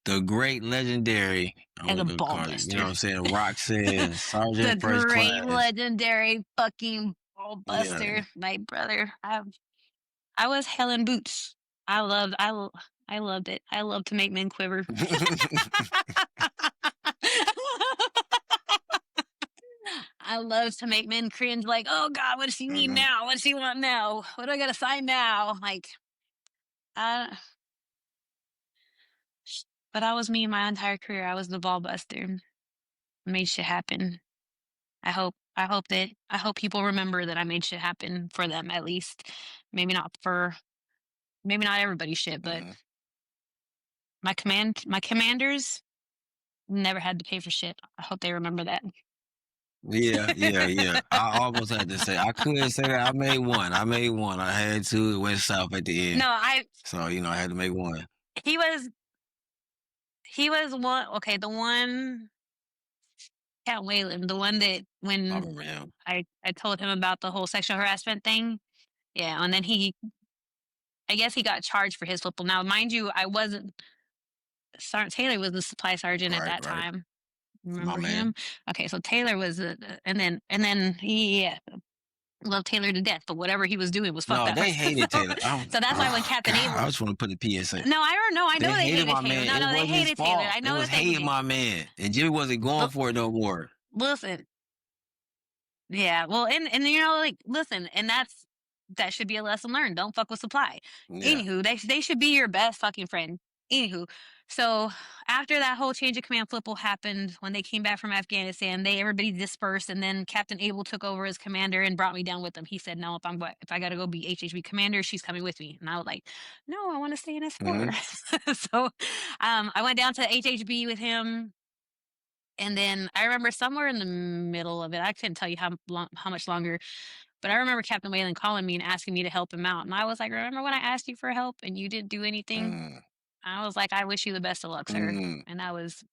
The great legendary, I'm As a gonna ball call you know buster. what I'm saying, Roxanne, The Sergeant First great Class. legendary fucking ball Yeah. buster, my brother. I was Helen Boots. I loved I lo- I loved it. I love to make men quiver. I love to make men cringe like, "Oh god, what does she need Mhm. now? What does she want now? What do I gotta sign now?" Like, uh, but I was me my entire career. I was the ball buster. Made shit happen. I hope people remember that I made shit happen for them at least. Maybe not for maybe not everybody's shit, but Mhm. my commanders never had to pay for shit. I hope they remember that. Yeah. I almost had to say I couldn't say that. I made one. I had to. It went south at the end, No, I so I had to make one. he was he was one. Okay, the one Cat Whalen, the one that I when remember him. I told him about the whole sexual harassment thing. Yeah, and then I guess he got charged for his flipple. Now, mind you, I wasn't. Sergeant Taylor was the supply sergeant at that Right. time. My Remember man. him? Okay, so Taylor was, and then he loved Taylor to death, but whatever he was doing was fucked No, up. they hated so, Taylor. so that's why when Captain God, I Abel, just want to put the PSA. no, I don't know. I They know they hated hated my Taylor. man. No, It no, they wasn't his hated Taylor. I fault. It know was that they hating did. my man, and Jimmy wasn't going Look, for it no more. listen, yeah, well, and like, listen, and that should be a lesson learned. Don't fuck with supply. Yeah. Anywho, they should be your best fucking friend. Anywho, so after that whole change of command flipple happened, when they came back from Afghanistan, everybody dispersed, and then Captain Abel took over as commander and brought me down with him. He said, "No, if I got to go be HHB commander, she's coming with me." And I was like, "No, I want to stay in S4." Hmm. so, I went down to HHB with him. And then I remember somewhere in the middle of it, I couldn't tell you how much longer, but I remember Captain Whalen calling me and asking me to help him out. And I was like, "Remember when I asked you for help and you didn't do anything?" Mm, I was like, "I wish you the best of luck, sir." mm. And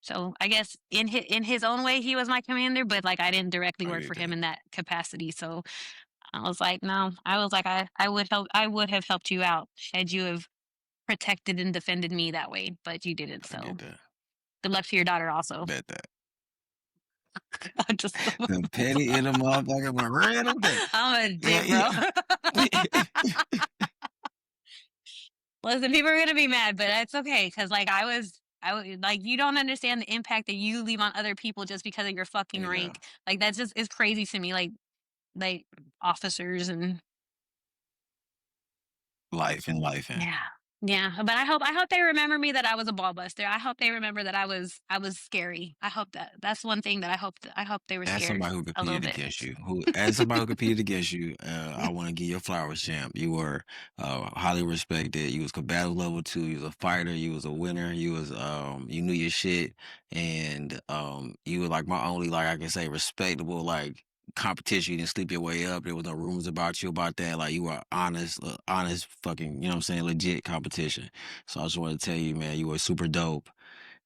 so I guess in his own way he was my commander, but like I didn't directly I work get for him that. in that capacity. So I was like, "No." I was like, I would have helped you out had you have protected and defended me that way, but you didn't. I So get that. good luck to your daughter also. Bet that. I just The petty in a motherfucker went right up there. I'm a Yeah, dick, bro. yeah. Listen, people are gonna be mad, but it's okay because like I was like, you don't understand the impact that you leave on other people just because of your fucking You know, rank. Like that's just is crazy to me. Like officers and life and life and yeah. Yeah, but I hope they remember me that I was a ball buster. I hope they remember that I was scary. I hope that's one thing that I hope they were as scared somebody who a little competed bit. against you, I want to give you a flowers, champ. You were highly respected. You was combative level 2. You was a fighter. You was a winner. You knew your shit, and you were like my only, like I can say, respectable, like competition. You didn't sleep your way up. There was no rumors about you about that. Like, you were honest fucking, you know what I'm saying, legit competition. So I just want to tell you, man, you were super dope.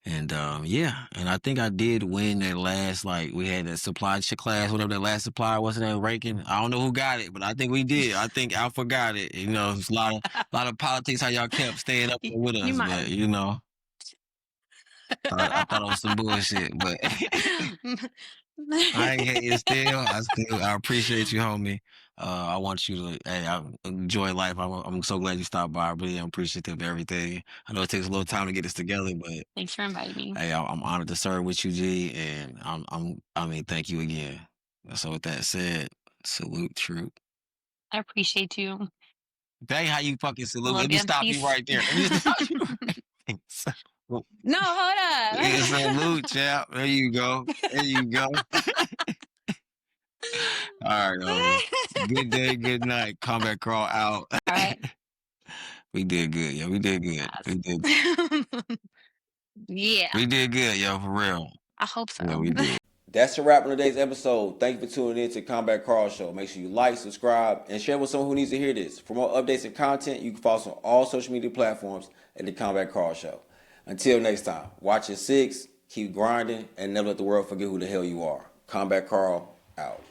And yeah, and I think I did win that last, like, we had that supply class, whatever that last supply wasn't that ranking. I don't know who got it, but I think we did. I think Alpha got it. You know, it's a lot of politics how y'all kept staying up You, there with you us, might but have. you know, I thought it was some bullshit, but I ain't hating still. I appreciate you, homie. I want you to, hey, I enjoy life. I'm so glad you stopped by. I really am appreciative of everything. I know it takes a little time to get this together, but Thanks for inviting me. hey, I'm honored to serve with you, G, and I mean, thank you again. So with that said, salute, Troop. I appreciate you. Dang, how you fucking salute? Love Let me you. stop you Peace. right there. Let me stop you right there. No, hold Yeah, up. salute, chap. There you go. There you go. All right, homie. Good day, good night. Combat Crawl out. All right. We did good, yo. We did good. Yeah, We did good, yo, for real. I hope Yeah, so. we did. That's a wrap on today's episode. Thank you for tuning in to Combat Carl Show. Make sure you like, subscribe, and share with someone who needs to hear this. For more updates and content, you can follow us on all social media platforms at the Combat Carl Show. Until next time, watch your six, keep grinding, and never let the world forget who the hell you are. Combat Carl out.